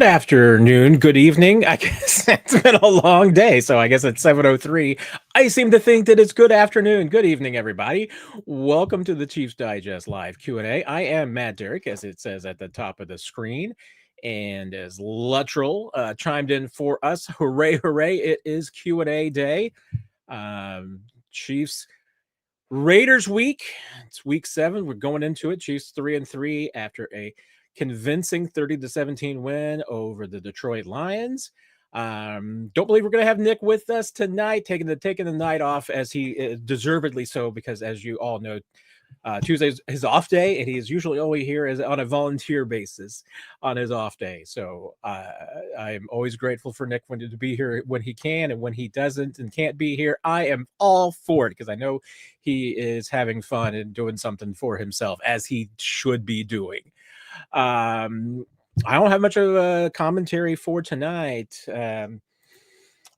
Good afternoon, good evening. I guess it's been a long day, so I guess it's 7:03. I seem to think that it's good afternoon, good evening, everybody. Welcome to the Chiefs Digest live Q&A. I am Matt Derrick, as it says at the top of the screen, and as Luttrell chimed in for us, hooray, hooray! It is Q&A day. Chiefs Raiders week. It's week 7. We're going into it. Chiefs 3-3 after a convincing 30-17 win over the Detroit Lions. Don't believe we're going to have Nick with us tonight, taking the night off, as he deservedly so, because as you all know, Tuesday's his off day, and he is usually only here as on a volunteer basis on his off day. So I'm always grateful for Nick to be here when he can, and when he doesn't and can't be here, I am all for it, because I know he is having fun and doing something for himself, as he should be doing. I don't have much of a commentary for tonight. Not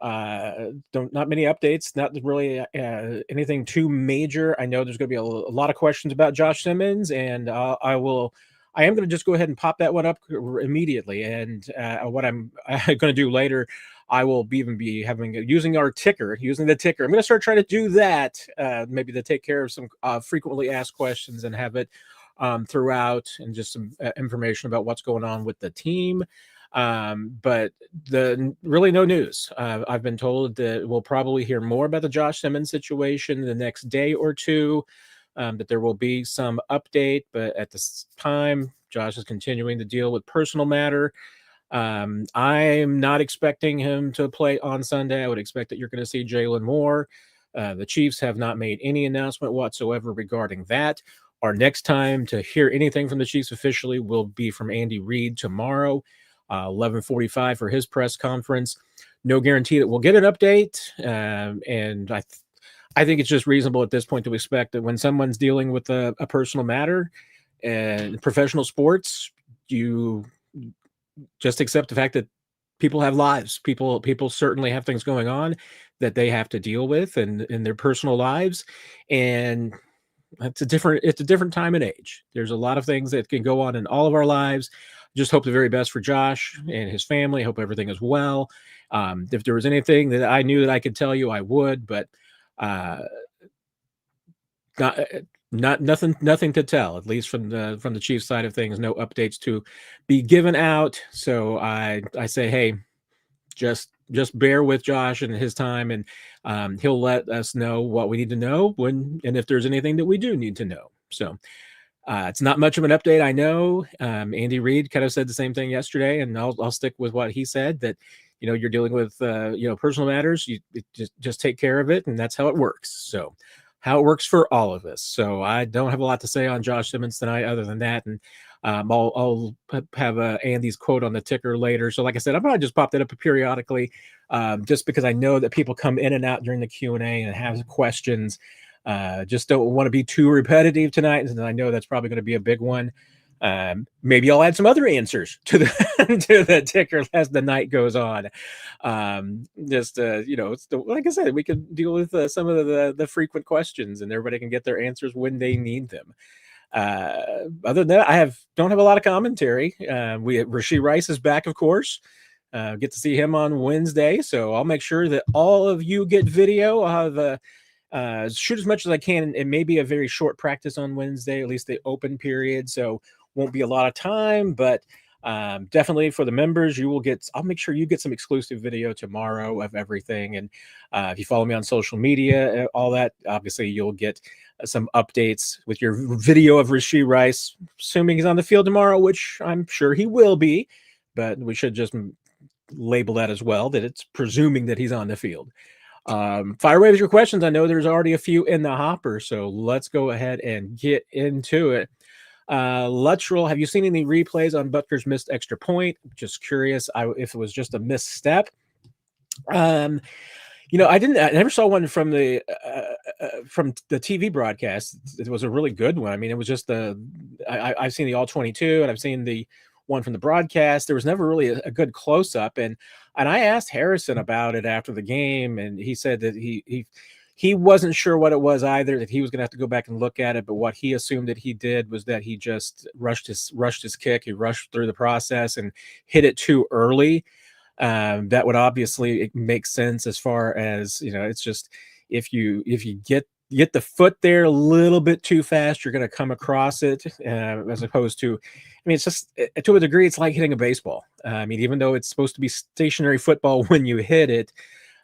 many updates, not really anything too major. I know there's going to be a lot of questions about Josh Simmons, and I am going to just go ahead and pop that one up immediately. And what I'm going to do later, I will even be using the ticker. I'm going to start trying to do that, maybe to take care of some frequently asked questions and have it throughout, and just some information about what's going on with the team. But really no news. I've been told that we'll probably hear more about the Josh Simmons situation the next day or two, that there will be some update, but at this time, Josh is continuing to deal with personal matter. I'm not expecting him to play on Sunday. I would expect that you're going to see Jalen Moore. The Chiefs have not made any announcement whatsoever regarding that. Our next time to hear anything from the Chiefs officially will be from Andy Reid tomorrow, 11:45 for his press conference. No guarantee that we'll get an update, and I think it's just reasonable at this point to expect that when someone's dealing with a personal matter in professional sports, you just accept the fact that people have lives. People certainly have things going on that they have to deal with in their personal lives, and it's a different time and age. There's a lot of things that can go on in all of our lives. Just hope the very best for Josh and his family. Hope everything is well. If there was anything that I knew that I could tell you, I would, but nothing to tell, at least from the Chiefs side of things. No updates to be given out. So I say, hey, just bear with Josh and his time, and he'll let us know what we need to know and if there's anything that we do need to know. So it's not much of an update, I know. Andy Reid kind of said the same thing yesterday, and I'll stick with what he said, that you're dealing with personal matters. You just take care of it, and that's how it works. So how it works for all of us. So I don't have a lot to say on Josh Simmons tonight other than that, and I'll have Andy's quote on the ticker later. So like I said, I'll probably just pop that up periodically, just because I know that people come in and out during the Q&A and have questions. Just don't want to be too repetitive tonight, and I know that's probably going to be a big one. Maybe I'll add some other answers to the to the ticker as the night goes on. Like I said, we can deal with some of the frequent questions, and everybody can get their answers when they need them. Other than that, don't have a lot of commentary. Rashee Rice is back, of course. Get to see him on Wednesday, so I'll make sure that all of you get video. I'll have shoot as much as I can. It may be a very short practice on Wednesday, at least the open period, so won't be a lot of time, but definitely for the members, I'll make sure you get some exclusive video tomorrow of everything. And if you follow me on social media, all that, obviously you'll get some updates with your video of Rashee Rice, assuming he's on the field tomorrow, which I'm sure he will be, but we should just label that as well, that it's presuming that he's on the field. Fire away with your questions. I know there's already a few in the hopper, so let's go ahead and get into it. Luttrell, have you seen any replays on Butker's missed extra point? Just curious if it was just a misstep. I never saw one from the TV broadcast. It was a really good one. I mean, it was just I've seen the all 22, and I've seen the one from the broadcast. There was never really a good close up, and I asked Harrison about it after the game, and he said that he he wasn't sure what it was either, that he was going to have to go back and look at it. But what he assumed that he did was that he just rushed his kick. He rushed through the process and hit it too early. That would obviously make sense as far as, it's just, if you get the foot there a little bit too fast, you're going to come across it, as opposed to, it's just, to a degree, it's like hitting a baseball. Even though it's supposed to be stationary football when you hit it,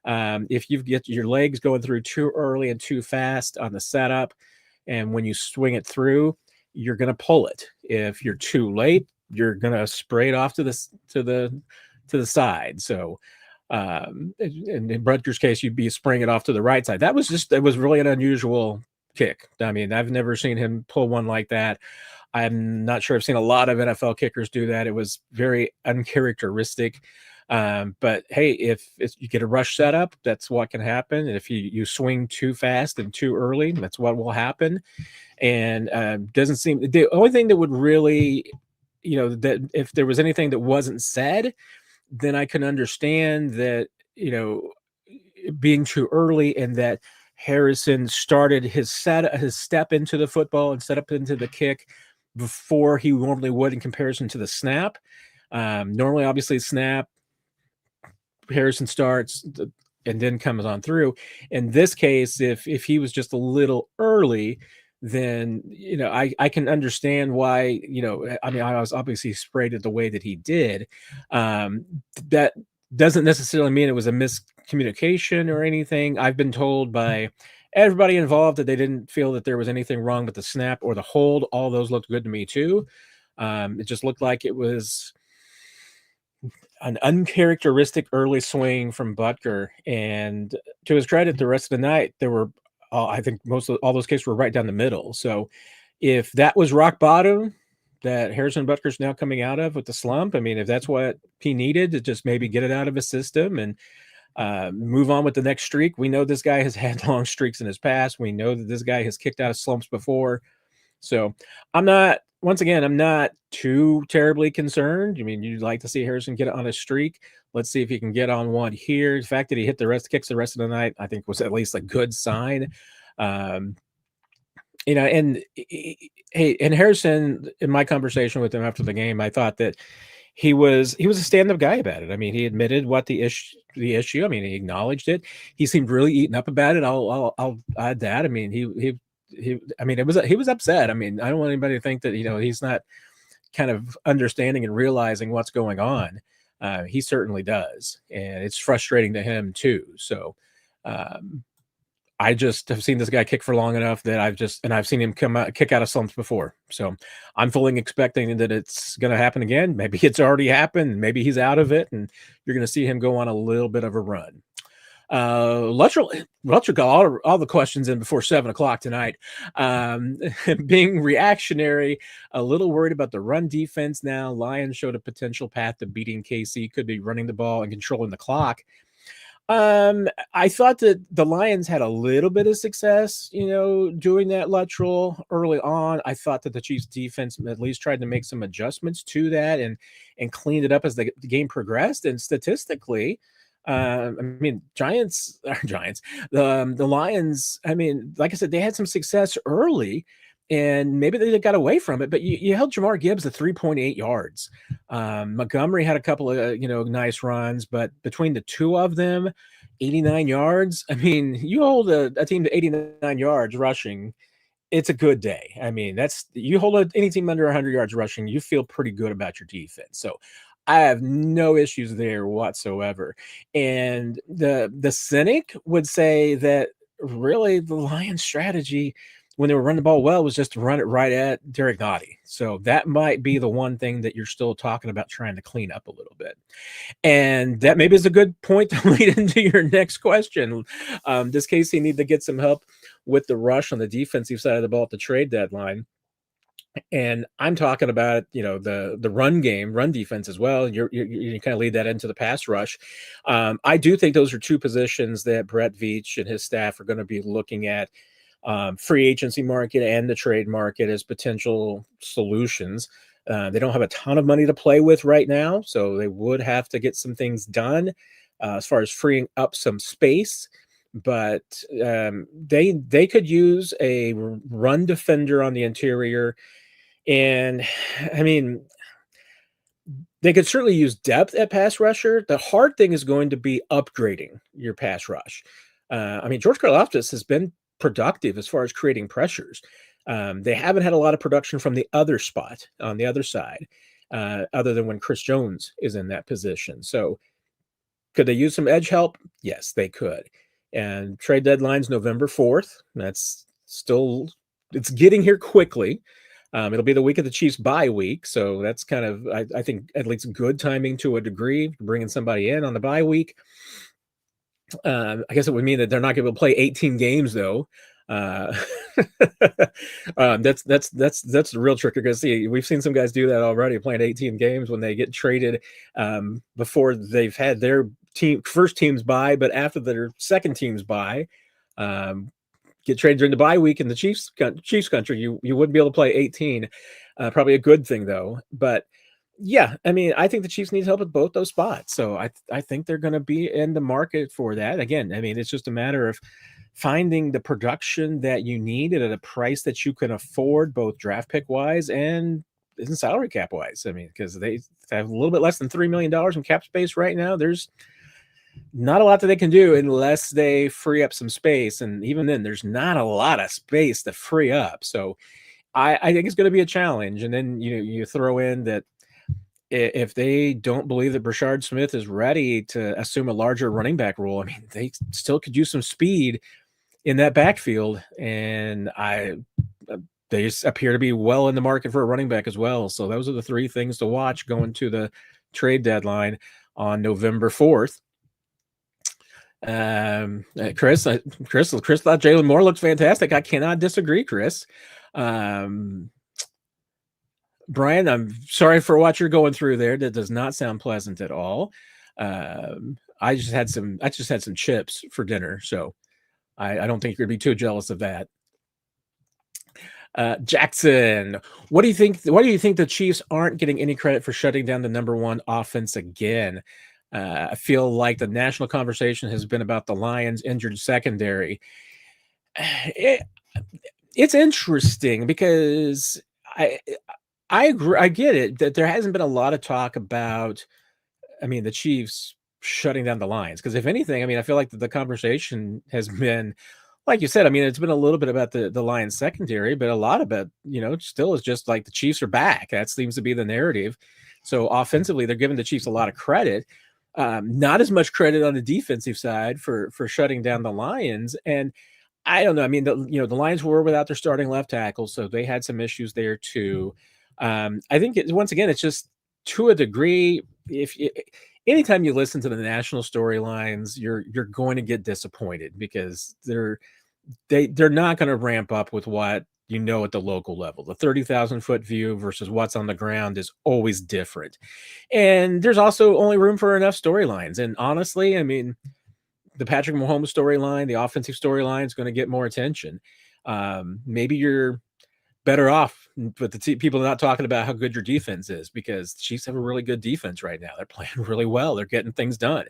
if you get your legs going through too early and too fast on the setup, and when you swing it through, you're going to pull it. If you're too late, you're going to spray it off to the side. So, in Butker's case, you'd be spraying it off to the right side. That was really an unusual kick. I've never seen him pull one like that. I'm not sure I've seen a lot of NFL kickers do that. It was very uncharacteristic. But hey, if you get a rush setup, that's what can happen. And if you swing too fast and too early, that's what will happen. And doesn't seem, the only thing that would really, that if there was anything that wasn't said, then I can understand that, being too early, and that Harrison started his step into the football and set up into the kick before he normally would in comparison to the snap. Normally, obviously, snap, Harrison starts and then comes on through. In this case, if he was just a little early, then I can understand why. I was obviously sprayed it the way that he did. That doesn't necessarily mean it was a miscommunication or anything. I've been told by everybody involved that they didn't feel that there was anything wrong with the snap or the hold. All those looked good to me too. It just looked like it was an uncharacteristic early swing from Butker. And to his credit, the rest of the night, there were, I think most of all those cases were right down the middle. So if that was rock bottom that Harrison Butker's now coming out of with the slump, if that's what he needed to just maybe get it out of his system and move on with the next streak. We know this guy has had long streaks in his past. We know that this guy has kicked out of slumps before. So I'm not too terribly concerned. You'd like to see Harrison get on a streak. Let's see if he can get on one here. The fact that he hit kicks the rest of the night, I think, was at least a good sign. And Harrison, in my conversation with him after the game, I thought that he was a stand-up guy about it. He admitted what the issue. He acknowledged it. He seemed really eaten up about it. I'll add that. He was upset. I don't want anybody to think that, he's not kind of understanding and realizing what's going on. He certainly does. And it's frustrating to him too. So, I just have seen this guy kick for long enough that I've seen him kick out of slumps before. So I'm fully expecting that it's going to happen again. Maybe it's already happened. Maybe he's out of it, and you're going to see him go on a little bit of a run. Let's got all the questions in before 7:00 tonight. Being reactionary, a little worried about the run defense now. Lions showed a potential path to beating KC. Could be running the ball and controlling the clock. I thought that the Lions had a little bit of success, doing that lateral early on. I thought that the Chiefs defense at least tried to make some adjustments to that and cleaned it up as the game progressed. And statistically, Giants, the Lions, like I said, they had some success early, and maybe they got away from it, but you held Jamar Gibbs to 3.8 yards. Montgomery had a couple of, nice runs, but between the two of them, 89 yards. You hold a team to 89 yards rushing, it's a good day. You hold any team under 100 yards rushing, you feel pretty good about your defense. So I have no issues there whatsoever. And the cynic would say that really the Lions' strategy when they were running the ball well was just to run it right at Derrick Nottie. So that might be the one thing that you're still talking about trying to clean up a little bit. And that maybe is a good point to lead into your next question. Does KC need to get some help with the rush on the defensive side of the ball at the trade deadline? And I'm talking about, the run game, run defense as well. You kind of lead that into the pass rush. I do think those are two positions that Brett Veach and his staff are going to be looking at, free agency market and the trade market, as potential solutions. They don't have a ton of money to play with right now, so they would have to get some things done as far as freeing up some space. but they could use a run defender on the interior, and I mean, they could certainly use depth at pass rusher. The hard thing is going to be upgrading your pass rush. I mean, George Karlaftis has been productive as far as creating pressures. They haven't had a lot of production from the other spot on the other side, other than when Chris Jones is in that position. So could they use some edge help? Yes, they could. And trade deadline's November 4th. That's still, it's getting here quickly. It'll be the week of the Chiefs bye week. So that's kind of, I think, at least good timing to a degree, bringing somebody in on the bye week. I guess it would mean that they're not going to play 18 games, though. That's the real trick. Because see, we've seen some guys do that already, playing 18 games when they get traded before they've had their first team's bye, but after their second team's bye, get traded during the bye week in the Chiefs country. You wouldn't be able to play 18. Probably a good thing though. But yeah, I mean, I think the Chiefs need help at both those spots. So I think they're going to be in the market for that. Again, I mean, it's just a matter of finding the production that you need at a price that you can afford, both draft pick wise and in salary cap wise. I mean, because they have a little bit less than $3 million in cap space right now. There's not a lot that they can do unless they free up some space. And even then, there's not a lot of space to free up. So I think it's going to be a challenge. And then you throw in that if they don't believe that Brashard Smith is ready to assume a larger running back role, I mean, they still could use some speed in that backfield. And they appear to be well in the market for a running back as well. So those are the three things to watch going to the trade deadline on November 4th. Chris thought Jalen Moore looked fantastic. I cannot disagree, Chris. Brian, I'm sorry for what you're going through there. That does not sound pleasant at all. I just had some chips for dinner, so I don't think you're gonna be too jealous of that. Jackson, what do you think? Why do you think the Chiefs aren't getting any credit for shutting down the number one offense again? I feel like the national conversation has been about the Lions' injured secondary. It's interesting because I agree. I get it that there hasn't been a lot of talk about, I mean, the Chiefs shutting down the Lions. Because if anything, I mean, I feel like the conversation has been, like you said, I mean, it's been a little bit about the Lions secondary, but a lot of it, still is just like the Chiefs are back. That seems to be the narrative. So offensively, they're giving the Chiefs a lot of credit. Not as much credit on the defensive side for shutting down the Lions. And I don't know. I mean, the Lions were without their starting left tackle, so they had some issues there too. I think once again, it's just to a degree. Anytime you listen to the national storylines, you're going to get disappointed because they're not going to ramp up with what at the local level. The 30,000-foot view versus what's on the ground is always different. And there's also only room for enough storylines. And honestly, I mean, the Patrick Mahomes storyline, the offensive storyline is going to get more attention. Maybe you're better off with the people not talking about how good your defense is, because the Chiefs have a really good defense right now. They're playing really well. They're getting things done.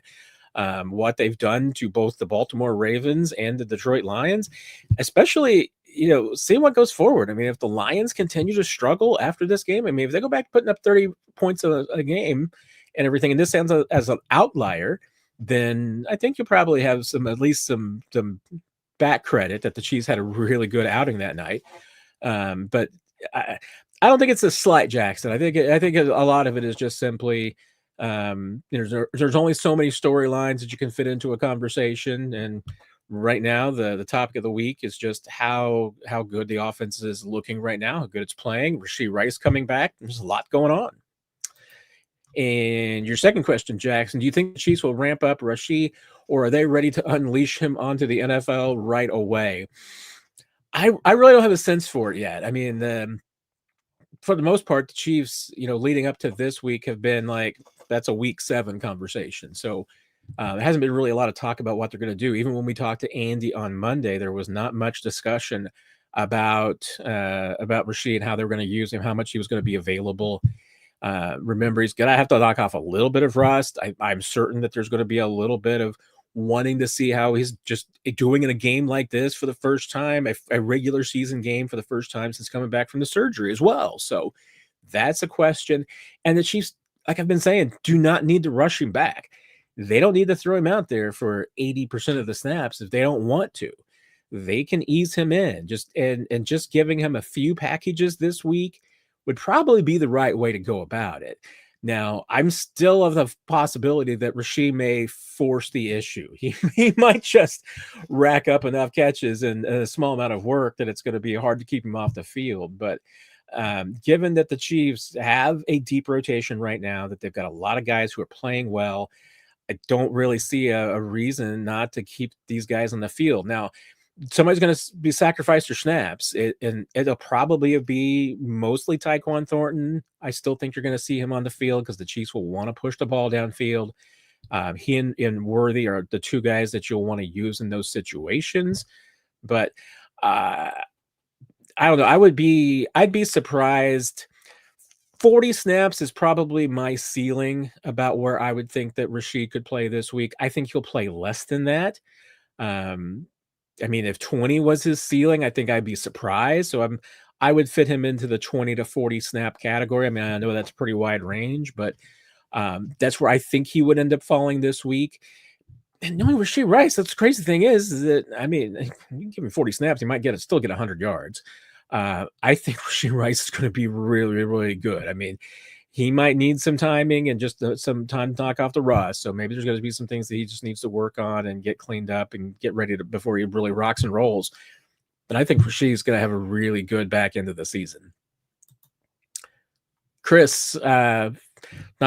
What they've done to both the Baltimore Ravens and the Detroit Lions, especially, seeing what goes forward. I mean, if the Lions continue to struggle after this game, I mean, if they go back to putting up 30 points a game and everything, and this sounds as an outlier, then I think you'll probably have at least some back credit that the Chiefs had a really good outing that night. But I don't think it's a slight, Jackson. I think a lot of it is just simply there's only so many storylines that you can fit into a conversation, and right now the topic of the week is just how good the offense is looking right now, how good it's playing. Rashee Rice coming back. There's a lot going on. And your second question, Jackson, do you think the Chiefs will ramp up Rashee, or are they ready to unleash him onto the NFL right away? I really don't have a sense for it yet. I mean, for the most part, the Chiefs, leading up to this week have been like, that's a week 7 conversation. So there hasn't been really a lot of talk about what they're going to do. Even when we talked to Andy on Monday, there was not much discussion about Rashee and how they were going to use him, how much he was going to be available. Remember, he's going to have to knock off a little bit of rust. I'm certain that there's going to be a little bit of wanting to see how he's just doing in a game like this for the first time, a regular season game for the first time since coming back from the surgery as well. So that's a question. And the Chiefs, like I've been saying, do not need to rush him back. They don't need to throw him out there for 80% of the snaps if they don't want to. They can ease him in. Just giving him a few packages this week would probably be the right way to go about it. Now, I'm still of the possibility that Rashee may force the issue. He might just rack up enough catches and a small amount of work that it's going to be hard to keep him off the field. But given that the Chiefs have a deep rotation right now, that they've got a lot of guys who are playing well, I don't really see a reason not to keep these guys on the field. Now, somebody's going to be sacrificed for snaps, and it'll probably be mostly Tyquan Thornton. I still think you're going to see him on the field because the Chiefs will want to push the ball downfield. He and Worthy are the two guys that you'll want to use in those situations. But I don't know. I'd be surprised. 40 snaps is probably my ceiling about where I would think that Rashee could play this week. I think he'll play less than that. I mean, if 20 was his ceiling, I think I'd be surprised. So I would fit him into the 20 to 40 snap category. I mean, I know that's a pretty wide range, but that's where I think he would end up falling this week. And knowing Rashee Rice, that's the crazy thing is that, I mean, you give him 40 snaps, he might still get 100 yards. I think Rashee Rice is going to be really, really good. I mean, he might need some timing and just some time to knock off the rust. So maybe there's going to be some things that he just needs to work on and get cleaned up and get ready before he really rocks and rolls. But I think Rashee is going to have a really good back end of the season. Chris, not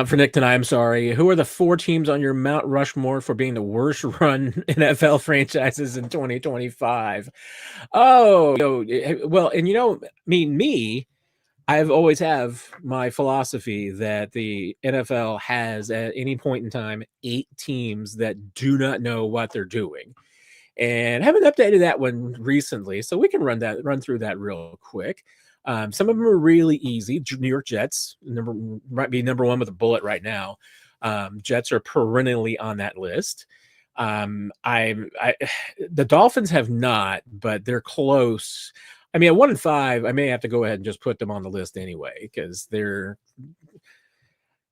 for Nick tonight, I'm sorry. Who are the 4 teams on your Mount Rushmore for being the worst run NFL franchises in 2025? Oh, well, and me, I've always have my philosophy that the NFL has at any point in time 8 teams that do not know what they're doing, and haven't updated that one recently, so we can run through that real quick. Some of them are really easy. New York Jets might be number 1 with a bullet right now. Jets are perennially on that list. The Dolphins have not, but they're close. I mean, at 1-5, I may have to go ahead and just put them on the list anyway because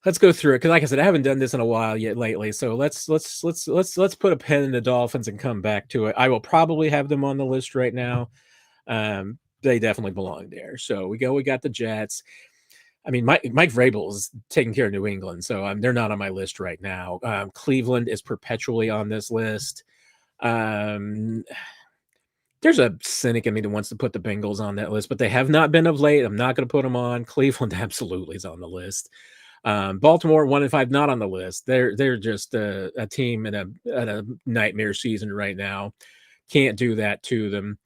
let's go through it because, like I said, I haven't done this in a while yet lately. So let's put a pin in the Dolphins and come back to it. I will probably have them on the list right now. They definitely belong there. So we got the Jets. I mean, Mike Vrabel is taking care of New England, so they're not on my list right now. Cleveland is perpetually on this list. There's a cynic in me that wants to put the Bengals on that list, but they have not been of late. I'm not going to put them on. Cleveland absolutely is on the list. Baltimore 1-5 not on the list. They're just a team in a nightmare season right now. Can't do that to them.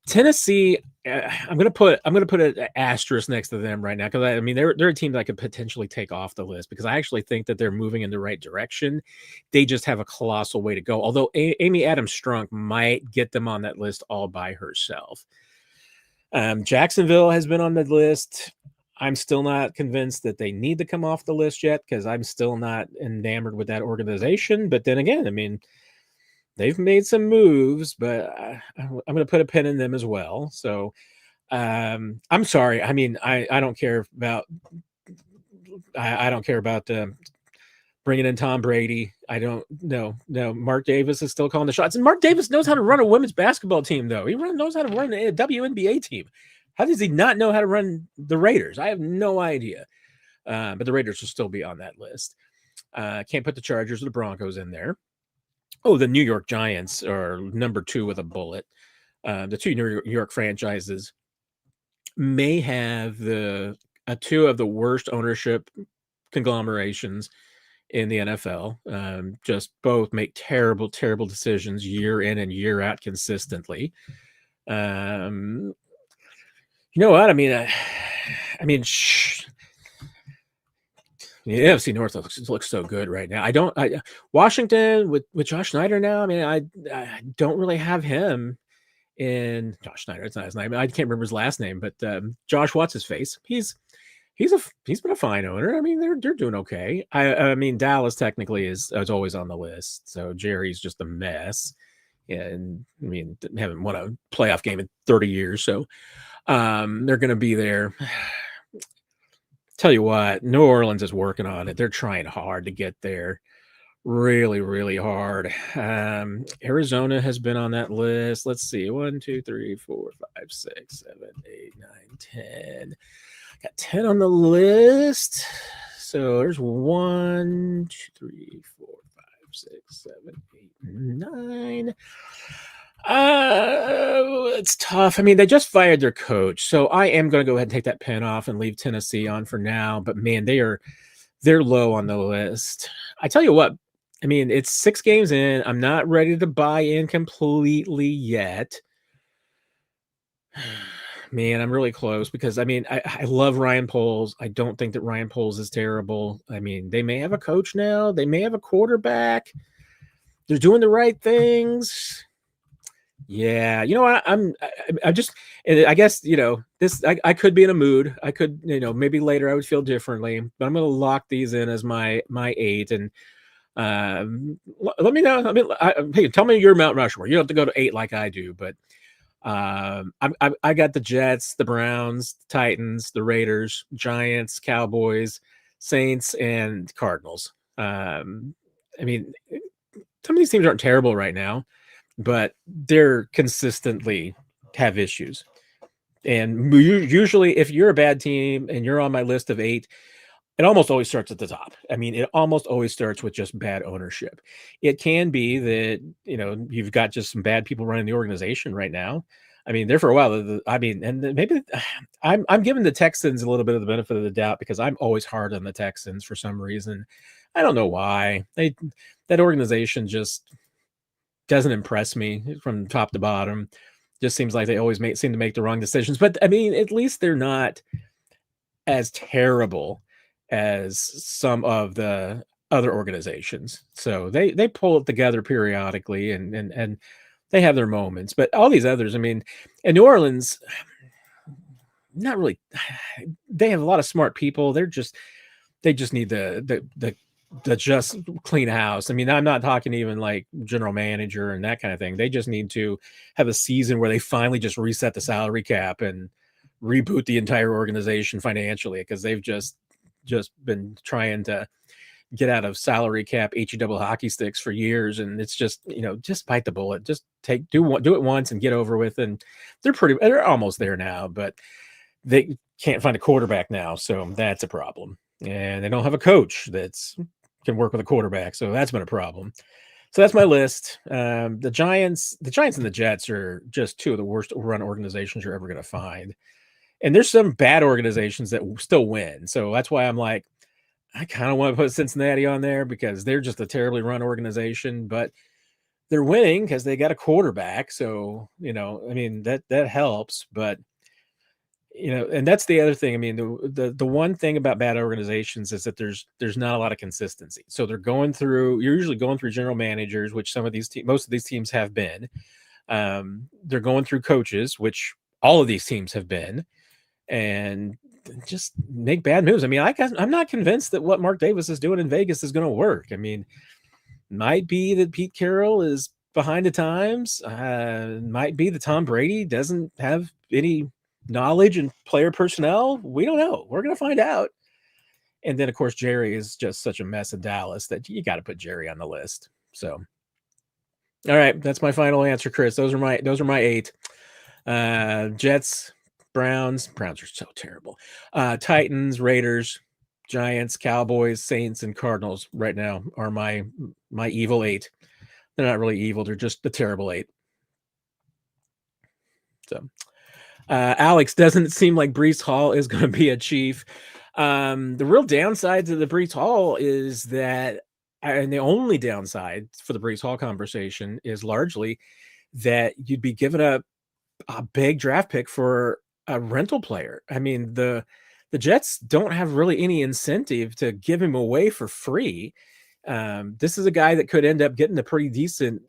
Tennessee, I'm gonna put an asterisk next to them right now because I mean they're a team that I could potentially take off the list because I actually think that they're moving in the right direction. They just have a colossal way to go. Although Amy Adams-Strunk might get them on that list all by herself. Jacksonville has been on the list. I'm still not convinced that they need to come off the list yet because I'm still not enamored with that organization. But then again, I mean, they've made some moves, but I'm going to put a pin in them as well. So I'm sorry. I mean, I don't care about bringing in Tom Brady. I don't know. No, Mark Davis is still calling the shots, and Mark Davis knows how to run a women's basketball team, though. He knows how to run a WNBA team. How does he not know how to run the Raiders? I have no idea. But the Raiders will still be on that list. Can't put the Chargers or the Broncos in there. Oh, the New York Giants are number 2 with a bullet. The 2 New York franchises may have 2 of the worst ownership conglomerations in the NFL. Just both make terrible, terrible decisions year in and year out consistently. You know what? I mean, the AFC North looks so good right now. Washington with Josh Snyder now. I mean, I don't really have him in Josh Snyder. It's not his name. I can't remember his last name, but Josh, what's his face? He's he's been a fine owner. I mean, they're doing okay. I mean, Dallas technically is always on the list, so Jerry's just a mess. And I mean, haven't won a playoff game in 30 years, so they're going to be there. Tell you what, New Orleans is working on it. They're trying hard to get there. Really, really hard. Arizona has been on that list. Let's see. 1, 2, 3, 4, 5, 6, 7, 8, 9, 10. Got 10 on the list. So there's 1, 2, 3, 4, 5, 6, 7, 8, 9. It's tough. I mean, they just fired their coach, so I am going to go ahead and take that pen off and leave Tennessee on for now. But man, they're low on the list. I tell you what, I mean, it's 6 games in. I'm not ready to buy in completely yet. Man, I'm really close because, I mean, I love Ryan Poles. I don't think that Ryan Poles is terrible. I mean, they may have a coach now. They may have a quarterback. They're doing the right things. Yeah, you know what? I just, I guess, you know, this, I could be in a mood. I could, you know, maybe later I would feel differently, but I'm going to lock these in as my 8. And let me know. I mean, hey, tell me your Mount Rushmore. You don't have to go to 8 like I do, but I got the Jets, the Browns, the Titans, the Raiders, Giants, Cowboys, Saints, and Cardinals. I mean, some of these teams aren't terrible right now, but they're consistently have issues. And usually, if you're a bad team and you're on my list of 8, it almost always starts at the top. I mean, it almost always starts with just bad ownership. It can be that, you know, you've got just some bad people running the organization right now. I mean, there for a while. I mean, and maybe I'm giving the Texans a little bit of the benefit of the doubt because I'm always hard on the Texans for some reason. I don't know why. That organization just doesn't impress me from top to bottom. Just seems like they always seem to make the wrong decisions. But I mean, at least they're not as terrible as some of the other organizations. So they pull it together periodically and they have their moments. But all these others, I mean, in New Orleans, not really. They have a lot of smart people. They just need the just clean house. I mean, I'm not talking even like general manager and that kind of thing. They just need to have a season where they finally just reset the salary cap and reboot the entire organization financially, because they've just been trying to get out of salary cap double hockey sticks for years, and it's just, you know, just bite the bullet, just do it once and get over with. And they're almost there now, but they can't find a quarterback now, so that's a problem. And they don't have a coach that's can work with a quarterback, so that's been a problem. So that's my list. The Giants and the Jets are just 2 of the worst run organizations you're ever going to find. And there's some bad organizations that still win. So that's why I'm like, I kind of want to put Cincinnati on there because they're just a terribly run organization, but they're winning because they got a quarterback. So, you know, I mean, that helps. But, you know, and that's the other thing. I mean, the one thing about bad organizations is that there's not a lot of consistency. So you're usually going through general managers, which most of these teams have been. They're going through coaches, which all of these teams have been, and just make bad moves. I mean, I'm not convinced that what Mark Davis is doing in Vegas is going to work. I mean, might be that Pete Carroll is behind the times. Might be that Tom Brady doesn't have any knowledge and player personnel. We don't know. We're going to find out. And then, of course, Jerry is just such a mess in Dallas that you got to put Jerry on the list. So, all right, that's my final answer, Chris. Those are my 8. Jets, Browns are so terrible. Titans, Raiders, Giants, Cowboys, Saints, and Cardinals right now are my evil 8. They're not really evil. They're just the terrible 8. So, Alex, doesn't seem like Breece Hall is going to be a Chief. The real downside to the Breece Hall is that, and the only downside for the Breece Hall conversation is largely that you'd be giving up a big draft pick for a rental player. I mean, the Jets don't have really any incentive to give him away for free. This is a guy that could end up getting a pretty decent,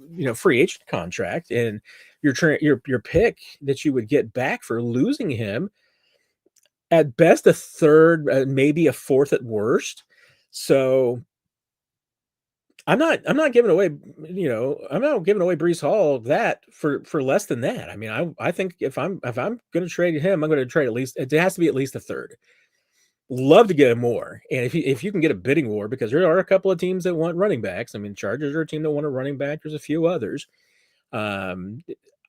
you know, free agent contract, and your pick that you would get back for losing him. at best a third, maybe a fourth at worst. So I'm not giving away, I'm not giving away Breece Hall that for less than that. I mean, I think if I'm going to trade him, I'm going to trade at least, it has to be at least a third. Love to get him more, and if you can get a bidding war, because there are a couple of teams that want running backs. I mean, Chargers are a team that want a running back. There's a few others. Um,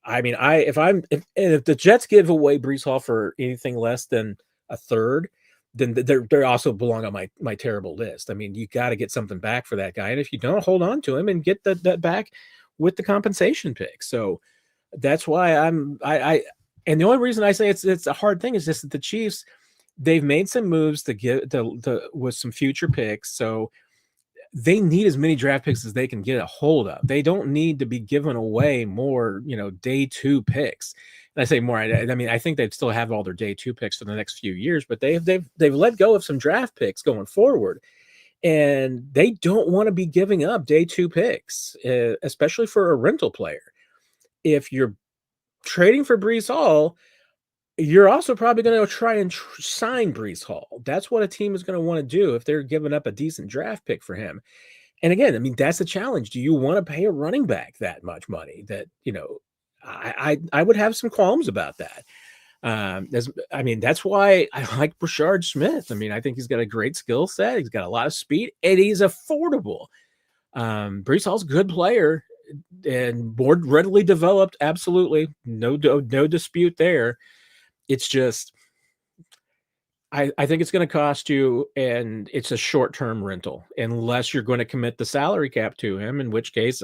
I mean, if the Jets give away Breece Hall for anything less than a third, then they're also belong on my terrible list. I mean, you got to get something back for that guy, and if you don't, hold on to him and get that back with the compensation pick. So that's why and the only reason I say it's a hard thing is just that the Chiefs, they've made some moves to get with some future picks, so they need as many draft picks as they can get a hold of. They don't need to be giving away more, day two picks. And I say more, I mean, I think they'd still have all their day two picks for the next few years, but they've let go of some draft picks going forward, and they don't want to be giving up day two picks, especially for a rental player. If you're trading for Breece Hall, you're also probably going to try and sign Breece Hall. That's what a team is going to want to do if they're giving up a decent draft pick for him. And again, I mean, that's the challenge. Do you want to pay a running back that much money? That, I would have some qualms about that. That's why I like Rashard Smith. I mean, I think he's got a great skill set. He's got a lot of speed, and he's affordable. Breece Hall's a good player and more readily developed. Absolutely. No dispute there. It's just, I think it's going to cost you, and it's a short-term rental unless you're going to commit the salary cap to him, in which case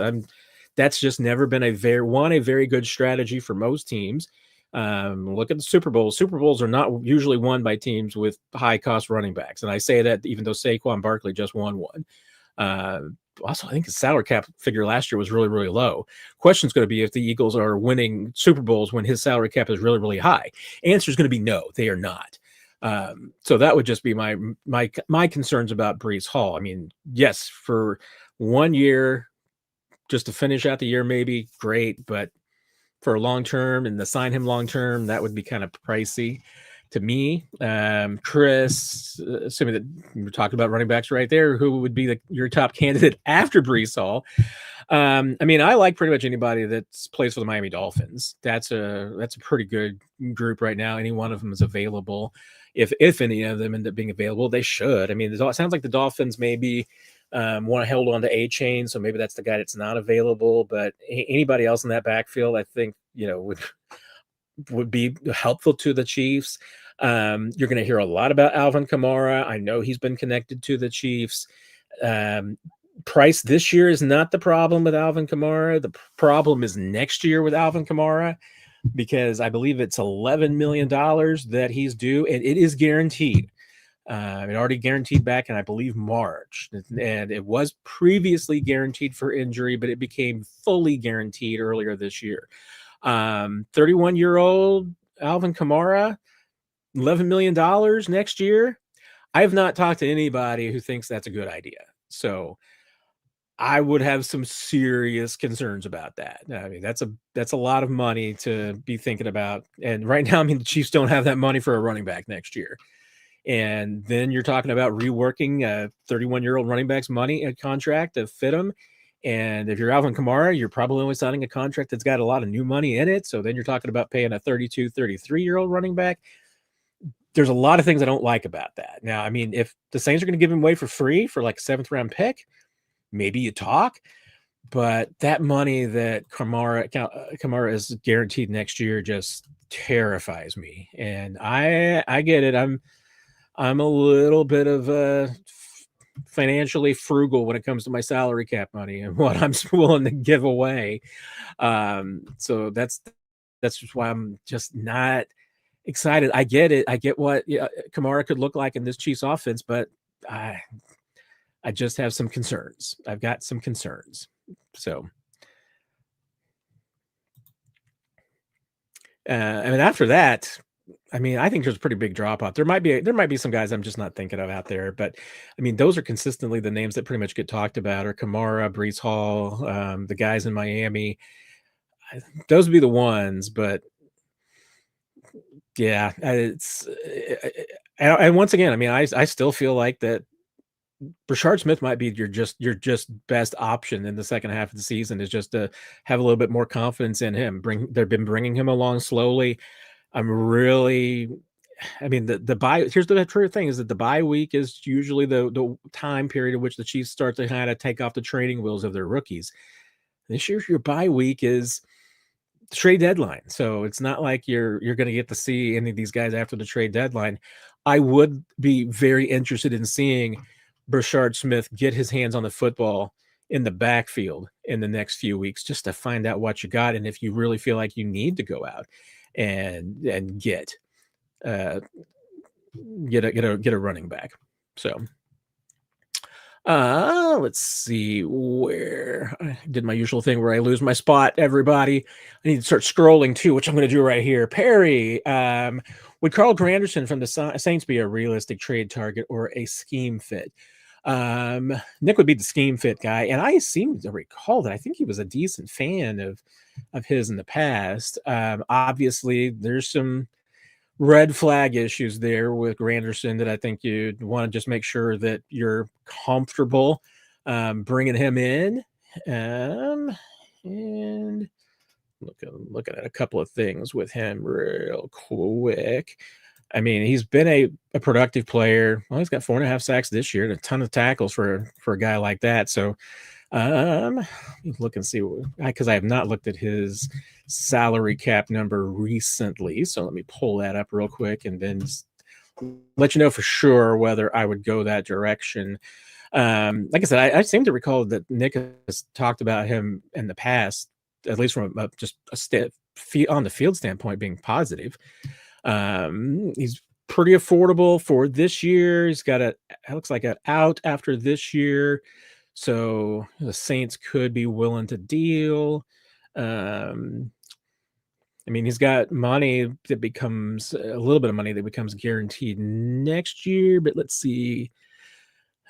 that's just never been a very good strategy for most teams. Look at the Super Bowls. Super Bowls are not usually won by teams with high-cost running backs, and I say that even though Saquon Barkley just won one. Also, I think the salary cap figure last year was really, really low. Question's going to be if the Eagles are winning Super Bowls when his salary cap is really, really high. Answer is going to be no, they are not. So that would just be my concerns about Breece Hall. I mean, yes, for 1 year, just to finish out the year, maybe great, but for a long term and to sign him long term, that would be kind of pricey to me. Chris, assuming that we're talking about running backs right there, who would be your top candidate after Breece Hall? I mean, I like pretty much anybody that plays for the Miami Dolphins. That's a pretty good group right now. Any one of them is available. If any of them end up being available, they should. I mean, it sounds like the Dolphins maybe want to hold on to A-Chain, so maybe that's the guy that's not available. But anybody else in that backfield, I think, would be helpful to the Chiefs. You're going to hear a lot about Alvin Kamara. I know he's been connected to the Chiefs. Price this year is not the problem with Alvin Kamara. The problem is next year with Alvin Kamara, because I believe it's $11 million that he's due, and it is guaranteed. It already guaranteed back in, I believe, March, and it was previously guaranteed for injury, but it became fully guaranteed earlier this year. 31-year-old Alvin Kamara, $11 million next year. I have not talked to anybody who thinks that's a good idea. So I would have some serious concerns about that. I mean, that's a lot of money to be thinking about. And right now, I mean, the Chiefs don't have that money for a running back next year. And then you're talking about reworking a 31-year-old running back's money a contract to fit him. And if you're Alvin Kamara, you're probably only signing a contract that's got a lot of new money in it. So then you're talking about paying a 32, 33-year-old running back. There's a lot of things I don't like about that. Now, I mean, if the Saints are going to give him away for free for like a 7th-round pick, maybe you talk. But that money that Kamara is guaranteed next year just terrifies me. And I get it. I'm a little bit of a financially frugal when it comes to my salary cap money and what I'm willing to give away. So that's just why I'm just not excited. I get it. I get what Kamara could look like in this Chiefs offense, but I just have some concerns. I've got some concerns. So, I mean, after that, I mean, I think there's a pretty big drop off. There might be some guys I'm just not thinking of out there, but I mean, those are consistently the names that pretty much get talked about, are Kamara, Breece Hall, the guys in Miami. Those would be the ones, but Yeah, it's and once again, I mean, I still feel like that Brashard Smith might be your just best option in the second half of the season, is just to have a little bit more confidence in him. They've been bringing him along slowly. I'm really, I mean, the bye. Here's the true thing: is that the bye week is usually the time period in which the Chiefs start to kind of take off the training wheels of their rookies. This year, your bye week is trade deadline. So it's not like you're going to get to see any of these guys after the trade deadline. I would be very interested in seeing Brashard Smith get his hands on the football in the backfield in the next few weeks, just to find out what you got, and if you really feel like you need to go out and uh, get a running back. So let's see, where I did my usual thing where I lose my spot, everybody. I need to start scrolling too, which I'm going to do right here. Perry, would Carl Granderson from the Saints be a realistic trade target or a scheme fit? Nick would be the scheme fit guy, and I seem to recall that I think he was a decent fan of his in the past. Obviously, there's some red flag issues there with Granderson that I think you'd want to just make sure that you're comfortable bringing him in. And looking at a couple of things with him real quick. I mean, he's been a productive player. Well, he's got 4.5 sacks this year and a ton of tackles for a guy like that. So look and see, because I have not looked at his salary cap number recently. So let me pull that up real quick and then let you know for sure whether I would go that direction. Like I said, I seem to recall that Nick has talked about him in the past, at least from just on the field standpoint, being positive. He's pretty affordable for this year. He's got it looks like an out after this year. So the Saints could be willing to deal. I mean, he's got money that becomes a little bit of money that becomes guaranteed next year. But let's see.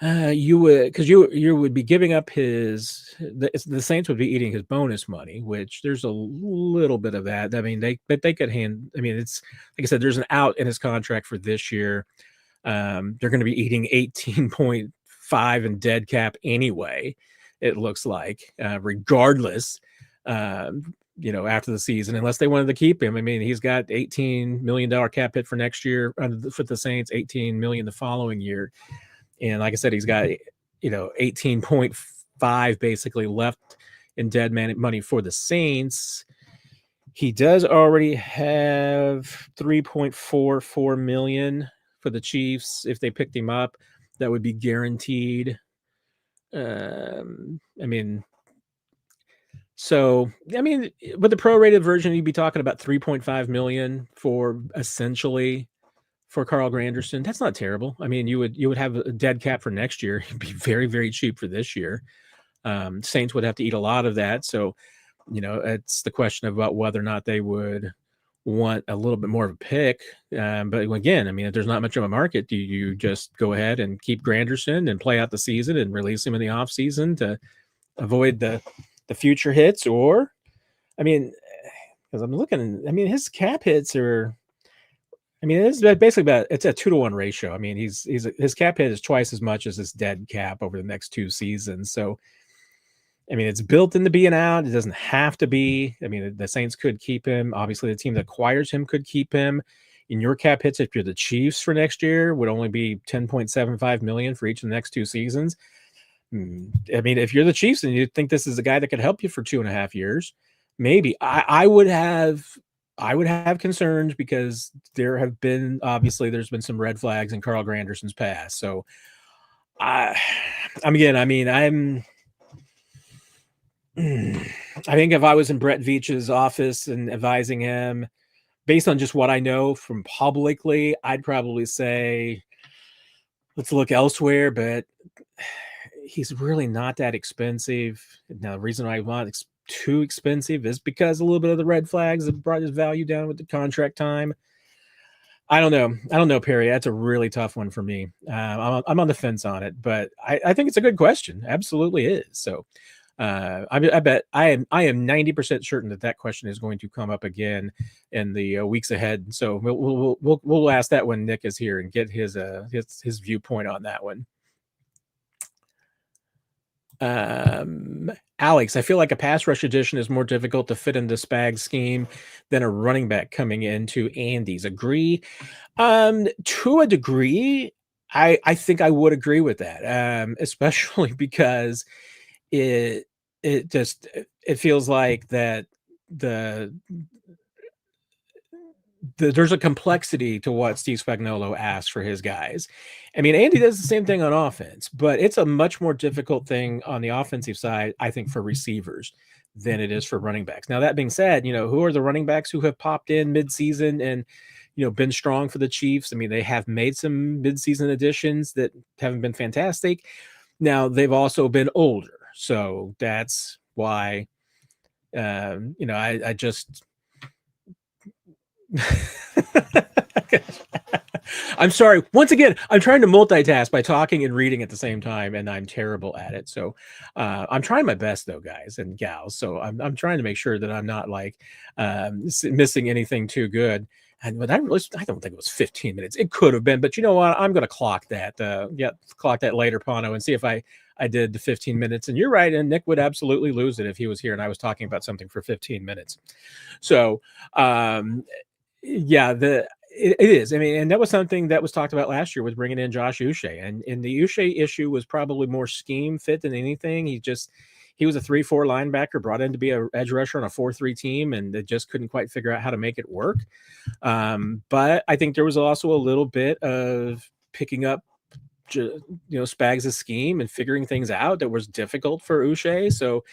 You would be giving up the Saints would be eating his bonus money, which there's a little bit of that. I mean, they could hand. I mean, it's like I said, there's an out in his contract for this year. They're going to be eating 18.5 in dead cap anyway. It looks like, regardless, after the season, unless they wanted to keep him. I mean, he's got $18 million cap hit for next year for the Saints, $18 million the following year. And like I said, he's got, 18.5 basically left in dead money for the Saints. He does already have $3.44 million for the Chiefs. If they picked him up, that would be guaranteed. I mean, with the prorated version, you'd be talking about $3.5 million for essentially for Carl Granderson. That's not terrible. I mean, you would have a dead cap for next year. It'd be very, very cheap for this year. Saints would have to eat a lot of that. So, it's the question about whether or not they would want a little bit more of a pick. But again, I mean, if there's not much of a market, do you just go ahead and keep Granderson and play out the season and release him in the off season to avoid the future hits? Or, I mean, because I'm looking, I mean, his cap hits are, I mean, it's basically it's a 2-to-1 ratio. I mean, his cap hit is twice as much as his dead cap over the next 2 seasons. So, I mean, it's built into being out. It doesn't have to be. I mean, the Saints could keep him. Obviously, the team that acquires him could keep him. In your cap hits, if you're the Chiefs for next year, would only be $10.75 million for each of the next 2 seasons. I mean, if you're the Chiefs and you think this is a guy that could help you for 2.5 years, maybe I would have concerns, because there's been some red flags in Carl Granderson's past. So I think if I was in Brett Veach's office and advising him based on just what I know from publicly, I'd probably say, let's look elsewhere, but he's really not that expensive. Now, the reason I want too expensive is because a little bit of the red flags have brought his value down with the contract time. I don't know, Perry. That's a really tough one for me. I'm on the fence on it, but I think it's a good question. Absolutely is. So I bet I am 90% certain that question is going to come up again in the weeks ahead. So we'll ask that when Nick is here and get his viewpoint on that one. Alex, I feel like a pass rush addition is more difficult to fit into Spags' scheme than a running back coming into Andy's. Agree? To a degree, I think I would agree with that, especially because it feels like that there's a complexity to what Steve Spagnuolo asks for his guys. I mean, Andy does the same thing on offense, but it's a much more difficult thing on the offensive side, I think, for receivers than it is for running backs. Now, that being said, who are the running backs who have popped in midseason and, been strong for the Chiefs? I mean, they have made some midseason additions that haven't been fantastic. Now, they've also been older. So that's why, I just... I'm sorry. Once again, I'm trying to multitask by talking and reading at the same time, and I'm terrible at it. So I'm trying my best, though, guys and gals. So I'm trying to make sure that I'm not missing anything too good. But I don't think it was 15 minutes. It could have been, but you know what? I'm going to clock that. Clock that later, Pano, and see if I did the 15 minutes. And you're right. And Nick would absolutely lose it if he was here and I was talking about something for 15 minutes. So, yeah, it is. I mean, and that was something that was talked about last year with bringing in Josh Uche, and the Uche issue was probably more scheme fit than anything. He was a 3-4 linebacker brought in to be an edge rusher on a 4-3 team, and they just couldn't quite figure out how to make it work. But I think there was also a little bit of picking up, Spags' scheme and figuring things out that was difficult for Uche. So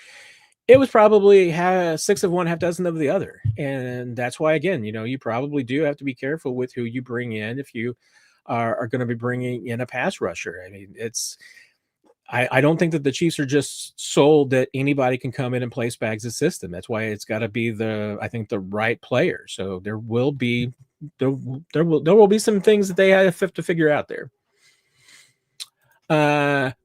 it was probably 6 of one, half dozen of the other. And that's why, again, you probably do have to be careful with who you bring in if you are going to be bringing in a pass rusher. I mean, I don't think that the Chiefs are just sold that anybody can come in and play Spags' system. That's why it's got to be the right player. So there will be some things that they have to figure out there.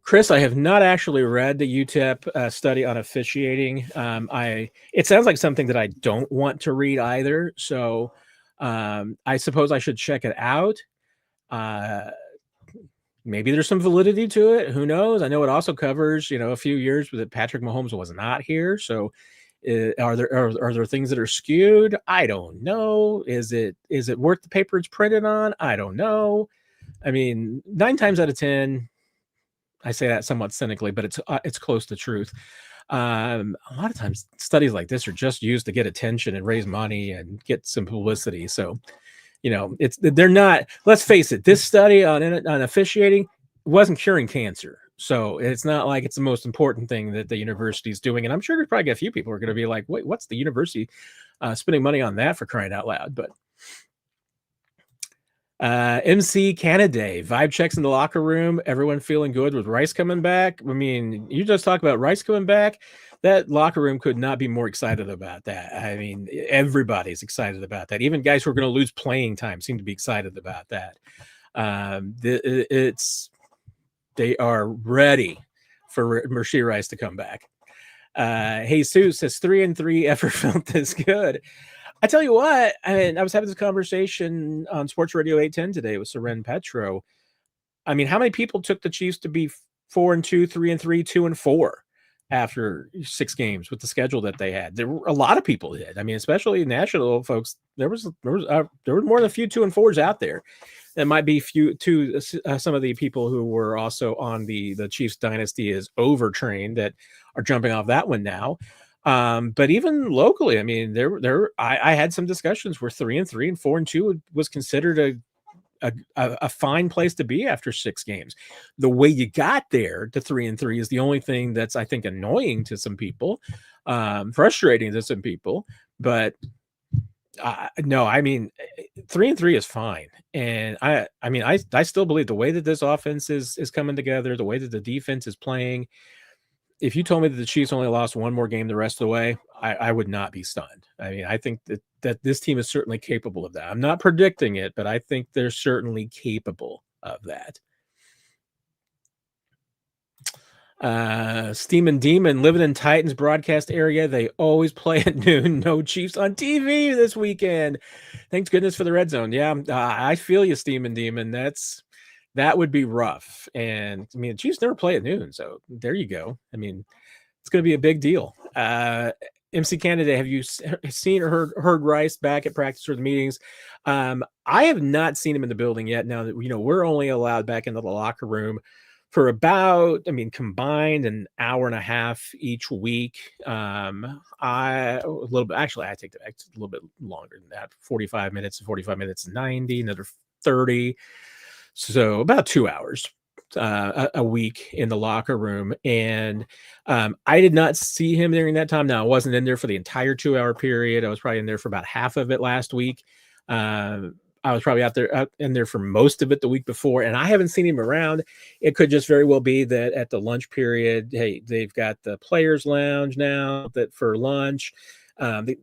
Chris, I have not actually read the UTEP study on officiating. It sounds like something that I don't want to read either. So I suppose I should check it out. Maybe there's some validity to it. Who knows? I know it also covers, a few years that Patrick Mahomes was not here. So are there things that are skewed? I don't know. Is it worth the paper it's printed on? I don't know. I mean, 9 times out of 10, I say that somewhat cynically, but it's close to truth. A lot of times studies like this are just used to get attention and raise money and get some publicity. So, they're not, let's face it, this study on officiating wasn't curing cancer. So it's not like it's the most important thing that the university is doing. And I'm sure there's probably a few people who are going to be like, wait, what's the university spending money on that for crying out loud? But MC Canada, vibe checks in the locker room. Everyone feeling good with Rice coming back. I mean, you just talk about Rice coming back. That locker room could not be more excited about that. I mean, everybody's excited about that. Even guys who are going to lose playing time seem to be excited about that. They are ready for Rashee Rice to come back. Jesus says 3-3 ever felt this good. I tell you what, I was having this conversation on Sports Radio 810 today with Seren Petro. I mean, how many people took the Chiefs to be 4-2, 3-3, 2-4 after 6 games with the schedule that they had? There were a lot of people did. I mean, especially national folks. There was more than a few 2-4s out there. That might be some of the people who were also on the Chiefs dynasty is overtrained that are jumping off that one now. But even locally, I mean, I had some discussions where 3-3 and 4-2 was considered a fine place to be after 6 games. The way you got there to 3-3 is the only thing that's, I think, annoying to some people, frustrating to some people. But no, I mean, 3-3 is fine. And I still believe the way that this offense is coming together, the way that the defense is playing. If you told me that the Chiefs only lost one more game the rest of the way, I would not be stunned. I mean, I think that this team is certainly capable of that. I'm not predicting it, but I think they're certainly capable of that. Steam and Demon living in Titans broadcast area. They always play at noon. No Chiefs on TV this weekend. Thanks goodness for the red zone. Yeah, I feel you, Steam and Demon. That would be rough. And I mean, the Chiefs never play at noon, so there you go. I mean, it's going to be a big deal. MC Canada, have you seen or heard Rice back at practice or the meetings? I have not seen him in the building yet. Now that we're only allowed back into the locker room for about, combined an hour and a half each week. I take a little bit longer than that. 45 minutes, 90, another 30. So about 2 hours a week in the locker room. And I did not see him during that time. Now, I wasn't in there for the entire 2 hour period. I was probably in there for about half of it last week. I was probably out in there for most of it the week before, and I haven't seen him around. It could just very well be that at the lunch period, hey, they've got the players' lounge now that for lunch.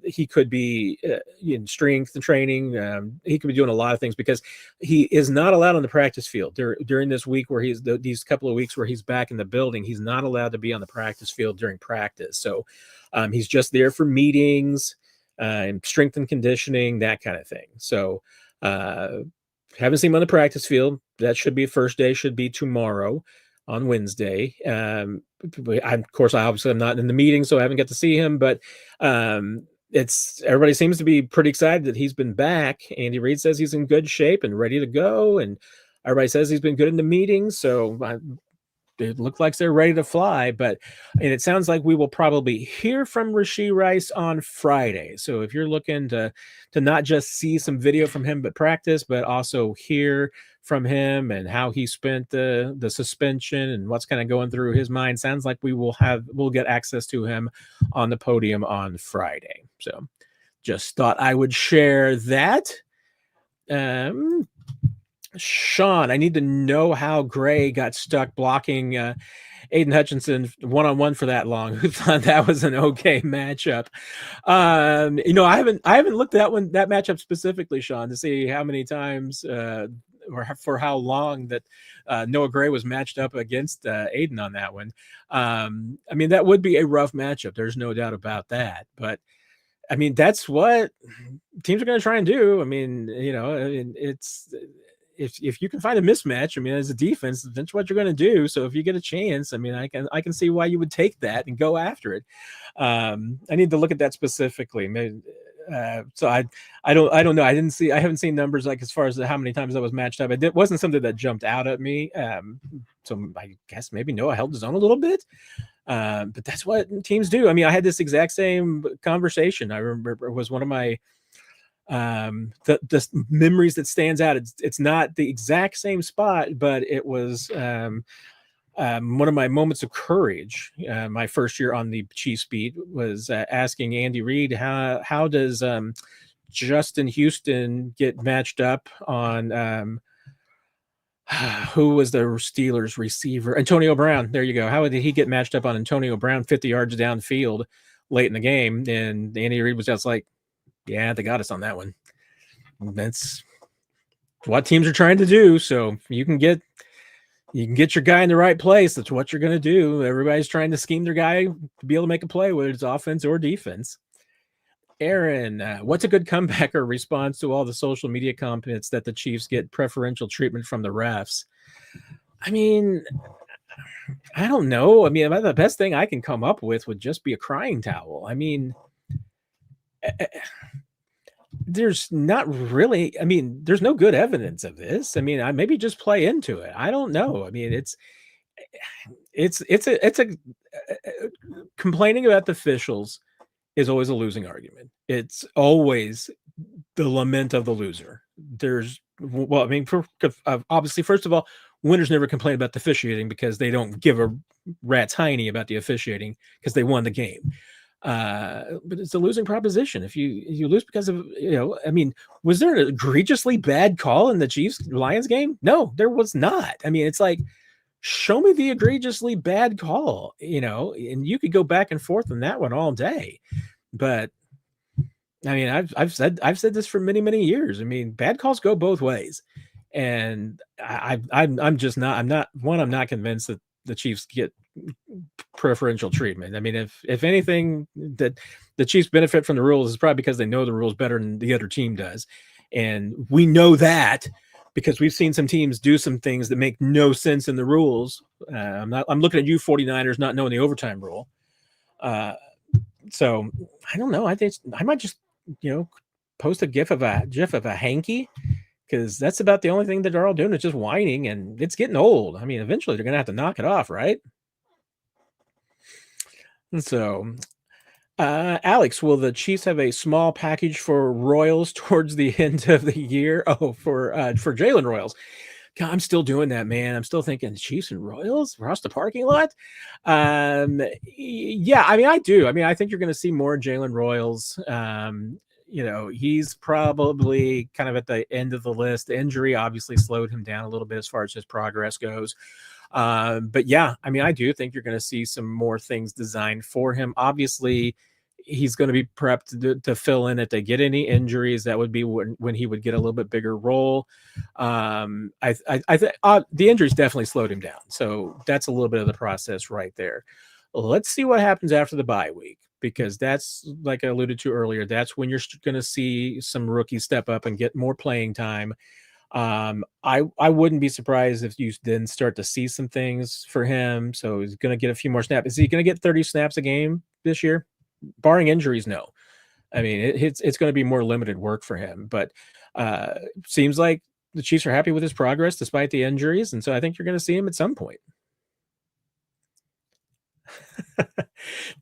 He could be in strength and training. He could be doing a lot of things because he is not allowed on the practice field during this week where these couple of weeks where he's back in the building. He's not allowed to be on the practice field during practice. So he's just there for meetings and strength and conditioning, that kind of thing. So haven't seen him on the practice field. That should be first day, should be tomorrow on Wednesday. Of course, I obviously am not in the meeting, so I haven't got to see him, but everybody seems to be pretty excited that he's been back. Andy Reid says he's in good shape and ready to go, and everybody says he's been good in the meetings, so it looks like they're ready to fly. And it sounds like we will probably hear from Rashee Rice on Friday. So if you're looking to not just see some video from him but practice, but also hear from him and how he spent the suspension and what's kind of going through his mind, sounds like we'll get access to him on the podium on Friday. So just thought I would share that. Sean, I need to know how Gray got stuck blocking Aiden Hutchinson one-on-one for that long. Who thought that was an okay matchup? I haven't looked at that matchup specifically, Sean, to see how many times or for how long that Noah Gray was matched up against Aiden on that one. That would be a rough matchup. There's no doubt about that. But that's what teams are going to try and do. It's if you can find a mismatch, as a defense, that's what you're going to do. So if you get a chance, I can see why you would take that and go after it. I need to look at that specifically. So I don't know. I haven't seen numbers like as far as how many times I was matched up. It wasn't something that jumped out at me. So I guess maybe Noah held his own a little bit. But that's what teams do. I had this exact same conversation. I remember it was one of my the memories that stands out. It's not the exact same spot, but it was one of my moments of courage. My first year on the Chiefs beat was asking Andy Reid, how does Justin Houston get matched up on who was the Steelers receiver? Antonio Brown. There you go. How did he get matched up on Antonio Brown 50 yards downfield late in the game? And Andy Reid was just like, yeah, they got us on that one. That's what teams are trying to do. So you can get your guy in the right place. That's what you're going to do. Everybody's trying to scheme their guy to be able to make a play, whether it's offense or defense. Aaron, what's a good comeback or response to all the social media comments that the Chiefs get preferential treatment from the refs? I don't know. The best thing I can come up with would just be a crying towel. There's not really, there's no good evidence of this. I maybe just play into it. I don't know. It's a complaining about the officials is always a losing argument. It's always the lament of the loser. Obviously, first of all, winners never complain about the officiating because they don't give a rat's hiney about the officiating because they won the game. But it's a losing proposition. If you lose because of, was there an egregiously bad call in the Chiefs Lions game? No, there was not. It's like, show me the egregiously bad call, and you could go back and forth on that one all day. But I've said this for many, many years. Bad calls go both ways. And I'm not convinced that the Chiefs get preferential treatment. I mean, if anything, that the Chiefs benefit from the rules is probably because they know the rules better than the other team does, and we know that because we've seen some teams do some things that make no sense in the rules. I'm looking at you 49ers not knowing the overtime rule. So I don't know. I think I might just, post a gif of a hanky, because that's about the only thing that they're all doing is just whining, and it's getting old. I mean, eventually they're going to have to knock it off, right? And so, Alex, will the Chiefs have a small package for Royals towards the end of the year? Oh, for Jalen Royals. God, I'm still doing that, man. I'm still thinking Chiefs and Royals across the parking lot. Yeah, I mean, I do. I mean, I think you're going to see more Jalen Royals. He's probably kind of at the end of the list. The injury obviously slowed him down a little bit as far as his progress goes. But yeah, I mean, I do think you're going to see some more things designed for him. Obviously, he's going to be prepped to fill in if they get any injuries. That would be when he would get a little bit bigger role. I think the injuries definitely slowed him down. So that's a little bit of the process right there. Let's see what happens after the bye week, because that's, like I alluded to earlier, that's when you're going to see some rookies step up and get more playing time. I wouldn't be surprised if you then start to see some things for him. So he's going to get a few more snaps. Is he going to get 30 snaps a game this year? Barring injuries, no. I mean, it's going to be more limited work for him, but seems like the Chiefs are happy with his progress despite the injuries. And so I think you're going to see him at some point.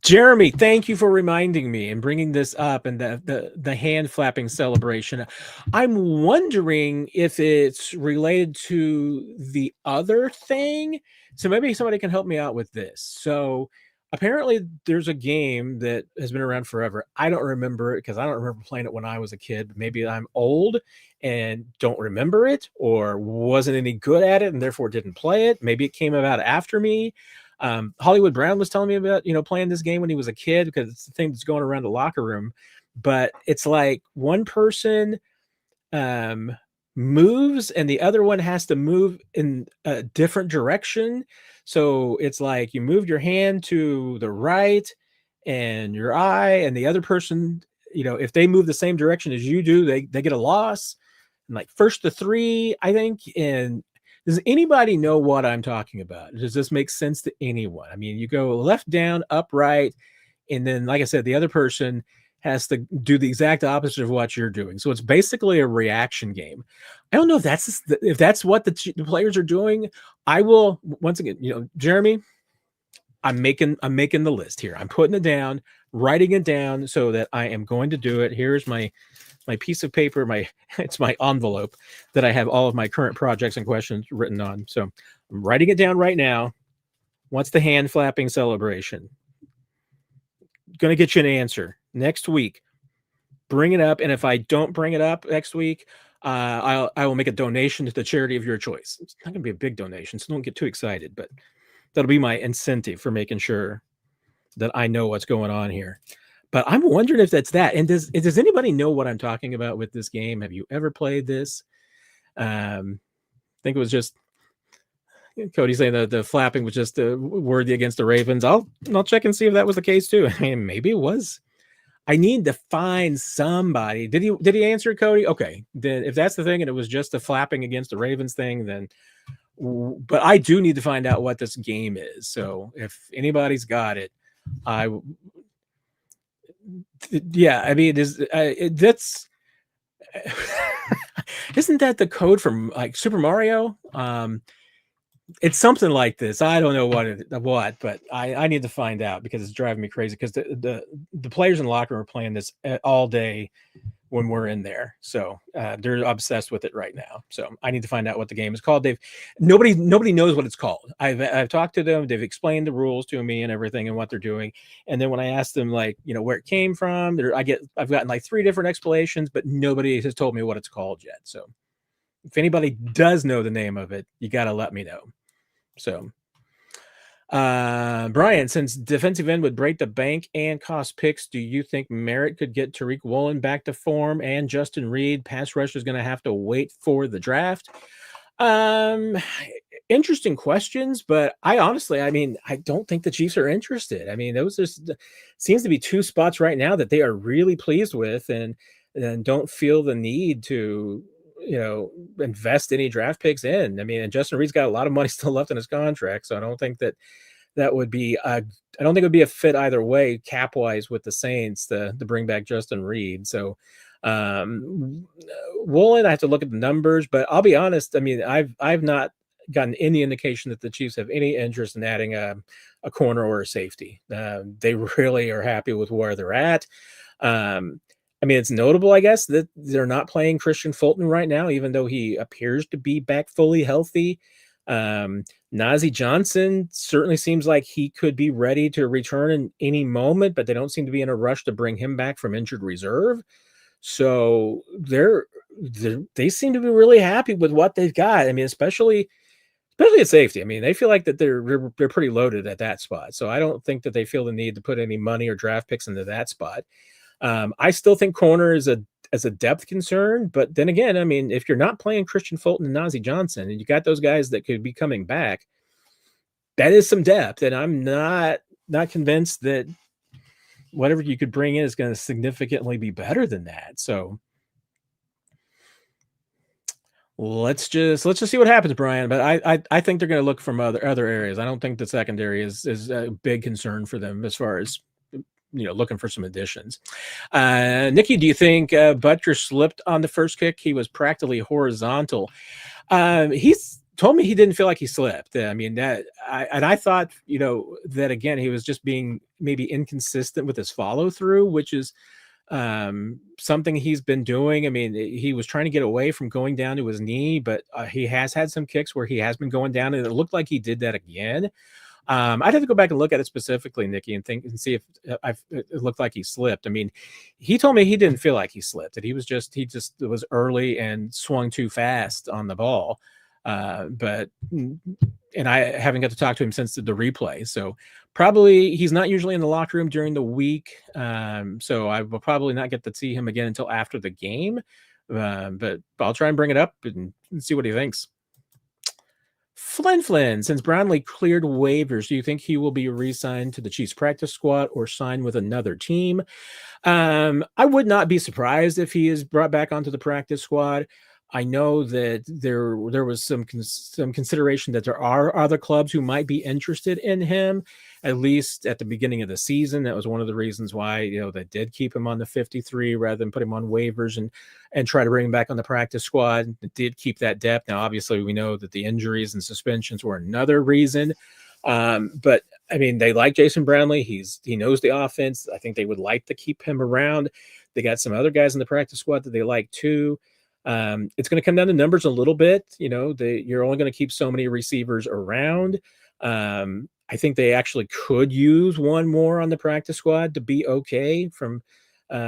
Jeremy, thank you for reminding me and bringing this up, and the hand flapping celebration. I'm wondering if it's related to the other thing. So maybe somebody can help me out with this. So apparently there's a game that has been around forever. I don't remember it because I don't remember playing it when I was a kid. Maybe I'm old and don't remember it, or wasn't any good at it and therefore didn't play it. Maybe it came about after me. Hollywood Brown was telling me about, playing this game when he was a kid, because it's the thing that's going around the locker room. But it's like one person moves and the other one has to move in a different direction. So it's like you move your hand to the right and your eye, and the other person, if they move the same direction as you do, they get a loss. And like first to three, I think. And does anybody know what I'm talking about? Does this make sense to anyone? I mean, you go left, down, up, right, and then, like I said, the other person has to do the exact opposite of what you're doing. So it's basically a reaction game. I don't know if that's what the players are doing. I will, once again, Jeremy, I'm making the list here. I'm putting it down, writing it down so that I am going to do it. Here's my piece of paper, it's my envelope that I have all of my current projects and questions written on. So I'm writing it down right now. What's the hand flapping celebration? Going to get you an answer next week. Bring it up, and if I don't bring it up next week, I will make a donation to the charity of your choice. It's not going to be a big donation, so don't get too excited, but that'll be my incentive for making sure that I know what's going on here. But I'm wondering if that's that. And does anybody know what I'm talking about with this game? Have you ever played this? I think it was just Cody saying that the flapping was just worthy against the Ravens. I'll check and see if that was the case too. I mean, maybe it was. I need to find somebody. Did he answer it, Cody? Okay. Then if that's the thing and it was just the flapping against the Ravens thing, then. But I do need to find out what this game is. So if anybody's got it, yeah, I mean, that's isn't that the code from like Super Mario? It's something like this. I don't know what, but I need to find out because it's driving me crazy. Because the players in the locker room are playing this all day when we're in there, so they're obsessed with it right now. So I need to find out what the game is called. Nobody knows what it's called. I've talked to them. They've explained the rules to me and everything and what they're doing. And then when I ask them, like, where it came from, I've gotten like 3 different explanations, but nobody has told me what it's called yet. So if anybody does know the name of it, you got to let me know. So Brian, since defensive end would break the bank and cost picks, do you think Merritt could get Tariq Woolen back to form and Justin Reed? Pass rush is going to have to wait for the draft. interesting questions, but I honestly, I mean, I don't think the Chiefs are interested. I mean, those just seems to be two spots right now that they are really pleased with, and don't feel the need to, invest any draft picks in. I mean, and Justin Reed's got a lot of money still left in his contract, so I don't think that would be I don't think it would be a fit either way cap wise with the Saints to bring back Justin Reed. So Woolen, I have to look at the numbers, but I'll be honest. I mean, I've not gotten any indication that the Chiefs have any interest in adding a corner or a safety. They really are happy with where they're at. I mean, it's notable, I guess, that they're not playing Christian Fulton right now, even though he appears to be back fully healthy. Najee Johnson certainly seems like he could be ready to return in any moment, but they don't seem to be in a rush to bring him back from injured reserve. So they seem to be really happy with what they've got. I mean, especially at safety. I mean, they feel like that they're pretty loaded at that spot. So I don't think that they feel the need to put any money or draft picks into that spot. I still think corner is a depth concern, but then again, I mean, if you're not playing Christian Fulton and Najee Johnson, and you got those guys that could be coming back, that is some depth, and I'm not convinced that whatever you could bring in is going to significantly be better than that. So let's just see what happens, Brian. But I think they're going to look from other areas. I don't think the secondary is a big concern for them as far as looking for some additions. Nikki, do you think Butker slipped on the first kick? He was practically horizontal. He's told me he didn't feel like he slipped. I mean, I thought, that again, he was just being maybe inconsistent with his follow through, which is something he's been doing. I mean, he was trying to get away from going down to his knee, but he has had some kicks where he has been going down, and it looked like he did that again. I'd have to go back and look at it specifically, Nikki, and see if it looked like he slipped. I mean, he told me he didn't feel like he slipped, that he just was early and swung too fast on the ball. And I haven't got to talk to him since the replay. So probably he's not usually in the locker room during the week. So I will probably not get to see him again until after the game. But I'll try and bring it up and see what he thinks. Flynn, since Brownlee cleared waivers, do you think he will be re-signed to the Chiefs practice squad or sign with another team? I would not be surprised if he is brought back onto the practice squad. I know that there was some consideration that there are other clubs who might be interested in him, at least at the beginning of the season. That was one of the reasons why, they did keep him on the 53 rather than put him on waivers and try to bring him back on the practice squad. It did keep that depth. Now, obviously, we know that the injuries and suspensions were another reason. But I mean, they like Jason Brownlee. He knows the offense. I think they would like to keep him around. They got some other guys in the practice squad that they like too. It's going to come down to numbers a little bit. You're only going to keep so many receivers around. I think they actually could use one more on the practice squad to be okay from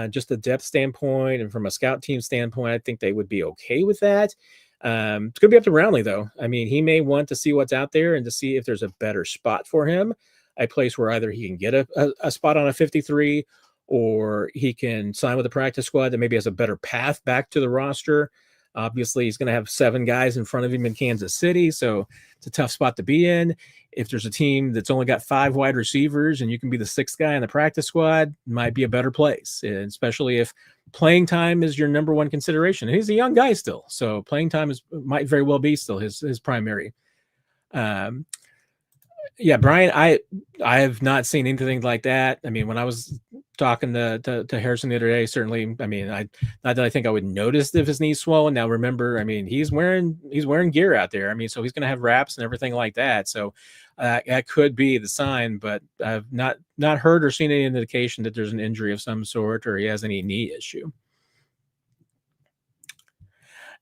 just a depth standpoint and from a scout team standpoint. I think they would be okay with that. It's going to be up to Brownlee, though. I mean, he may want to see what's out there and to see if there's a better spot for him, a place where either he can get a spot on a 53 or he can sign with the practice squad that maybe has a better path back to the roster. Obviously, he's going to have 7 guys in front of him in Kansas City, so it's a tough spot to be in. If there's a team that's only got 5 wide receivers and you can be the 6th guy in the practice squad, might be a better place, and especially if playing time is your number one consideration. And he's a young guy still, so playing time might very well be still his primary. Yeah, Brian, I have not seen anything like that. I mean, when I was talking to Harrison the other day, certainly, I mean, not that I think I would notice if his knee's swollen. Now, remember, I mean, he's wearing gear out there. I mean, so he's going to have wraps and everything like that. So that could be the sign, but I've not heard or seen any indication that there's an injury of some sort or he has any knee issue.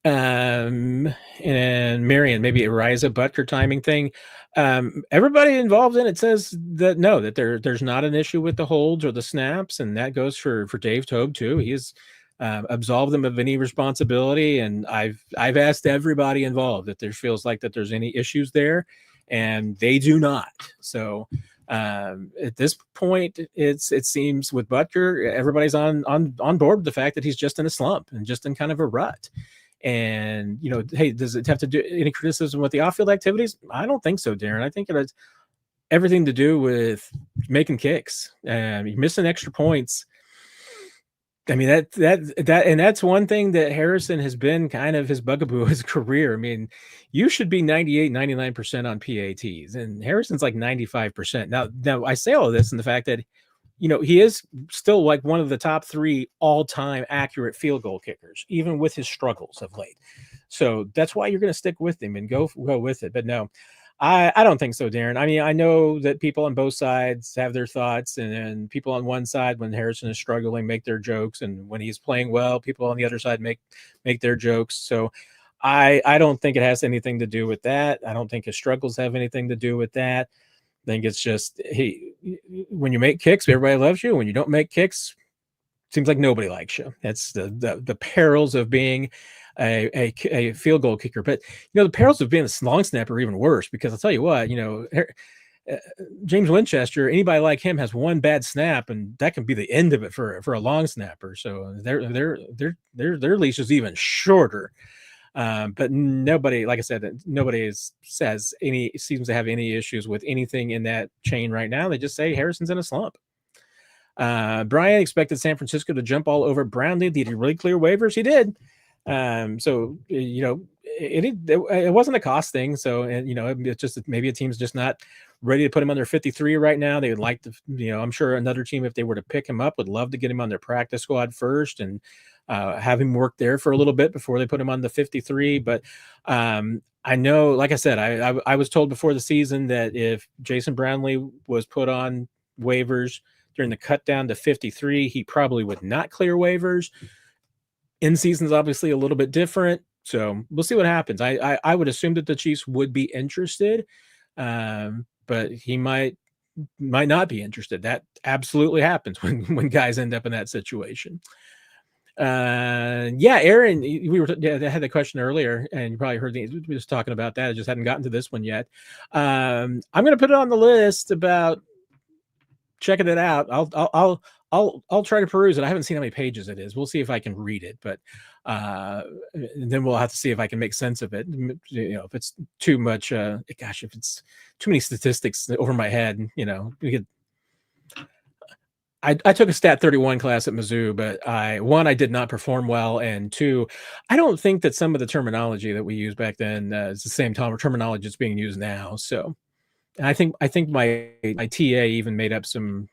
And Marion, maybe a Riza Butker timing thing. Everybody involved in it says that no, that there's not an issue with the holds or the snaps, and that goes for Dave Toub too. He's absolved them of any responsibility, and I've asked everybody involved if there feels like that there's any issues there, and they do not. So at this point, it seems with Butker, everybody's on board with the fact that he's just in a slump and just in kind of a rut. And, hey, does it have to do any criticism with the off-field activities? I don't think so, Darren. I think it has everything to do with making kicks. Missing extra points. I mean, and that's one thing that Harrison has been kind of his bugaboo his career. I mean, you should be 98, 99% on PATs, and Harrison's like 95%. Now I say all of this in the fact that, he is still like one of the top 3 all-time accurate field goal kickers, even with his struggles of late. So that's why you're going to stick with him and go with it. But no, I don't think so, Darren. I mean, I know that people on both sides have their thoughts, and people on one side, when Harrison is struggling, make their jokes, and when he's playing well, people on the other side make their jokes. So I don't think it has anything to do with that. I don't think his struggles have anything to do with that. I think it's just, hey, when you make kicks, everybody loves you. When you don't make kicks, seems like nobody likes you. That's the perils of being a field goal kicker. But the perils of being a long snapper are even worse, because I'll tell you what, James Winchester, anybody like him has one bad snap, and that can be the end of it for a long snapper. So their leash is even shorter. But nobody, like I said, nobody seems to have any issues with anything in that chain right now. They just say Harrison's in a slump. Brian expected San Francisco to jump all over Brownlee. Did he really clear waivers? He did. So it wasn't a cost thing. So, and it's just maybe a team's just not ready to put him on their 53 right now. They would like to, I'm sure another team, if they were to pick him up, would love to get him on their practice squad first and have him work there for a little bit before they put him on the 53. But I know, like I said, I was told before the season that if Jason Brownlee was put on waivers during the cut down to 53, he probably would not clear waivers. In season's obviously a little bit different, so we'll see what happens. I would assume that the Chiefs would be interested, but he might not be interested. That absolutely happens when guys end up in that situation. Aaron, I had the question earlier, and you probably heard me just talking about that. I just hadn't gotten to this one yet. I'm going to put it on the list about checking it out. I'll try to peruse it. I haven't seen how many pages it is. We'll see if I can read it, but then we'll have to see if I can make sense of it. If it's too much, if it's too many statistics over my head, I took a Stat 31 class at Mizzou, but I did not perform well, and 2, I don't think that some of the terminology that we used back then is the same terminology that's being used now. So, and I think my TA even made up some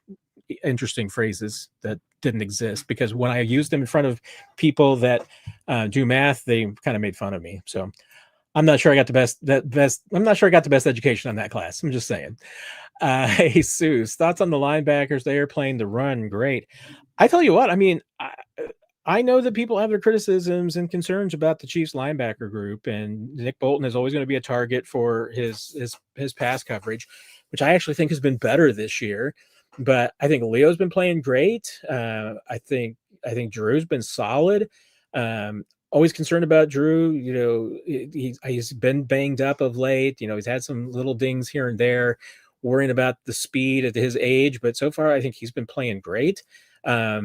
interesting phrases that didn't exist, because when I used them in front of people that do math, they kind of made fun of me. So I'm not sure I got the best. I'm not sure I got the best education on that class. I'm just saying. Jesus, thoughts on the linebackers? They are playing the run great. I tell you what, I mean, I know that people have their criticisms and concerns about the Chiefs linebacker group, and Nick Bolton is always going to be a target for his pass coverage, which I actually think has been better this year. But I think Leo's been playing great. I think Drew's been solid. Always concerned about Drew. He's been banged up of late. He's had some little dings here and there, worrying about the speed at his age. But so far, I think he's been playing great. I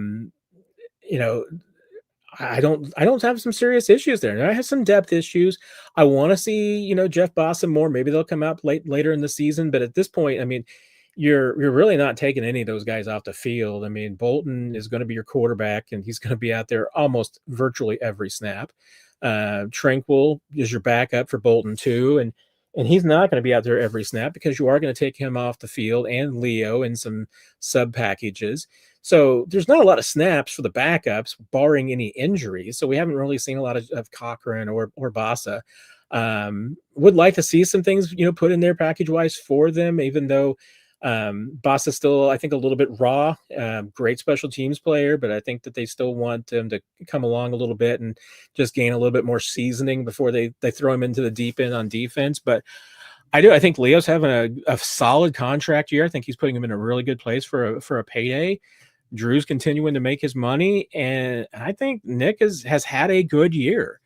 don't have some serious issues there. I have some depth issues. I want to see, Jeff Bossa more. Maybe they'll come out later in the season. But at this point, I mean, you're really not taking any of those guys off the field. I mean, Bolton is going to be your quarterback, and he's going to be out there almost virtually every snap. Tranquil is your backup for Bolton too, and he's not going to be out there every snap, because you are going to take him off the field, and Leo in some sub packages. So there's not a lot of snaps for the backups, barring any injuries. So we haven't really seen a lot of Cochran or Bossa. Would like to see some things, put in there package wise for them, even though Boss is still, I think, a little bit raw. Great special teams player, but I think that they still want him to come along a little bit and just gain a little bit more seasoning before they throw him into the deep end on defense. But I think Leo's having a solid contract year. I think he's putting him in a really good place for a payday. Drew's continuing to make his money, and I think Nick has had a good year.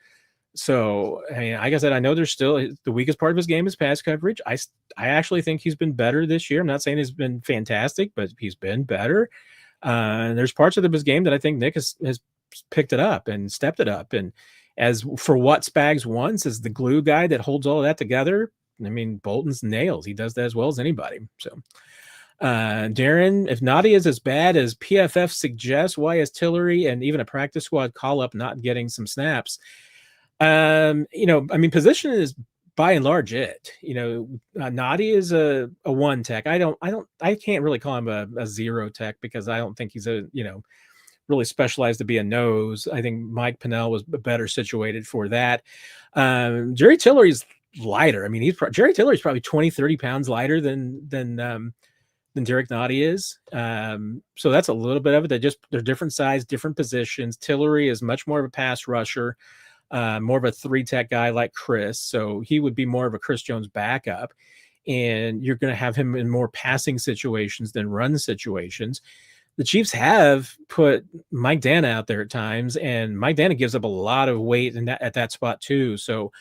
So, I mean, like I said, I know there's still the weakest part of his game is pass coverage. I actually think he's been better this year. I'm not saying he's been fantastic, but he's been better. And there's parts of his game that I think Nick has picked it up and stepped it up. And as for what Spags wants as the glue guy that holds all of that together. I mean, Bolton's nails. He does that as well as anybody. So, Darren, if Nadi is as bad as PFF suggests, why is Tillery and even a practice squad call up not getting some snaps? Position is by and large it. Nadi is a one tech. I can't really call him a zero tech because I don't think he's really specialized to be a nose. I think Mike Pennell was better situated for that. Jerry Tillery's lighter. I mean, Jerry Tillery's probably 20, 30 pounds lighter than Derek Nadi is. So that's a little bit of it. They're different size, different positions. Tillery is much more of a pass rusher, more of a three tech guy like Chris. So he would be more of a Chris Jones backup. And you're going to have him in more passing situations than run situations. The Chiefs have put Mike Dana out there at times, and Mike Dana gives up a lot of weight at that spot too. So,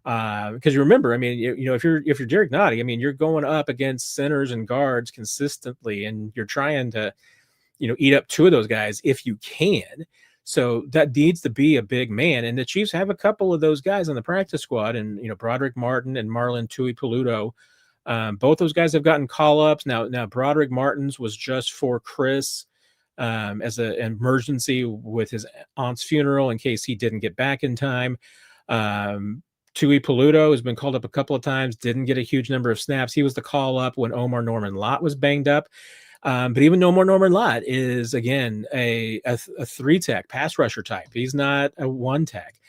because you remember, I mean, if you're Derek Nadi, I mean, you're going up against centers and guards consistently, and you're trying to, eat up two of those guys if you can. So that needs to be a big man, and the Chiefs have a couple of those guys on the practice squad, and Broderick Martin and Marlon Tuipulotu. Both those guys have gotten call-ups. Now Broderick Martin's was just for Chris as an emergency with his aunt's funeral in case he didn't get back in time. Tuipulotu has been called up a couple of times, didn't get a huge number of snaps. He was the call-up when Omar Norman Lott was banged up. But even Omar Norman Lott is, again, a three-tech pass rusher type. He's not a one-tech.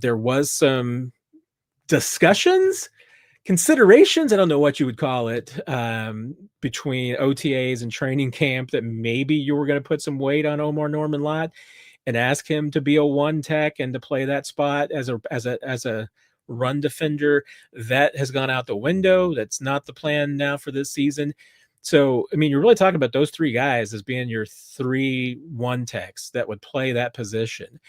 There was some considerations, I don't know what you would call it, between OTAs and training camp that maybe you were going to put some weight on Omar Norman Lott and ask him to be a one tech and to play that spot as a run defender. That has gone out the window. That's not the plan now for this season. So, I mean, you're really talking about those three guys as being your 3 one techs that would play that position.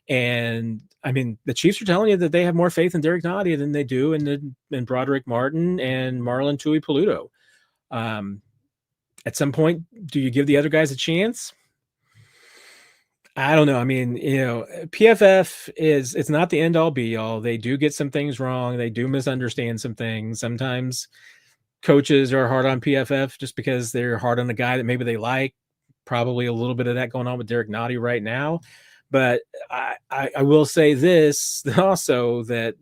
And I mean, the Chiefs are telling you that they have more faith in Derek Nadi than they do in Broderick Martin and Marlon Tuipulotu. At some point, do you give the other guys a chance? I don't know. I mean, PFF it's not the end all be all. They do get some things wrong. They do misunderstand some things. Sometimes coaches are hard on PFF just because they're hard on the guy that maybe they like. Probably a little bit of that going on with Derek Nadi right now. But I will say this also, that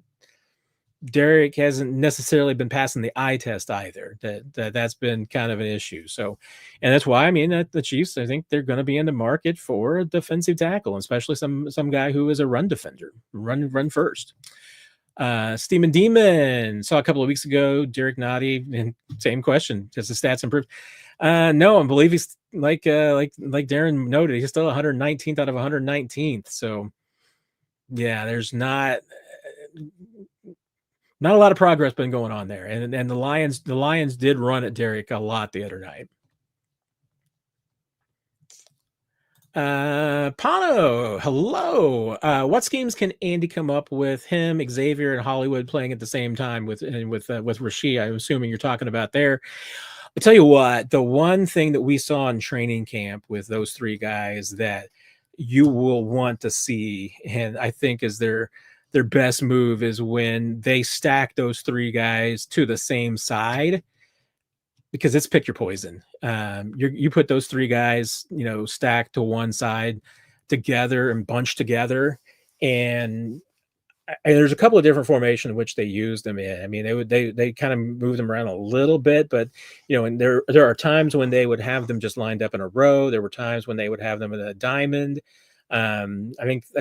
Derek hasn't necessarily been passing the eye test either. That's been kind of an issue. So, and that's why, I mean, the Chiefs, I think they're going to be in the market for a defensive tackle, especially some guy who is a run defender, run first. Steeman Demon saw a couple of weeks ago, Derek Nadi, and same question, has the stats improved? No, I believe he's like Darren noted, he's still 119th out of 119th. So yeah, there's not a lot of progress been going on there. And the Lions did run at Derek a lot the other night. Pano, hello. What schemes can Andy come up with him, Xavier, and Hollywood playing at the same time with Rashee? I'm assuming you're talking about there. I'll tell you what, the one thing that we saw in training camp with those three guys that you will want to see, and I think is their best move, is when they stack those three guys to the same side, because it's pick your poison. You put those three guys, stacked to one side together and bunched together, and there's a couple of different formations in which they used them in. I mean, they kind of moved them around a little bit, but and there are times when they would have them just lined up in a row. There were times when they would have them in a diamond. I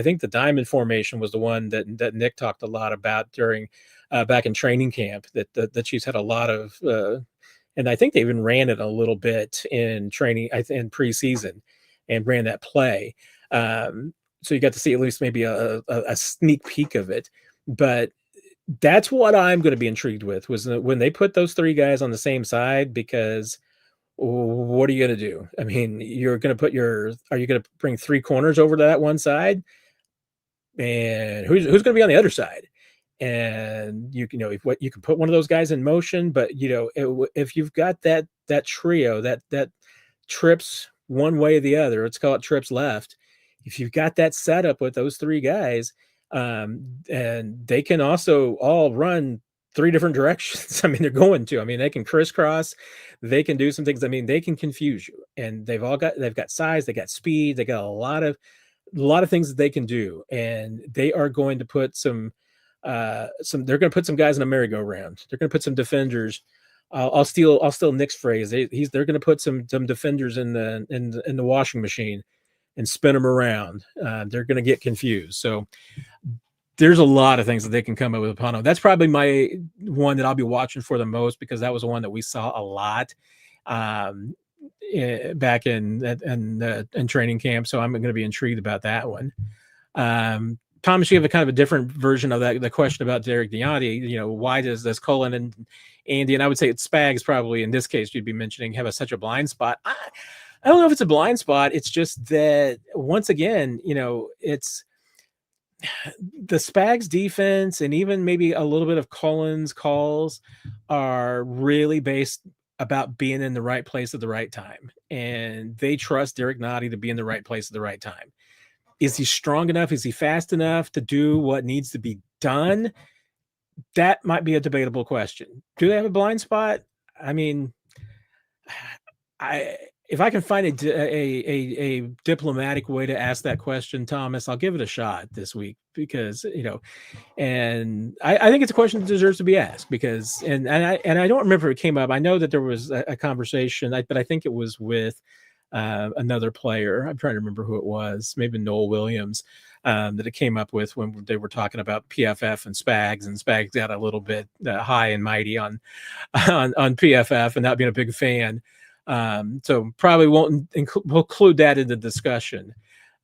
think the diamond formation was the one that Nick talked a lot about during back in training camp, that the Chiefs had a lot of, and I think they even ran it a little bit in training, in preseason, and ran that play. So you got to see at least maybe a sneak peek of it. But that's what I'm going to be intrigued with, was when they put those three guys on the same side, because what are you going to do? I mean, you're going to are you going to bring three corners over to that one side? And who's going to be on the other side? And you can put one of those guys in motion, but if you've got that trio that trips one way or the other, let's call it trips left. If you've got that setup with those three guys, And they can also all run three different directions. I mean, they're going to. I mean, they can crisscross. They can do some things. I mean, they can confuse you. And they've got size, they got speed, they got a lot of things that they can do. And they are going to put they're going to put some guys in a merry-go-round. They're going to put some defenders. I'll steal Nick's phrase. They're going to put some defenders in the washing machine and spin them around. They're going to get confused. So there's a lot of things that they can come up with upon them. That's probably my one that I'll be watching for the most, because that was the one that we saw a lot back in training camp. So I'm going to be intrigued about that one. Thomas, you have a kind of a different version of that. The question about Derek Deonte, why does Cullen and Andy, and I would say it's Spags probably in this case you'd be mentioning, have such a blind spot? I don't know if it's a blind spot. It's just that once again, it's the Spags defense and even maybe a little bit of Cullen's calls are really based about being in the right place at the right time. And they trust Derek Nottie to be in the right place at the right time. Is he strong enough? Is he fast enough to do what needs to be done? That might be a debatable question. Do they have a blind spot? I mean, if I can find a diplomatic way to ask that question, Thomas, I'll give it a shot this week, because and I think it's a question that deserves to be asked, because and I don't remember if it came up. I know that there was a conversation, but I think it was with another player. I'm trying to remember who it was, maybe Noel Williams, that it came up with when they were talking about PFF and Spags got a little bit high and mighty on PFF and not being a big fan. So probably won't include that in the discussion.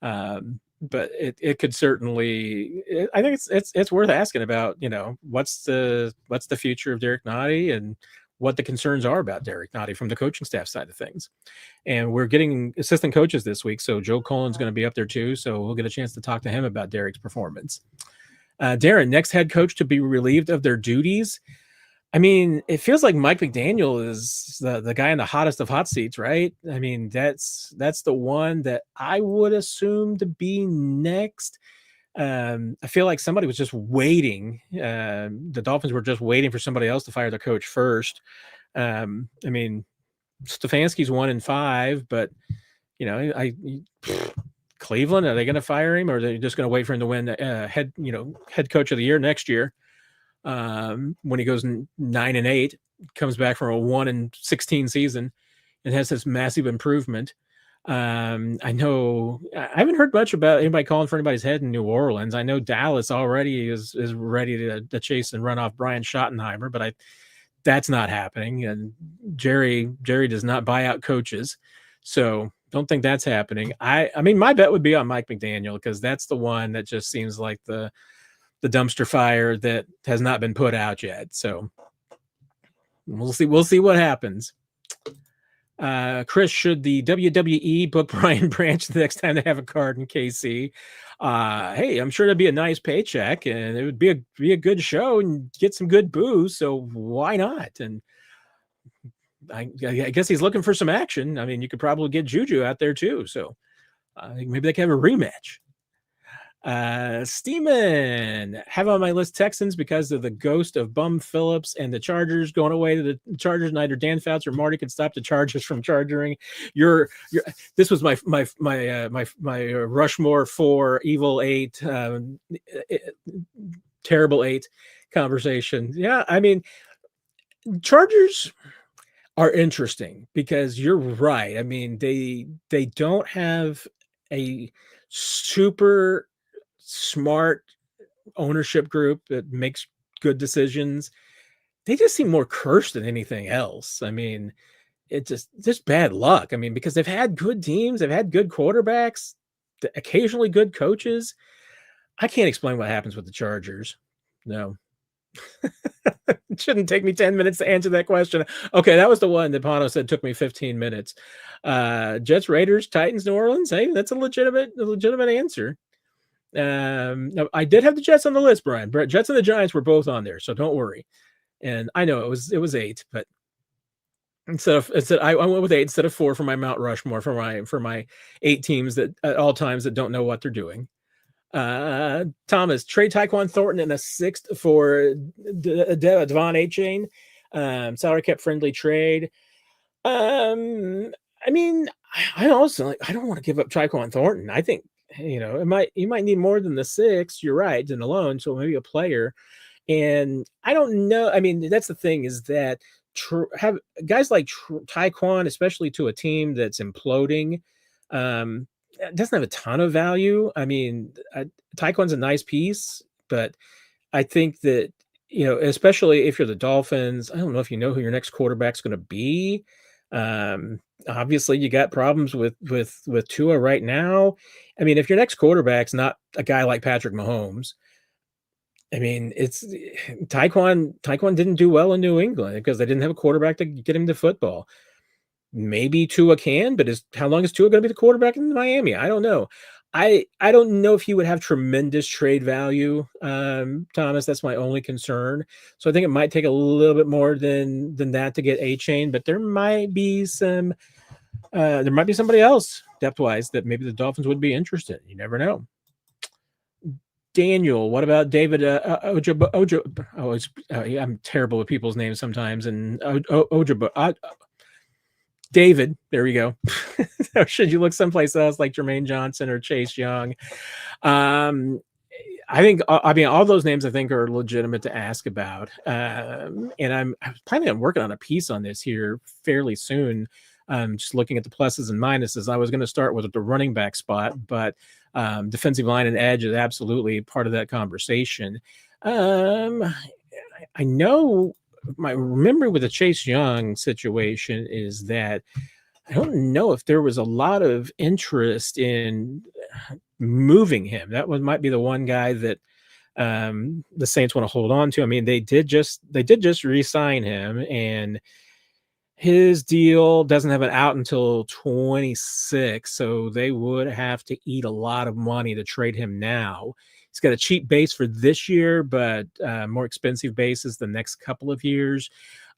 But it could certainly, I think it's worth asking about, what's the future of Derek Nottie and what the concerns are about Derek Nottie from the coaching staff side of things. And we're getting assistant coaches this week. So Joe Cullen's going to be up there too. So we'll get a chance to talk to him about Derek's performance. Darren, next head coach to be relieved of their duties. I mean, it feels like Mike McDaniel is the guy in the hottest of hot seats, right? I mean, that's the one that I would assume to be next. I feel like somebody was just waiting. The Dolphins were just waiting for somebody else to fire their coach first. I mean, Stefanski's 1-5, but Cleveland, are they going to fire him, or are they just going to wait for him to win head coach of the year next year? When he goes 9-8, comes back from a 1-16 season and has this massive improvement. I know I haven't heard much about anybody calling for anybody's head in New Orleans. I know Dallas already is ready to chase and run off Brian Schottenheimer, but that's not happening. And Jerry does not buy out coaches, so don't think that's happening. I mean, my bet would be on Mike McDaniel, because that's the one that just seems like the dumpster fire that has not been put out yet. So we'll see what happens. Chris, should the WWE book Brian Branch the next time they have a card in KC? Hey, I'm sure it'd be a nice paycheck, and it would be a good show and get some good booze. So why not? And I guess he's looking for some action. I mean, you could probably get Juju out there too. So maybe they can have a rematch. Steeman, have on my list Texans because of the ghost of Bum Phillips and the Chargers going away to the Chargers. Neither Dan Fouts or Marty could stop the Chargers from charging. This was my Rushmore 4 Evil 8 Terrible 8 conversation. Yeah, I mean, Chargers are interesting because you're right. I mean, they don't have a super smart ownership group that makes good decisions. They just seem more cursed than anything else. I mean, it's just bad luck. I mean, because they've had good teams, they've had good quarterbacks, occasionally good coaches. I can't explain what happens with the Chargers. No. It shouldn't take me 10 minutes to answer that question. Okay, that was the one that Pano said took me 15 minutes. Jets, Raiders, Titans, New Orleans. Hey, that's a legitimate answer. No, I did have the Jets on the list, Brian. Jets and the Giants were both on there, so don't worry. And I know it was 8, but instead I went with 8 instead of 4 for my Mount Rushmore for my 8 teams that at all times that don't know what they're doing. Thomas, trade Tyquan Thornton in a sixth for Devon A-Chain. Salary cap friendly trade. I mean, I also I don't want to give up Tyquan Thornton. I think you might need more than the six. You're right, than a loan, so maybe a player. And I don't know. I mean, that's the thing is that have guys like Tyquan, especially to a team that's imploding, doesn't have a ton of value. I mean, Tyquan's a nice piece, but I think that especially if you're the Dolphins, I don't know if you know who your next quarterback's going to be. Obviously, you got problems with Tua right now. I mean, if your next quarterback's not a guy like Patrick Mahomes, I mean, it's Tyquan didn't do well in New England because they didn't have a quarterback to get him to football. Maybe Tua can, but how long is Tua going to be the quarterback in Miami? I don't know. I don't know if he would have tremendous trade value, Thomas. That's my only concern. So I think it might take a little bit more than that to get A-Chain, but there might be somebody else depth wise that maybe the Dolphins would be interested. You never know. Daniel, what about David Ojo? I'm terrible with people's names sometimes. And Ojo, David, there we go. Should you look someplace else like Jermaine Johnson or Chase Young? I think, all those names I think are legitimate to ask about. And I'm planning on working on a piece on this here fairly soon. Just looking at the pluses and minuses. I was going to start with the running back spot, but defensive line and edge is absolutely part of that conversation. I know my memory with the Chase Young situation is that I don't know if there was a lot of interest in moving him. That might be the one guy that the Saints want to hold on to. I mean, they did just re-sign him, and his deal doesn't have an out until 26, so they would have to eat a lot of money to trade him now. He's got a cheap base for this year, but more expensive bases the next couple of years.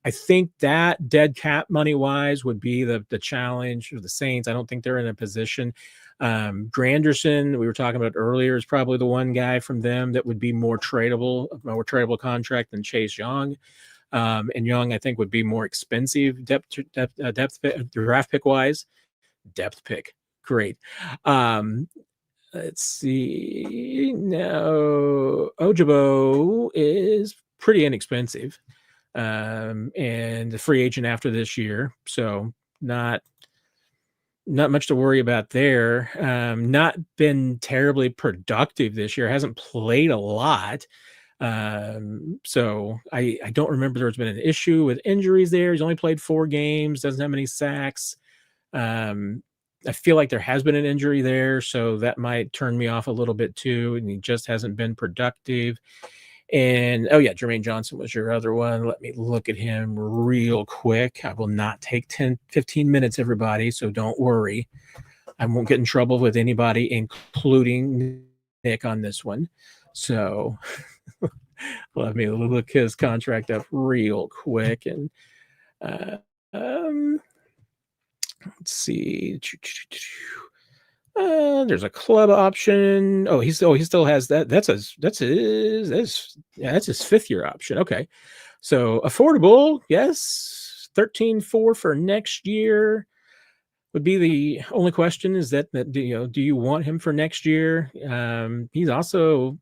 I think that dead cap money-wise would be the challenge for the Saints. I don't think they're in a position. Granderson, we were talking about earlier, is probably the one guy from them that would be more tradable contract than Chase Young. And Young, I think, would be more expensive depth draft pick wise. Depth pick, great. Let's see. Now, Ojabo is pretty inexpensive, and a free agent after this year, so not much to worry about there. Not been terribly productive this year. Hasn't played a lot. So I don't remember there's been an issue with injuries there. He's only played 4 games, doesn't have many sacks. I feel like there has been an injury there, so that might turn me off a little bit too. And he just hasn't been productive. And Jermaine Johnson was your other one. Let me look at him real quick. I will not take 10-15 minutes, everybody, so don't worry. I won't get in trouble with anybody, including Nick, on this one. So let me look his contract up real quick. And let's see. There's a club option. He still has that. That's his 5th year option. Okay. So affordable, yes. 13.4 for next year would be the only question. Is that do you want him for next year? He's also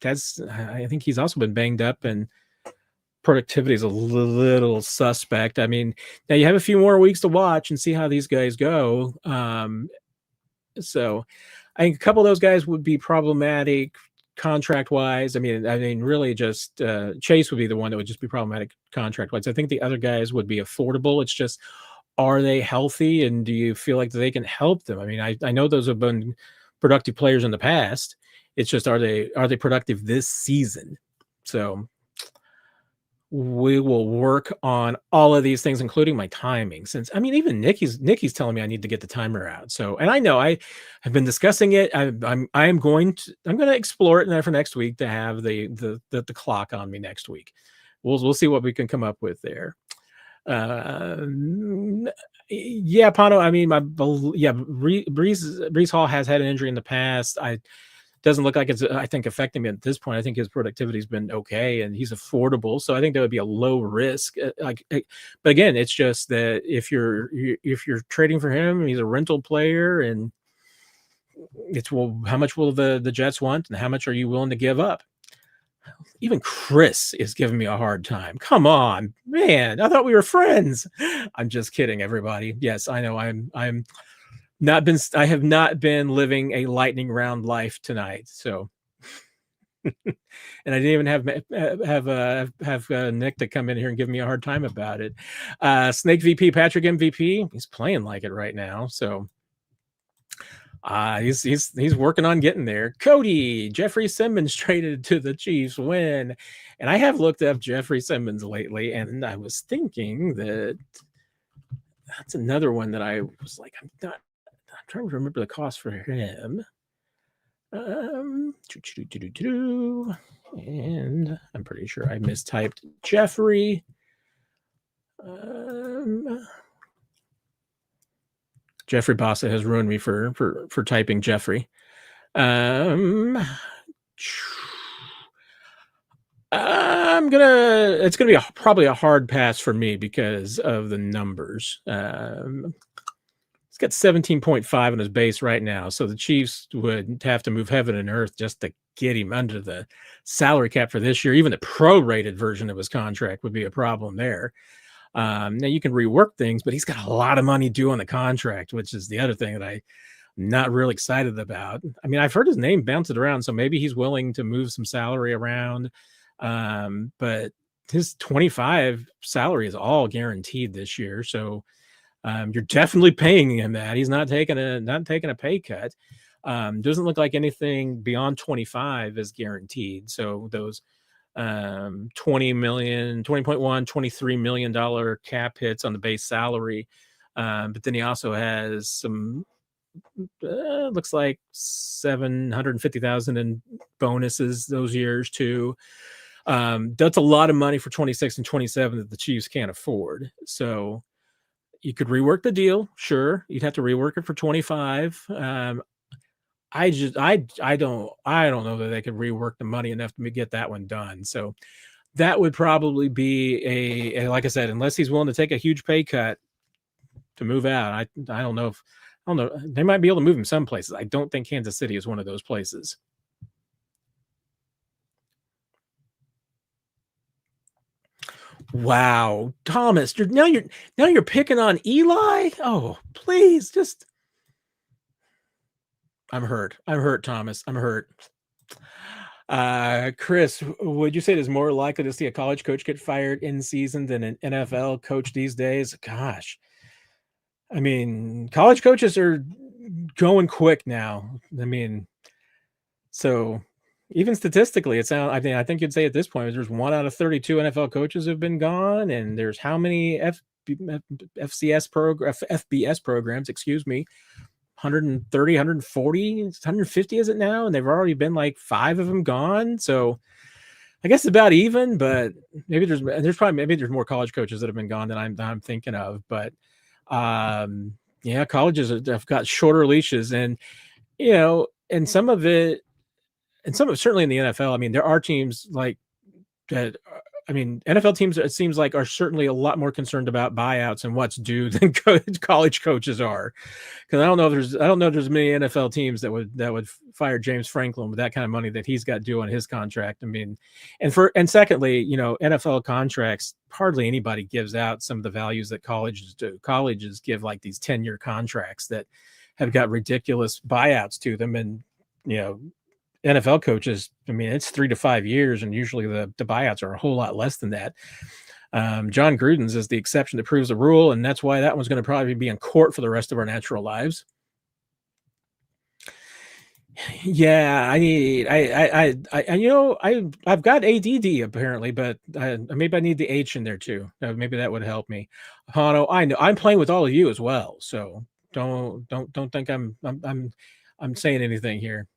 I think he's also been banged up, and productivity is a little suspect. I mean, now you have a few more weeks to watch and see how these guys go. So I think a couple of those guys would be problematic contract wise. I mean, really just Chase would be the one that would just be problematic contract wise. I think the other guys would be affordable. It's just, are they healthy, and do you feel like they can help them? I mean, I know those have been productive players in the past. It's just, are they productive this season? So we will work on all of these things, including my timing. Since even Nikki's telling me I need to get the timer out. So, and I know I have been discussing it. I'm going to explore it for next week to have the clock on me next week. We'll see what we can come up with there. Pano. Brees Hall has had an injury in the past. doesn't look like it's, I think, affecting him at this point. I think his productivity's been okay, and he's affordable. So I think that would be a low risk. But again, it's just that if you're trading for him, he's a rental player, and it's, well, how much will the Jets want, and how much are you willing to give up? Even Chris is giving me a hard time. Come on, man! I thought we were friends. I'm just kidding, everybody. Yes, I know. I'm not been. I have not been living a lightning round life tonight. So, and I didn't even have Nick to come in here and give me a hard time about it. Snake VP Patrick MVP. He's playing like it right now. So. He's working on getting there. Cody, Jeffrey Simmons traded to the Chiefs win. And I have looked up Jeffrey Simmons lately, and I was thinking that that's another one that I was like, I'm trying to remember the cost for him. And I'm pretty sure I mistyped Jeffrey. Jeffrey Bossa has ruined me for typing Jeffrey. It's gonna be probably a hard pass for me because of the numbers. He's got 17.5 on his base right now, so the Chiefs would have to move heaven and earth just to get him under the salary cap for this year. Even the prorated version of his contract would be a problem there. Now you can rework things, but he's got a lot of money due on the contract, which is the other thing that I'm not really excited about. I mean, I've heard his name bounced around, so maybe he's willing to move some salary around. But his 25 salary is all guaranteed this year, so you're definitely paying him that. He's not taking a pay cut. Doesn't look like anything beyond 25 is guaranteed. So those 20 million, 20.1, $23 million cap hits on the base salary. But then he also has some, looks like 750,000 in bonuses those years too. That's a lot of money for 26 and 27 that the Chiefs can't afford. So you could rework the deal. Sure. You'd have to rework it for 25. I don't know that they could rework the money enough to get that one done. So that would probably be a like I said, unless he's willing to take a huge pay cut to move out. I don't know. They might be able to move him some places. I don't think Kansas City is one of those places. Wow, Thomas, you're picking on Eli. Oh, please, just. I'm hurt, Thomas. I'm hurt. Chris, would you say it is more likely to see a college coach get fired in season than an NFL coach these days? Gosh, I mean, college coaches are going quick now. I mean, so even statistically, I think you'd say at this point there's 1 out of 32 NFL coaches have been gone, and there's how many FBS programs? Excuse me. 130, 140, 150 is it now? And they've already been like 5 of them gone. So I guess about even, but maybe there's more college coaches that have been gone than I'm thinking of. But yeah, colleges have got shorter leashes, and and some of it certainly in the NFL. I mean, there are teams like that. I mean, NFL teams, it seems like, are certainly a lot more concerned about buyouts and what's due than college coaches are. Because I don't know if there's many NFL teams that would fire James Franklin with that kind of money that he's got due on his contract. I mean, and secondly, NFL contracts, hardly anybody gives out some of the values that colleges do. Colleges give like these 10-year contracts that have got ridiculous buyouts to them, and NFL coaches, I mean, it's 3 to 5 years, and usually the buyouts are a whole lot less than that. John Gruden's is the exception that proves the rule, and that's why that one's going to probably be in court for the rest of our natural lives. Yeah, I've got ADD apparently, but maybe I need the H in there too. Maybe that would help me. Hano, I know I'm playing with all of you as well, so don't think I'm saying anything here.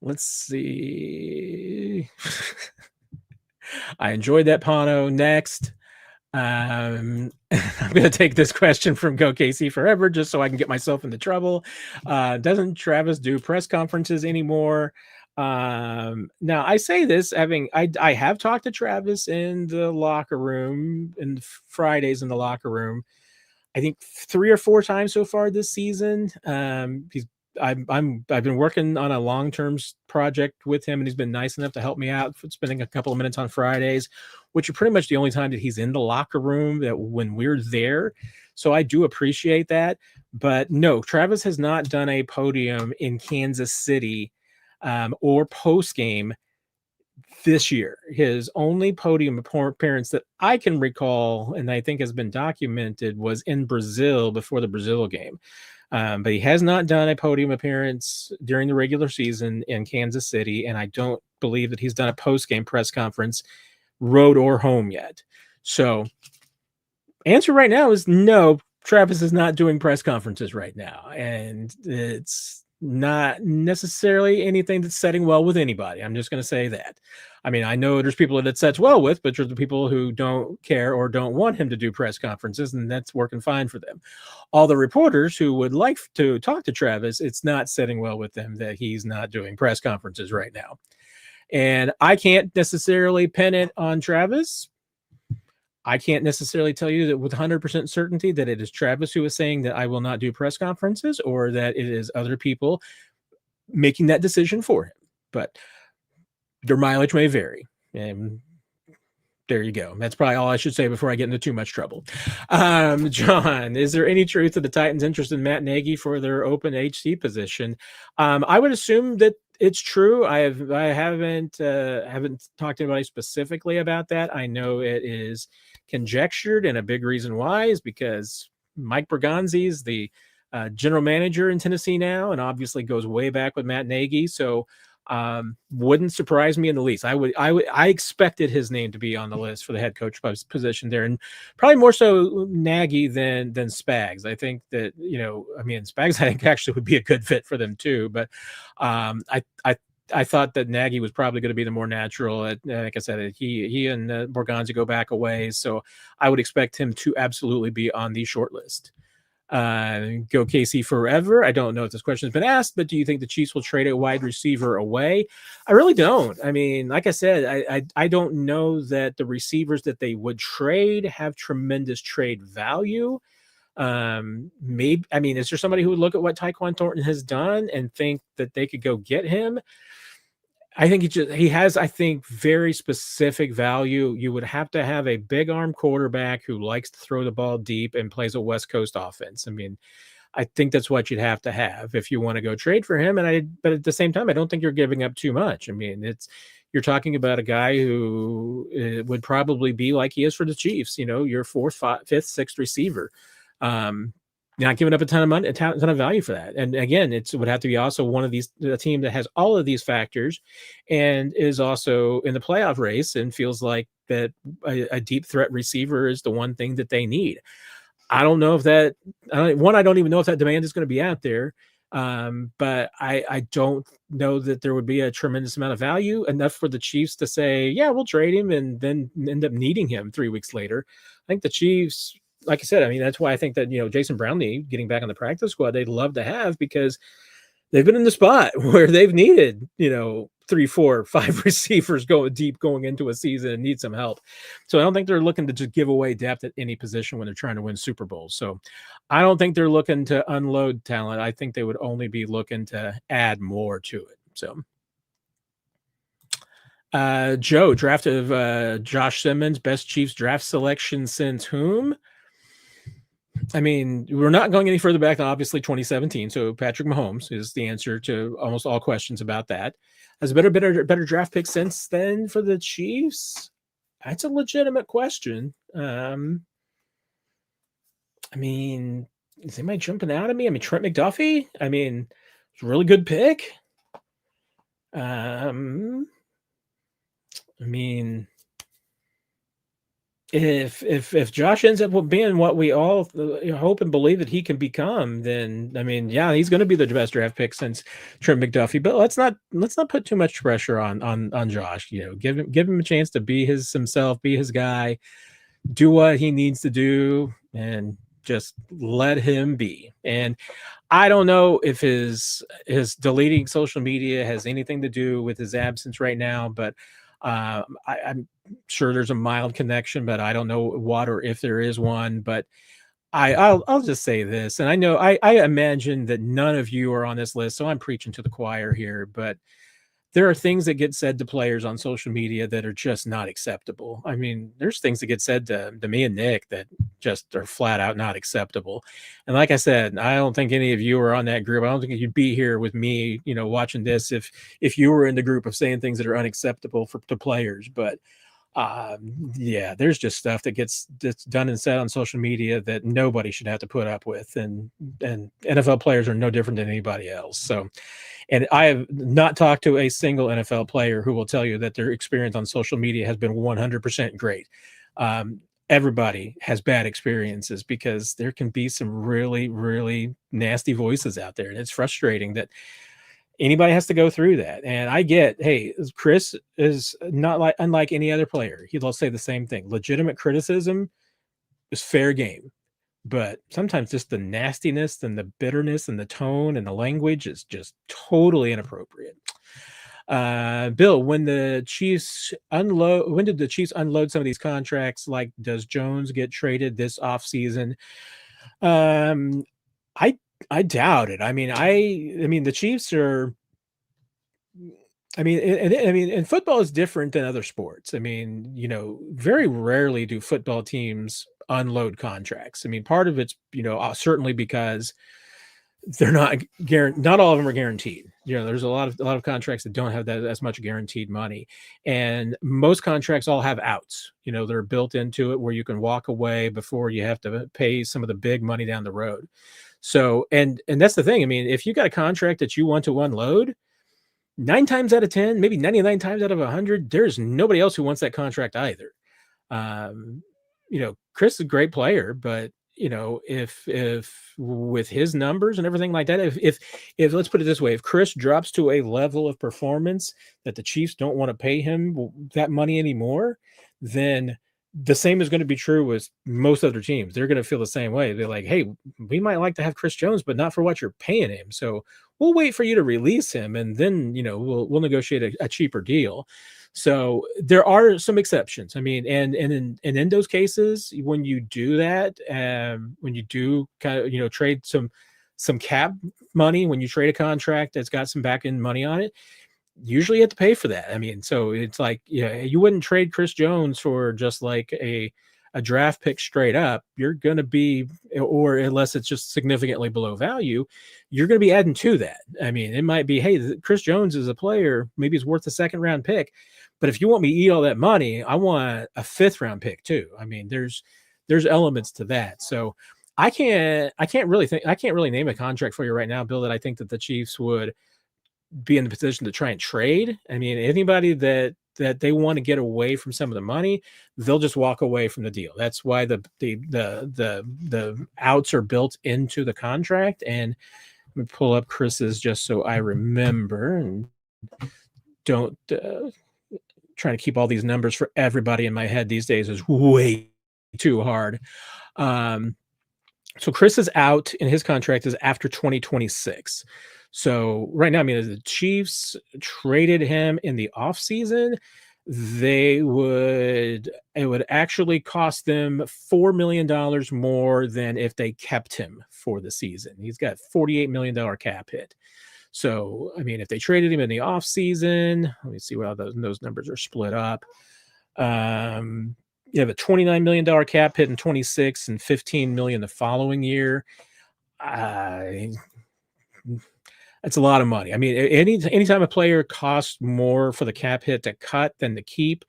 Let's see. I enjoyed that, Pano. Next. I'm going to take this question from Go KC Forever just so I can get myself into trouble. Doesn't Travis do press conferences anymore? Now I say this having I have talked to Travis in the locker room and Fridays in the locker room. I think 3 or 4 times so far this season. I've been working on a long-term project with him, and he's been nice enough to help me out for spending a couple of minutes on Fridays, which are pretty much the only time that he's in the locker room that when we're there. So I do appreciate that. But no, Travis has not done a podium in Kansas City or post game this year. His only podium appearance that I can recall, and I think has been documented, was in Brazil before the Brazil game. But he has not done a podium appearance during the regular season in Kansas City, and I don't believe that he's done a post-game press conference, road or home yet. So, answer right now is no. Travis is not doing press conferences right now, and it's not necessarily anything that's setting well with anybody. I'm just going to say that. I mean, I know there's people that it sets well with, but there's the people who don't care or don't want him to do press conferences, and that's working fine for them. All the reporters who would like to talk to Travis, it's not setting well with them that he's not doing press conferences right now. And I can't necessarily pin it on Travis. I can't necessarily tell you that with 100% certainty that it is Travis who is saying that I will not do press conferences or that it is other people making that decision for him. But their mileage may vary. And there you go. That's probably all I should say before I get into too much trouble. John, is there any truth to the Titans' interest in Matt Nagy for their open HC position? I would assume that it's true. I haven't talked to anybody specifically about that. I know it is conjectured, and a big reason why is because Mike Bergonzi is the general manager in Tennessee now, and obviously goes way back with Matt Nagy. So wouldn't surprise me in the least. I expected his name to be on the list for the head coach position there, and probably more so Nagy than Spags. I think that, Spags I think actually would be a good fit for them too. But I thought that Nagy was probably going to be the more natural. Like I said, he and Borgonzi go back a ways, so I would expect him to absolutely be on the short list. Go KC Forever. I don't know if this question has been asked, but do you think the Chiefs will trade a wide receiver away? I really don't. I mean, like I said, I don't know that the receivers that they would trade have tremendous trade value. Maybe, I mean, is there somebody who would look at what Tyquan Thornton has done and think that they could go get him? I think he has, I think, very specific value. You would have to have a big arm quarterback who likes to throw the ball deep and plays a West Coast offense. I mean, I think that's what you'd have to have if you want to go trade for him. But at the same time, I don't think you're giving up too much. I mean, you're talking about a guy who would probably be like he is for the Chiefs, your fourth, fifth, sixth receiver. Not giving up a ton of money, a ton of value for that. And again, it would have to be also a team that has all of these factors and is also in the playoff race and feels like that a deep threat receiver is the one thing that they need. I don't know if that I don't even know if that demand is going to be out there. But I don't know that there would be a tremendous amount of value enough for the Chiefs to say, yeah, we'll trade him and then end up needing him 3 weeks later. I think the Chiefs, like I said, I mean, that's why I think that, Jason Brownlee getting back on the practice squad, they'd love to have, because they've been in the spot where they've needed, 3, 4, 5 receivers going into a season and need some help. So I don't think they're looking to just give away depth at any position when they're trying to win Super Bowls. So I don't think they're looking to unload talent. I think they would only be looking to add more to it. So Joe, draft of Josh Simmons, best Chiefs draft selection since whom? I mean, we're not going any further back than obviously 2017. So Patrick Mahomes is the answer to almost all questions about that. Has a better draft pick since then for the Chiefs? That's a legitimate question. I mean, is anybody jumping out at me? I mean, Trent McDuffie. I mean, it's a really good pick. I mean, if Josh ends up being what we all hope and believe that he can become, then I mean, yeah, he's going to be the best draft pick since Trent McDuffie. But let's not put too much pressure on Josh. Give him a chance to be himself, be his guy. do what he needs to do and just let him be. And I don't know if his deleting social media has anything to do with his absence right now, but I'm sure there's a mild connection, but I don't know what or if there is one. But I'll just say this, and I know I imagine that none of you are on this list, so I'm preaching to the choir here, but there are things that get said to players on social media that are just not acceptable. I mean, there's things that get said to me and Nick that just are flat out not acceptable. And like I said, I don't think any of you are on that group. I don't think you'd be here with me, watching this if you were in the group of saying things that are unacceptable to players. But yeah, there's just stuff that's done and said on social media that nobody should have to put up with, and NFL players are no different than anybody else. So, and I have not talked to a single NFL player who will tell you that their experience on social media has been 100% great. Everybody has bad experiences because there can be some really, really nasty voices out there, and it's frustrating that anybody has to go through that. And I get, hey, Chris is not unlike any other player. He'll say the same thing. Legitimate criticism is fair game. But sometimes just the nastiness and the bitterness and the tone and the language is just totally inappropriate. Bill, when did the Chiefs unload some of these contracts? Like, does Jones get traded this offseason? I doubt it. I mean, the Chiefs are. I mean, and football is different than other sports. I mean, very rarely do football teams unload contracts. I mean, part of it's, certainly because they're not all of them are guaranteed. There's a lot of contracts that don't have that as much guaranteed money, and most contracts all have outs. They're built into it where you can walk away before you have to pay some of the big money down the road. So, and that's the thing. I mean, if you got a contract that you want to unload, 9 times out of 10, maybe 99 times out of 100, there's nobody else who wants that contract either. Chris is a great player, but if with his numbers and everything like that, if let's put it this way, if Chris drops to a level of performance that the Chiefs don't want to pay him that money anymore, then the same is going to be true with most other teams. They're going to feel the same way. They're like, hey, we might like to have Chris Jones, but not for what you're paying him. So we'll wait for you to release him, and then we'll negotiate a cheaper deal. So there are some exceptions. I mean, and in those cases, when you do that, when you do kind of trade some cap money, when you trade a contract that's got some back end money on it, usually you have to pay for that. I mean, so it's like, you wouldn't trade Chris Jones for just like a draft pick straight up. You're going to be, or unless it's just significantly below value, you're going to be adding to that. I mean, it might be, hey, Chris Jones is a player, maybe it's worth a second round pick, but if you want me to eat all that money, I want a 5th round pick too. I mean, there's elements to that. So I can't really name a contract for you right now, Bill, that I think that the Chiefs would be in the position to try and trade. I mean, anybody that they want to get away from some of the money, they'll just walk away from the deal. That's why the outs are built into the contract. And let me pull up Chris's just so I remember and don't trying to keep all these numbers for everybody in my head these days is way too hard. So Chris's out in his contract is after 2026. So right now, I mean, the Chiefs traded him in the offseason, it would actually cost them $4 million more than if they kept him for the season. He's got $48 million cap hit. So, I mean, if they traded him in the offseason, let me see how those numbers are split up. You have a $29 million cap hit in 26 and $15 million the following year. It's a lot of money. I mean, anytime a player costs more for the cap hit to cut than to keep,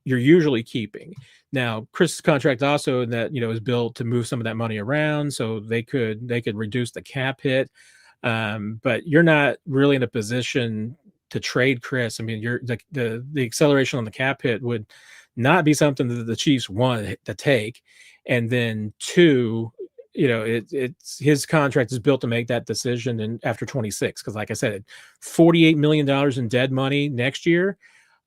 you're usually keeping. Now, Chris's contract also is built to move some of that money around, so they could reduce the cap hit. But you're not really in a position to trade Chris. I mean, the acceleration on the cap hit would not be something that the Chiefs want to take. And then 2, it's his contract is built to make that decision after 26. Because like I said, $48 million in dead money next year.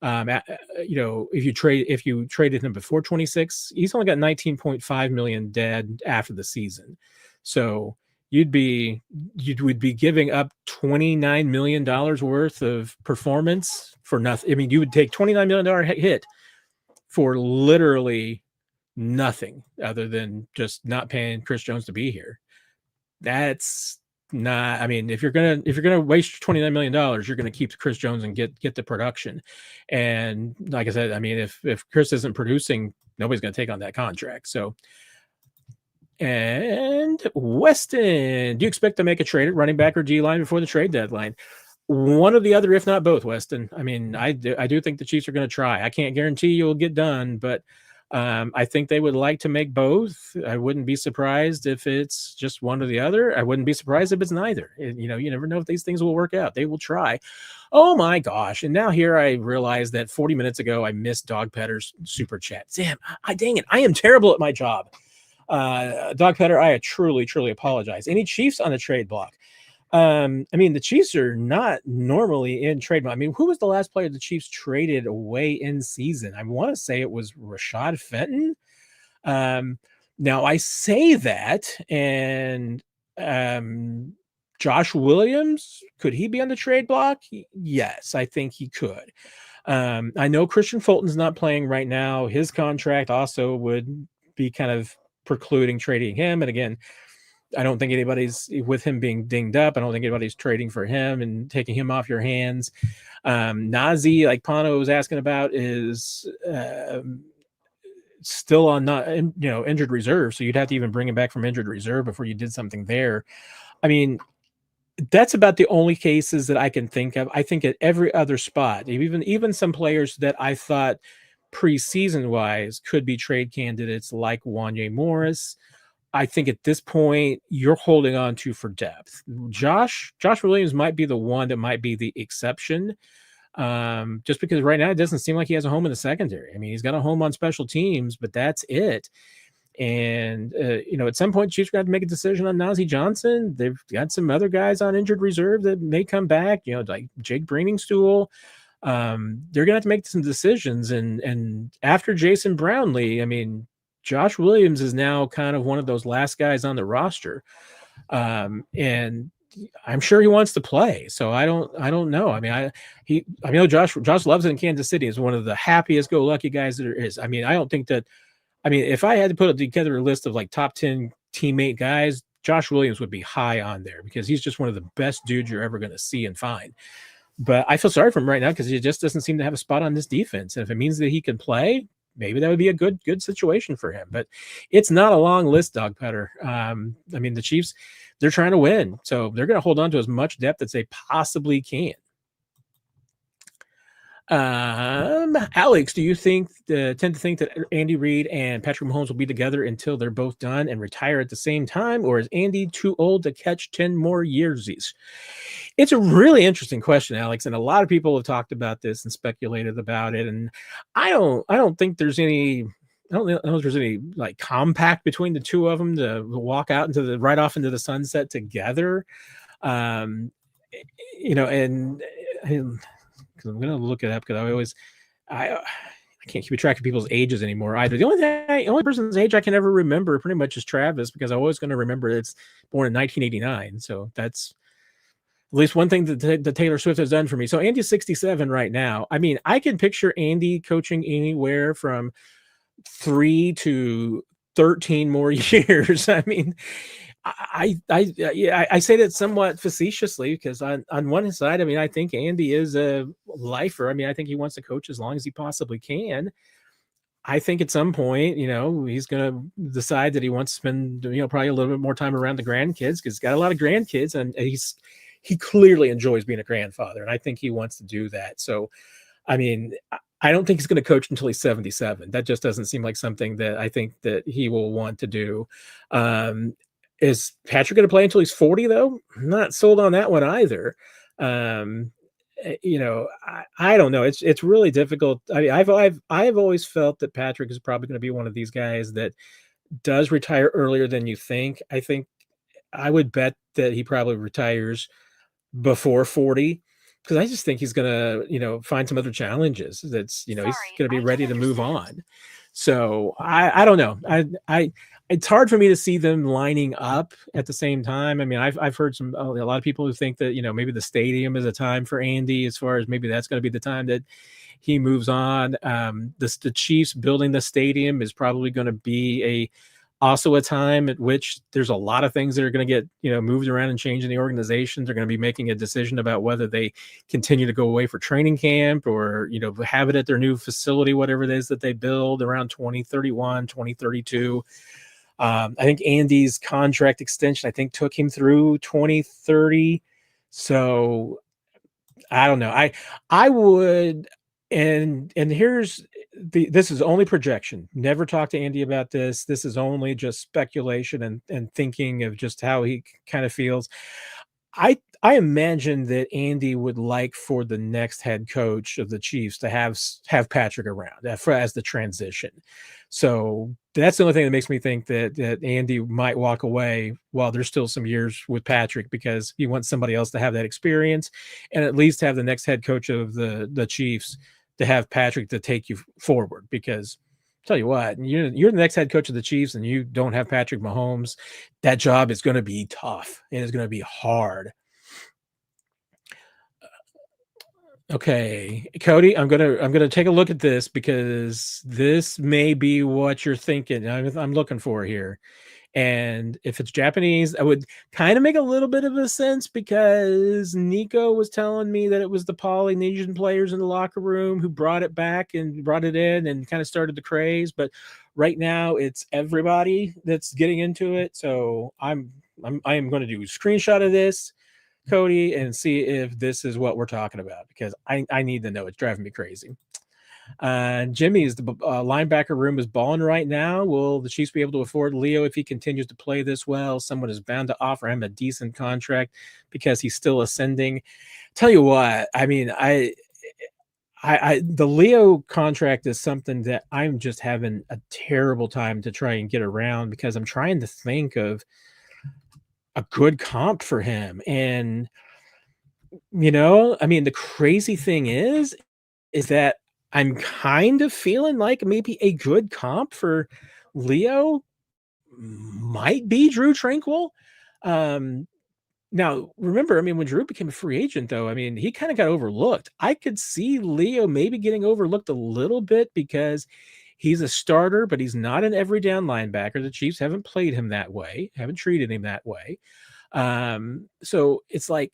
If you traded him before 26, he's only got 19.5 million dead after the season. So you would be giving up $29 million worth of performance for nothing. I mean, you would take $29 million hit for literally nothing other than just not paying Chris Jones to be here. That's not, I mean, if you're gonna waste $29 million, you're gonna keep Chris Jones and get the production. And like I said, I mean, if Chris isn't producing, nobody's gonna take on that contract. So, and Weston, do you expect to make a trade at running back or D line before the trade deadline? One or the other, if not both, Weston. I mean, I do think the Chiefs are going to try. I can't guarantee you'll get done, but I think they would like to make both. I wouldn't be surprised if it's just one or the other. I wouldn't be surprised if it's neither. You never know if these things will work out. They will try. Oh my gosh. And now here I realize that 40 minutes ago, I missed Dog Petter's super chat. Damn, dang it. I am terrible at my job. Dog Petter, I truly, truly apologize. Any Chiefs on the trade block? I mean, the Chiefs are not normally in trade. I mean, who was the last player the Chiefs traded away in season? I want to say it was Rashad Fenton. Now I say that, and Josh Williams, could he be on the trade block? Yes, I think he could. I know Christian Fulton's not playing right now. His contract also would be kind of precluding trading him. And again, I don't think anybody's, with him being dinged up, I don't think anybody's trading for him and taking him off your hands. Nazi, like Pano was asking about, is still on injured reserve. So you'd have to even bring him back from injured reserve before you did something there. I mean, that's about the only cases that I can think of. I think at every other spot, even some players that I thought preseason wise could be trade candidates, like Wanye Morris, I think at this point you're holding on to for depth. Josh Williams might be the one that might be the exception, just because right now it doesn't seem like he has a home in the secondary. I mean, he's got a home on special teams, but that's it. And at some point, Chiefs are going to have to make a decision on Nazi Johnson. They've got some other guys on injured reserve that may come back. Like Jake Brainingstool. They're going to have to make some decisions. And after Jason Brownlee, I mean, Josh Williams is now kind of one of those last guys on the roster. And I'm sure he wants to play. So I don't know. I mean, I know Josh loves it in Kansas City. Is one of the happiest go lucky guys there is. I mean, I don't think that, I mean, if I had to put together a list of like top 10 teammate guys, Josh Williams would be high on there because he's just one of the best dudes you're ever going to see and find. But I feel sorry for him right now because he just doesn't seem to have a spot on this defense. And if it means that he can play, maybe that would be a good situation for him. But it's not a long list, Dog Petter. I mean, the Chiefs, they're trying to win. So they're going to hold on to as much depth as they possibly can. Alex, do you tend to think that Andy Reid and Patrick Mahomes will be together until they're both done and retire at the same time, or is Andy too old to catch 10 more yearsies? It's a really interesting question, Alex, and a lot of people have talked about this and speculated about it. And I don't think there's any. I don't know if there's any like compact between the two of them to walk out right off into the sunset together. And I'm going to look it up because I can't keep track of people's ages anymore either. The only person's age I can ever remember pretty much is Travis, because I'm always going to remember it's born in 1989. So that's at least one thing that Taylor Swift has done for me. So Andy's 67 right now. I mean, I can picture Andy coaching anywhere from 3 to 13 more years. I mean, I say that somewhat facetiously because on one side, I mean, I think Andy is a lifer. I mean, I think he wants to coach as long as he possibly can. I think at some point, he's going to decide that he wants to spend, probably a little bit more time around the grandkids because he's got a lot of grandkids and he clearly enjoys being a grandfather. And I think he wants to do that. So, I mean, I don't think he's going to coach until he's 77. That just doesn't seem like something that I think that he will want to do. Is Patrick going to play until he's 40 though? I'm not sold on that one either. I don't know. It's really difficult. I mean, I've always felt that Patrick is probably going to be one of these guys that does retire earlier than you think. I think I would bet that he probably retires before 40. because I just think he's gonna, find some other challenges. That's, he's Sorry, gonna be I ready don't to move understand. on. So I don't know. It's hard for me to see them lining up at the same time. I mean, I've heard a lot of people who think that, maybe the stadium is a time for Andy, as far as maybe that's going to be the time that he moves on. The Chiefs building the stadium is probably going to be also a time at which there's a lot of things that are going to get, moved around and changed in the organization. They're going to be making a decision about whether they continue to go away for training camp or, have it at their new facility, whatever it is that they build around 2031, 2032. I think Andy's contract extension, I think, took him through 2030. So I don't know. I would, and this is only projection. Never talk to Andy about this. This is only just speculation and thinking of just how he kind of feels. I imagine that Andy would like for the next head coach of the Chiefs to have Patrick around as the transition. So that's the only thing that makes me think that Andy might walk away while there's still some years with Patrick, because he wants somebody else to have that experience and at least have the next head coach of the Chiefs to have Patrick to take you forward. Because tell you what, you're the next head coach of the Chiefs and you don't have Patrick Mahomes, that job is going to be tough. It is going to be hard. Okay, Cody, I'm gonna take a look at this, because this may be what you're thinking. I'm looking for here. And if it's Japanese, I would kind of make a little bit of a sense, because Nico was telling me that it was the Polynesian players in the locker room who brought it back and brought it in and kind of started the craze. But right now it's everybody that's getting into it. So I am going to do a screenshot of this, Cody, and see if this is what we're talking about, because I need to know. It's driving me crazy. Jimmy's the linebacker room is balling right now. Will the Chiefs be able to afford Leo if he continues to play this well? Someone is bound to offer him a decent contract because he's still ascending. Tell you what, I mean, the Leo contract is something that I'm just having a terrible time to try and get around, because I'm trying to think of a good comp for him. And I mean, the crazy thing is that I'm kind of feeling like maybe a good comp for Leo might be Drew Tranquil. Now, remember, I mean, when Drew became a free agent, though, I mean, he kind of got overlooked. I could see Leo maybe getting overlooked a little bit because he's a starter, but he's not an every down linebacker. The Chiefs haven't played him that way, haven't treated him that way. So it's like,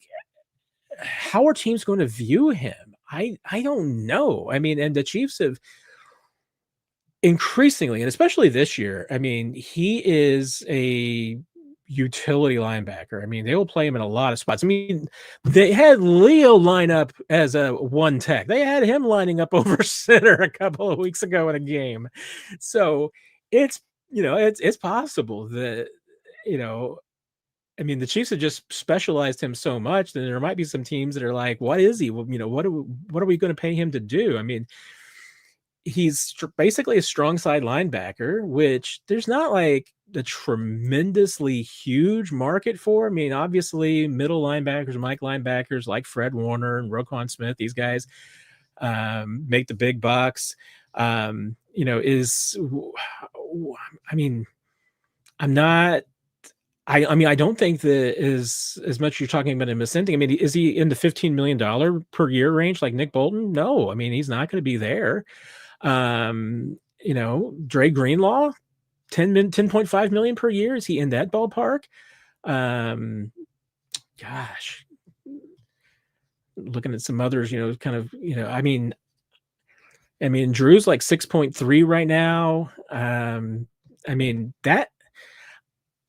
how are teams going to view him? I don't know. I mean, and the Chiefs have increasingly, and especially this year, I mean, he is a utility linebacker. I mean, they will play him in a lot of spots. I mean, they had Leo line up as a one tech. They had him lining up over center a couple of weeks ago in a game. So it's it's possible that you know I mean, the Chiefs have just specialized him so much that there might be some teams that are like, "What is he? Well, what are we going to pay him to do?" I mean, he's basically a strong side linebacker, which there's not like a tremendously huge market for. I mean, obviously, middle linebackers, Mike linebackers like Fred Warner and Roquan Smith, these guys make the big bucks. I mean, I'm not I mean, I don't think that is as much you're talking about him ascending. I mean, is he in the $15 million per year range like Nick Bolton? No, I mean, he's not going to be there. Dre Greenlaw, 10.5 million per year. Is he in that ballpark? Um, gosh, looking at some others, kind of, I mean, Drew's like 6.3 right now. I mean, that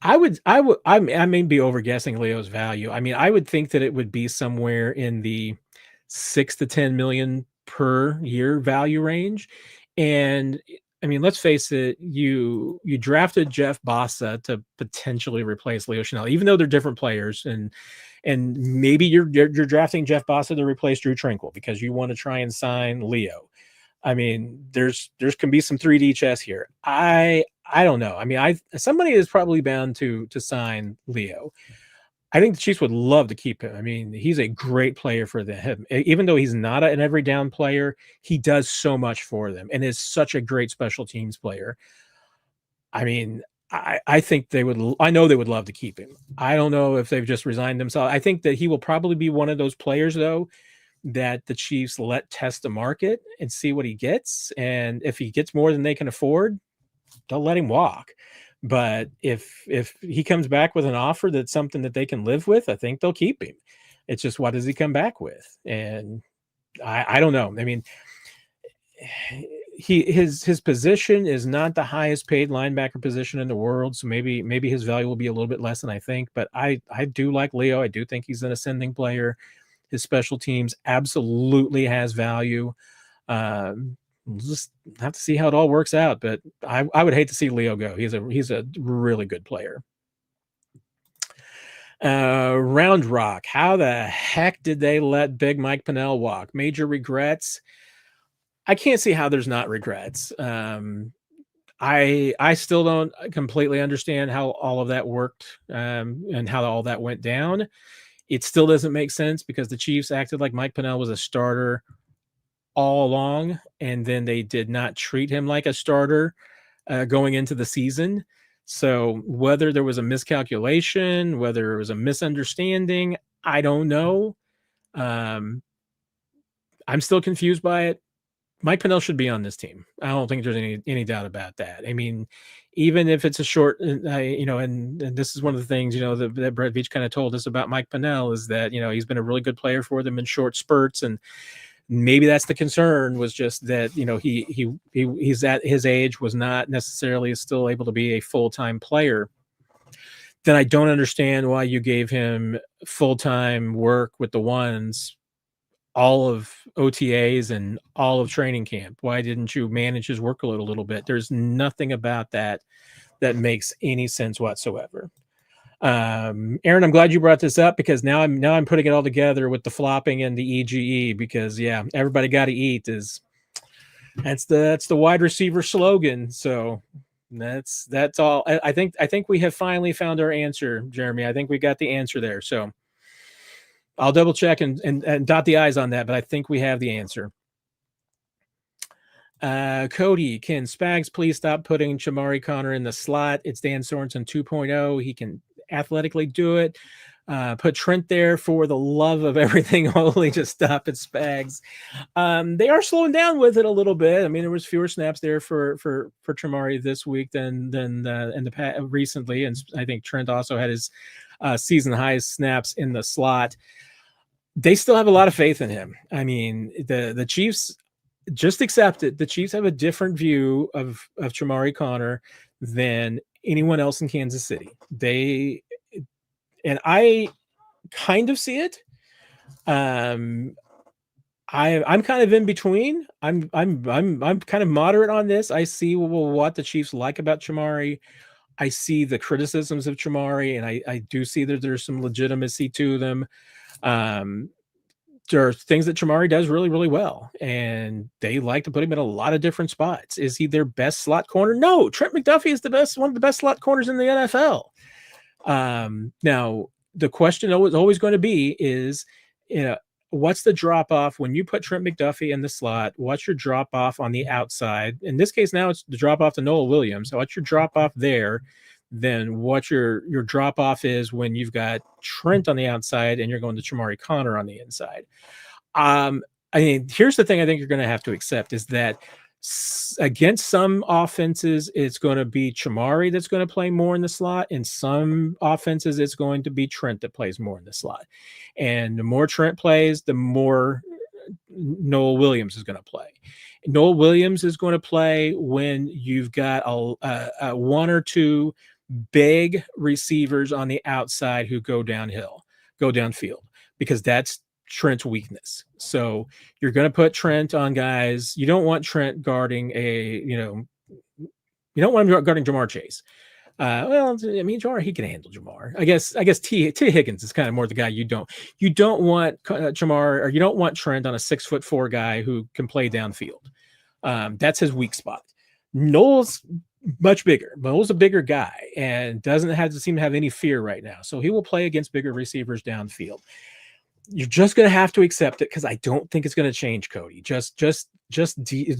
I may be overguessing Leo's value. I mean, I would think that it would be somewhere in the 6 to 10 million per year value range. And I mean, let's face it, you drafted Jeff Bossa to potentially replace Leo Chanel, even though they're different players, and maybe you're drafting Jeff Bossa to replace Drew Tranquil because you want to try and sign Leo. I mean, there's can be some 3D chess here. I don't know. I mean, somebody is probably bound to sign Leo. I think the Chiefs would love to keep him. I mean, he's a great player for them. Even though he's not an every down player, he does so much for them and is such a great special teams player. I mean, I think they would. I know they would love to keep him. I don't know if they've just resigned themselves. I think that he will probably be one of those players, though, that the Chiefs let test the market and see what he gets. And if he gets more than they can afford, they'll let him walk. But if he comes back with an offer that's something that they can live with, I think they'll keep him. It's just, what does he come back with? And I don't know. I mean, his position is not the highest paid linebacker position in the world, so maybe his value will be a little bit less than I think. But I do like Leo. I do think he's an ascending player. His special teams absolutely has value. We'll just have to see how it all works out. But I would hate to see Leo go. He's a really good player. Round Rock. How the heck did they let Big Mike Pennell walk? Major regrets. I can't see how there's not regrets. I still don't completely understand how all of that worked and how all that went down. It still doesn't make sense because the Chiefs acted like Mike Pennell was a starter all along, and then they did not treat him like a starter going into the season. So whether there was a miscalculation, whether it was a misunderstanding, I don't know. I'm still confused by it. Mike Pennell should be on this team. I don't think there's any doubt about that. I mean, even if it's a short, and this is one of the things, that Brett Veach kind of told us about Mike Pennell is that, he's been a really good player for them in short spurts. And maybe that's the concern, was just that, he's at his age, was not necessarily still able to be a full-time player. Then I don't understand why you gave him full-time work with the ones all of OTAs and all of training camp. Why didn't you manage his workload a little bit? There's nothing about that makes any sense whatsoever. Aaron, I'm glad you brought this up because now I'm putting it all together with the flopping and the EGE because everybody got to eat that's the wide receiver slogan. So that's all. I think we have finally found our answer, Jeremy. I think we got the answer there. So I'll double check and dot the I's on that, but I think we have the answer. Cody, can Spags please stop putting Chamari Connor in the slot? It's Dan Sorensen 2.0. He can athletically do it. Put Trent there for the love of everything. Holy, just stop it, Spags. They are slowing down with it a little bit. I mean, there was fewer snaps there for Chamari this week than in the past recently, and I think Trent also had his season highest snaps in the slot. They still have a lot of faith in him. I mean, the Chiefs just accept it. The Chiefs have a different view of Chamari Connor than anyone else in Kansas City. And I kind of see it. I'm kind of in between. I'm kind of moderate on this. I see what the Chiefs like about Chamari. I see the criticisms of Chamari, and I do see that there's some legitimacy to them. There are things that Chamari does really, really well, and they like to put him in a lot of different spots. Is he their best slot corner? No, Trent McDuffie is one of the best slot corners in the NFL. Now the question is always going to be is, what's the drop off when you put Trent McDuffie in the slot? What's your drop off on the outside? In this case, now it's the drop off to Noah Williams. So what's your drop off there? Then what your drop off is when you've got Trent on the outside and you're going to Chamari Connor on the inside. I mean, here's the thing I think you're going to have to accept is that against some offenses, it's going to be Chamari that's going to play more in the slot. In some offenses, it's going to be Trent that plays more in the slot. And the more Trent plays, the more Noah Williams is going to play. Noah Williams is going to play when you've got a one or two big receivers on the outside who go downfield, because that's Trent's weakness. So you're going to put Trent on guys. You don't want Trent guarding you don't want him guarding Jamar Chase. Well, I mean, Jamar, he can handle Jamar. I guess T Higgins is kind of more the guy you don't want Jamar, or you don't want Trent on a 6'4" guy who can play downfield. That's his weak spot. Noah's much bigger. Mo's a bigger guy and doesn't have to seem to have any fear right now. So he will play against bigger receivers downfield. You're just going to have to accept it because I don't think it's going to change, Cody. Just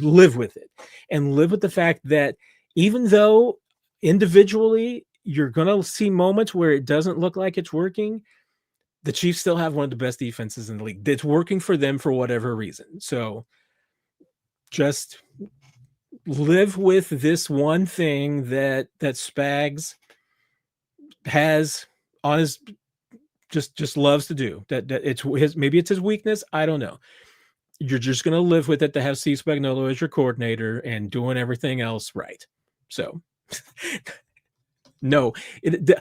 live with it and live with the fact that even though individually you're going to see moments where it doesn't look like it's working, the Chiefs still have one of the best defenses in the league. It's working for them for whatever reason. So just live with this one thing that Spags has on his just loves to do. That it's his, maybe it's his weakness. I don't know. You're just going to live with it to have Steve Spagnuolo as your coordinator and doing everything else right. So no, the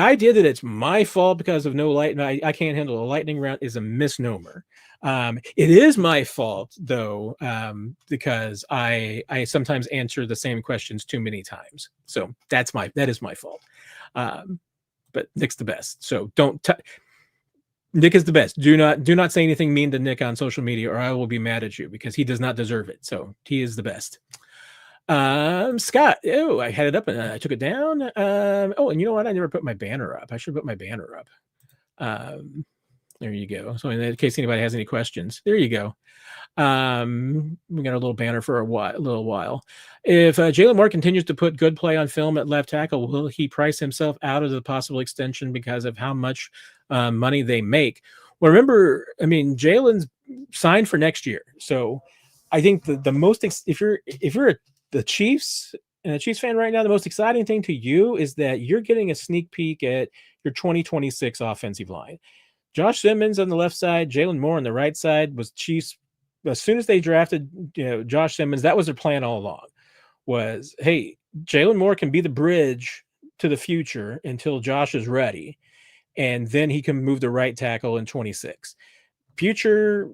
idea that it's my fault because of no light, I can't handle a lightning round is a misnomer. It is my fault though, because I sometimes answer the same questions too many times. So that is my fault. But Nick's the best. So Nick is the best. Do not say anything mean to Nick on social media or I will be mad at you because he does not deserve it. So he is the best. Scott, I had it up and I took it down. And you know what? I never put my banner up. I should put my banner up. There you go. So in case anybody has any questions, there you go. We got a little banner for a little while. If Jalen Moore continues to put good play on film at left tackle, will he price himself out of the possible extension because of how much money they make? Well, remember, I mean, Jalen's signed for next year. So I think the most, if you're the Chiefs and a Chiefs fan right now, the most exciting thing to you is that you're getting a sneak peek at your 2026 offensive line. Josh Simmons on the left side, Jalen Moore on the right side was Chiefs. As soon as they drafted, Josh Simmons, that was their plan all along. Was, hey, Jalen Moore can be the bridge to the future until Josh is ready, and then he can move the right tackle in 26. Future,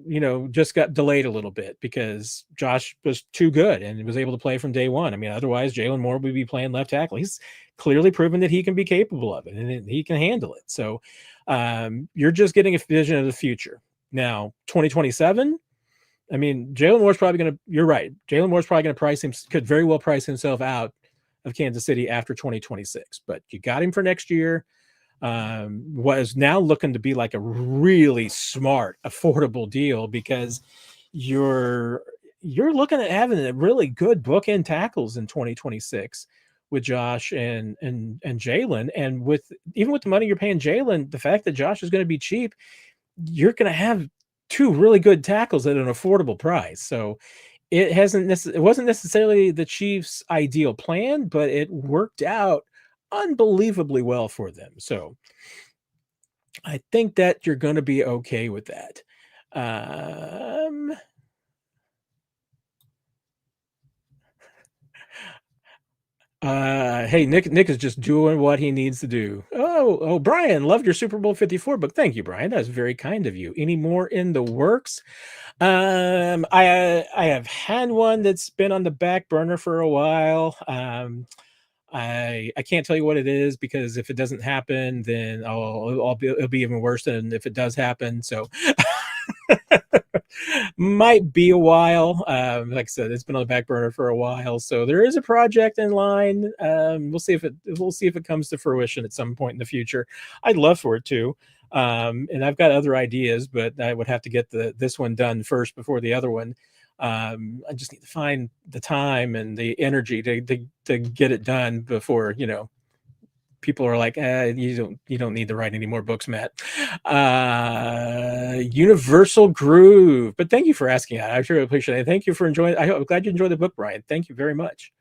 just got delayed a little bit because Josh was too good and was able to play from day one. I mean, otherwise Jalen Moore would be playing left tackle. He's clearly proven that he can be capable of it and he can handle it. So you're just getting a vision of the future. Now, 2027, I mean, Jalen Moore's probably going to, you're right. Jalen Moore's probably going to could very well price himself out of Kansas City after 2026, but you got him for next year. Was now looking to be like a really smart, affordable deal because you're looking at having a really good bookend tackles in 2026 with Josh and Jalen, and even with the money you're paying Jalen, the fact that Josh is going to be cheap, you're going to have two really good tackles at an affordable price. So it wasn't necessarily the Chiefs' ideal plan, but it worked out unbelievably well for them. So I think that you're going to be okay with that. Hey, Nick is just doing what he needs to do. Oh, Brian, loved your Super Bowl 54 book. Thank you, Brian. That's very kind of you. Any more in the works? I have had one that's been on the back burner for a while. I can't tell you what it is because if it doesn't happen, then it'll be even worse than if it does happen. So might be a while. Like I said, it's been on the back burner for a while. So there is a project in line. We'll see if it comes to fruition at some point in the future. I'd love for it to. And I've got other ideas, but I would have to get this one done first before the other one. I just need to find the time and the energy to get it done before, people are like, you don't need to write any more books, Matt. Universal Groove. But thank you for asking that. I sure appreciate it. Thank you for enjoying. I'm glad you enjoyed the book, Brian. Thank you very much.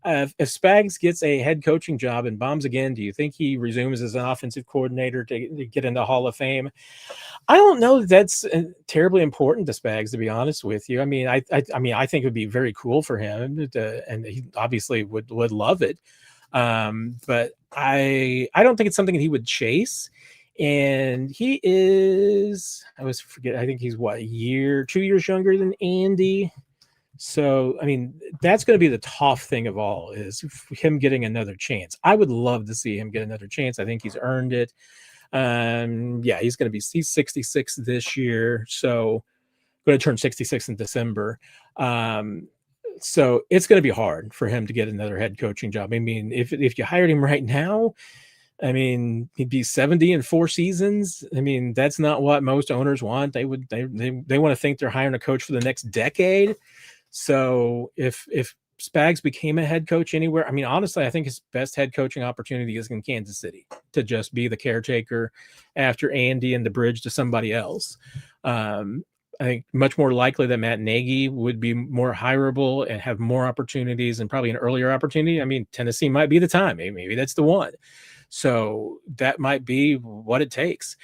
If Spags gets a head coaching job and bombs again, do you think he resumes as an offensive coordinator to get into Hall of Fame? I don't know that that's terribly important to Spags, to be honest with you. I mean, I think it would be very cool for him, and he obviously would love it. But I don't think it's something that he would chase. And he is, I think he's 2 years younger than Andy. So, I mean, that's going to be the tough thing of all is him getting another chance. I would love to see him get another chance. I think he's earned it. He's 66 this year. So going to turn 66 in December. So it's going to be hard for him to get another head coaching job. I mean, if you hired him right now, I mean, he'd be 70 in 4 seasons. I mean, that's not what most owners want. They want to think they're hiring a coach for the next decade. So if Spags became a head coach anywhere, I mean, honestly, I think his best head coaching opportunity is in Kansas City, to just be the caretaker after Andy and the bridge to somebody else. I think much more likely that Matt Nagy would be more hireable and have more opportunities, and probably an earlier opportunity. I mean, Tennessee might be the time. Maybe that's the one. So that might be what it takes.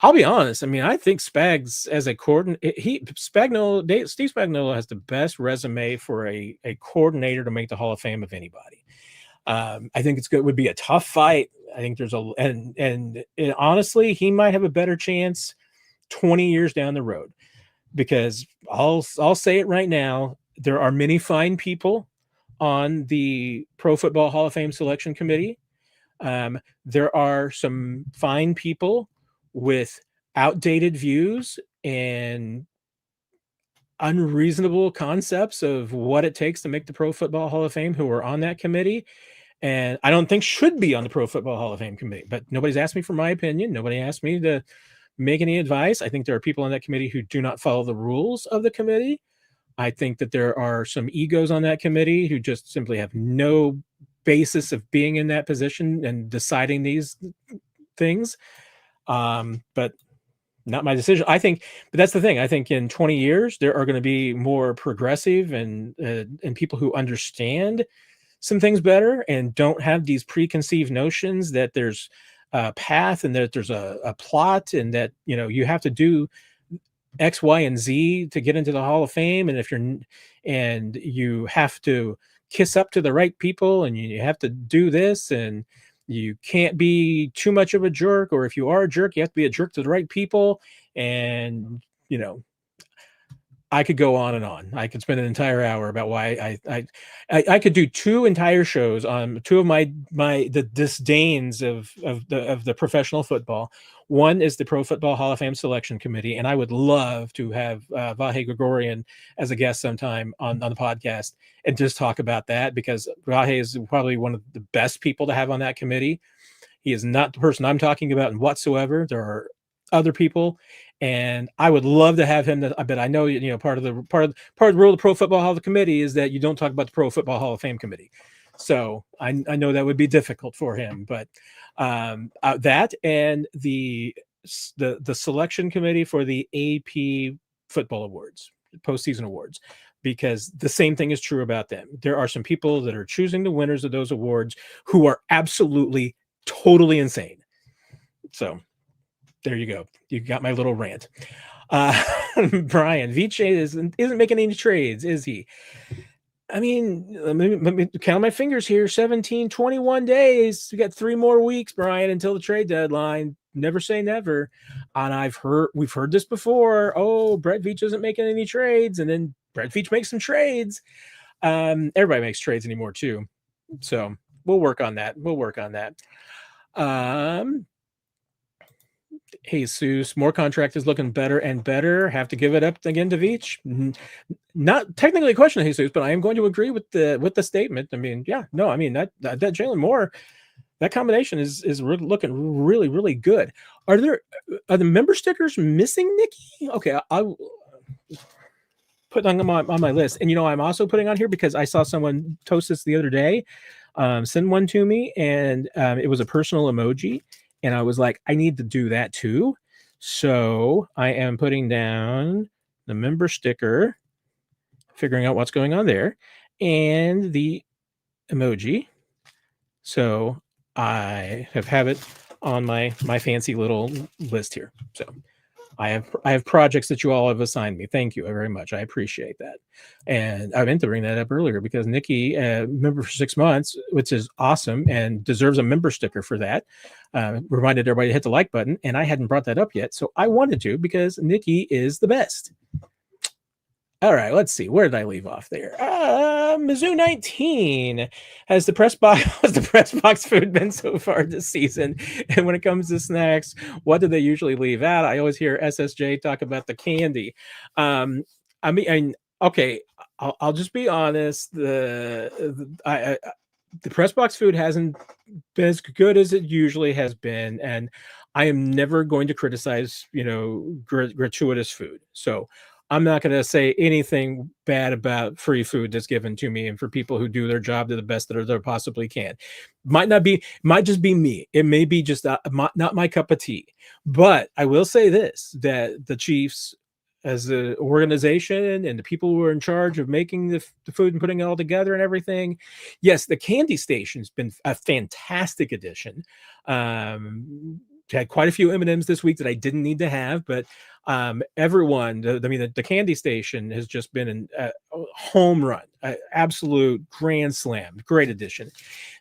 I'll be honest. I mean, I think Spags as a coordinator, Steve Spagnuolo has the best resume for a coordinator to make the Hall of Fame of anybody. I think it's good. It would be a tough fight. I think there's and honestly, he might have a better chance 20 years down the road, because I'll say it right now. There are many fine people on the Pro Football Hall of Fame selection committee. There are some fine people with outdated views and unreasonable concepts of what it takes to make the Pro Football Hall of Fame who are on that committee, and I don't think should be on the Pro Football Hall of Fame committee. But nobody's asked me for my opinion. Nobody asked me to make any advice. I think there are people on that committee who do not follow the rules of the committee. I think that there are some egos on that committee who just simply have no basis of being in that position and deciding these things. But not my decision. I think, but that's the thing. I think in 20 years, there are going to be more progressive and people who understand some things better and don't have these preconceived notions that there's a path and that there's a plot, and that, you know, you have to do X, Y, and Z to get into the Hall of Fame. And you have to kiss up to the right people, and you have to do this, and you can't be too much of a jerk, or if you are a jerk, you have to be a jerk to the right people. And, you know, I could go on and on. I could spend an entire hour about why I could do 2 entire shows on 2 of the disdains of the professional football. One is the Pro Football Hall of Fame selection committee, and I would love to have Vahe Gregorian as a guest sometime on the podcast and just talk about that, because Vahe is probably one of the best people to have on that committee. He is not the person I'm talking about whatsoever. There are other people, and I would love to have him. But I know, you know, part of the rule of the Pro Football Hall of Committee is that you don't talk about the Pro Football Hall of Fame committee. So I know that would be difficult for him, but that and the selection committee for the AP football awards, postseason awards, because the same thing is true about them. There are some people that are choosing the winners of those awards who are absolutely totally insane. So there you go. You got my little rant. Brian, Viche isn't making any trades, is he? I mean, let me count my fingers here. 17, 21 days. We got 3 more weeks, Brian, until the trade deadline. Never say never. And we've heard this before. Oh, Brett Veach isn't making any trades. And then Brett Veach makes some trades. Everybody makes trades anymore too. So we'll work on that. Jesus, more contract is looking better and better. Have to give it up again to Veach. Not technically a question, Jesus, but I am going to agree with the statement. I mean, yeah, no, I mean that Jalen Moore, that combination is looking really, really good. Are the member stickers missing, Nikki? Okay, I'll put them on my list. And, you know, I'm also putting on here because I saw someone toast this the other day, send one to me, and it was a personal emoji. And I was like, I need to do that too. So I am putting down the member sticker, figuring out what's going on there, and the emoji. So I have it on my fancy little list here. So I have projects that you all have assigned me. Thank you very much. I appreciate that. And I meant to bring that up earlier because Nikki, member for 6 months, which is awesome and deserves a member sticker for that. Reminded everybody to hit the like button, and I hadn't brought that up yet. So I wanted to, because Nikki is the best. All right, let's see. Where did I leave off there? Mizzou 19. Has the press box food been so far this season? And when it comes to snacks, what do they usually leave out? I always hear SSJ talk about the candy. Okay, I'll just be honest. The press box food hasn't been as good as it usually has been, and I am never going to criticize, gratuitous food. So I'm not going to say anything bad about free food that's given to me, and for people who do their job to the best that they possibly can. Might just be me. It may be just not my cup of tea. But I will say this: that the Chiefs, as an organization, and the people who are in charge of making the food and putting it all together and everything. Yes, the candy station's been a fantastic addition. Had quite a few M&Ms this week that I didn't need to have, but everyone, the candy station has just been a home run, absolute grand slam, great addition.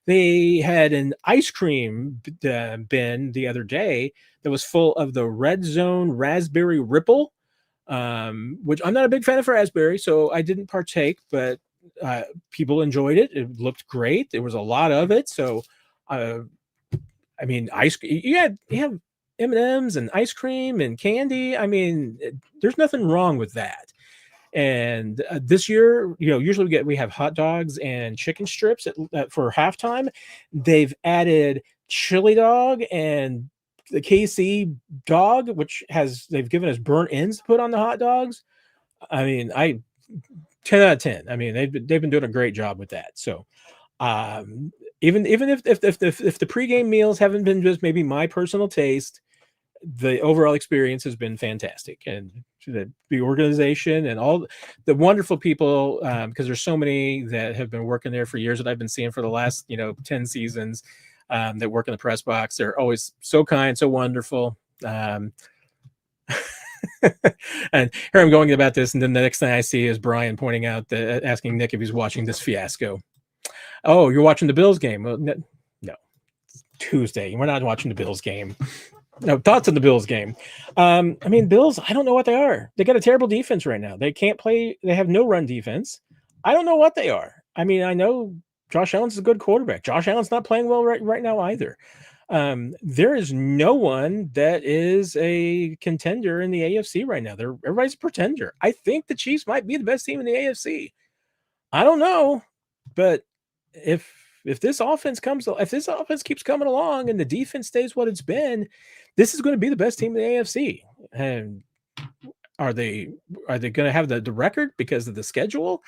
They had an ice cream bin the other day that was full of the Red Zone Raspberry Ripple, which I'm not a big fan of raspberry, so I didn't partake, but people enjoyed it. It looked great. There was a lot of it. So, ice cream, you have M&Ms and ice cream and candy. There's nothing wrong with that. And this year, usually we have hot dogs and chicken strips for halftime. They've added chili dog and the KC dog, which they've given us burnt ends to put on the hot dogs. 10 out of 10. They've been doing a great job with that. So, even if the pregame meals haven't been just maybe my personal taste, the overall experience has been fantastic, and the organization and all the wonderful people, because there's so many that have been working there for years that I've been seeing for the last 10 seasons. That work in the press box. They're always so kind, so wonderful. And here I'm going about this, and then the next thing I see is Brian pointing out, asking Nick if he's watching this fiasco. Oh, you're watching the Bills game? Well, no, it's Tuesday. We're not watching the Bills game. No thoughts on the Bills game. Bills, I don't know what they are. They got a terrible defense right now. They can't play. They have no run defense. I don't know what they are. I know Josh Allen's a good quarterback. Josh Allen's not playing well right now either. There is no one that is a contender in the AFC right now. Everybody's a pretender. I think the Chiefs might be the best team in the AFC. I don't know, but if this offense keeps coming along and the defense stays what it's been, this is going to be the best team in the AFC. And are they going to have the record because of the schedule?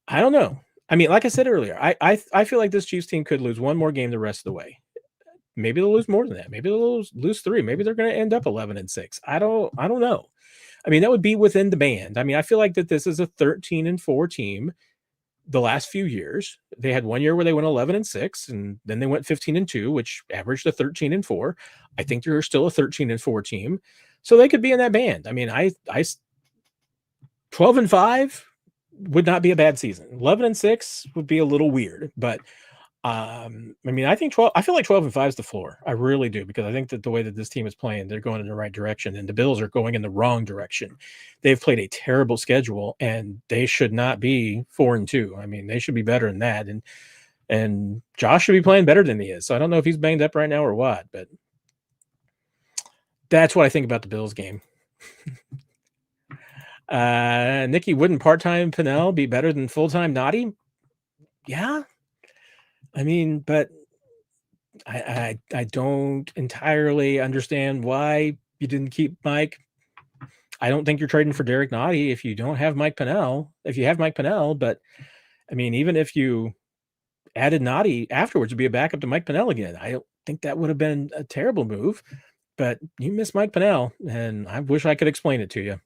I don't know. Like I said earlier, I feel like this Chiefs team could lose one more game the rest of the way. Maybe they'll lose more than that. Maybe they'll lose 3. Maybe they're going to end up 11-6. I don't know. That would be within the band. I feel like that this is a 13-4 team. The last few years, they had one year where they went 11-6, and then they went 15-2, which averaged a 13-4. I think they're still a 13-4 team, so they could be in that band. 12-5 would not be a bad season. 11-6 would be a little weird, but I feel like 12-5 is the floor. I really do, because I think that the way that this team is playing, they're going in the right direction, and the Bills are going in the wrong direction. They've played a terrible schedule, and they should not be 4-2. They should be better than that, and Josh should be playing better than he is. So I don't know if he's banged up right now or what, but that's what I think about the Bills game. Nikki, wouldn't part-time Pinnell be better than full-time Noddy? Yeah. But I don't entirely understand why you didn't keep Mike. I don't think you're trading for Derek Noddy if you don't have Mike Pinnell. If you have Mike Pinnell, but even if you added Noddy afterwards to be a backup to Mike Pinnell again, I don't think that would have been a terrible move. But you miss Mike Pinnell, and I wish I could explain it to you.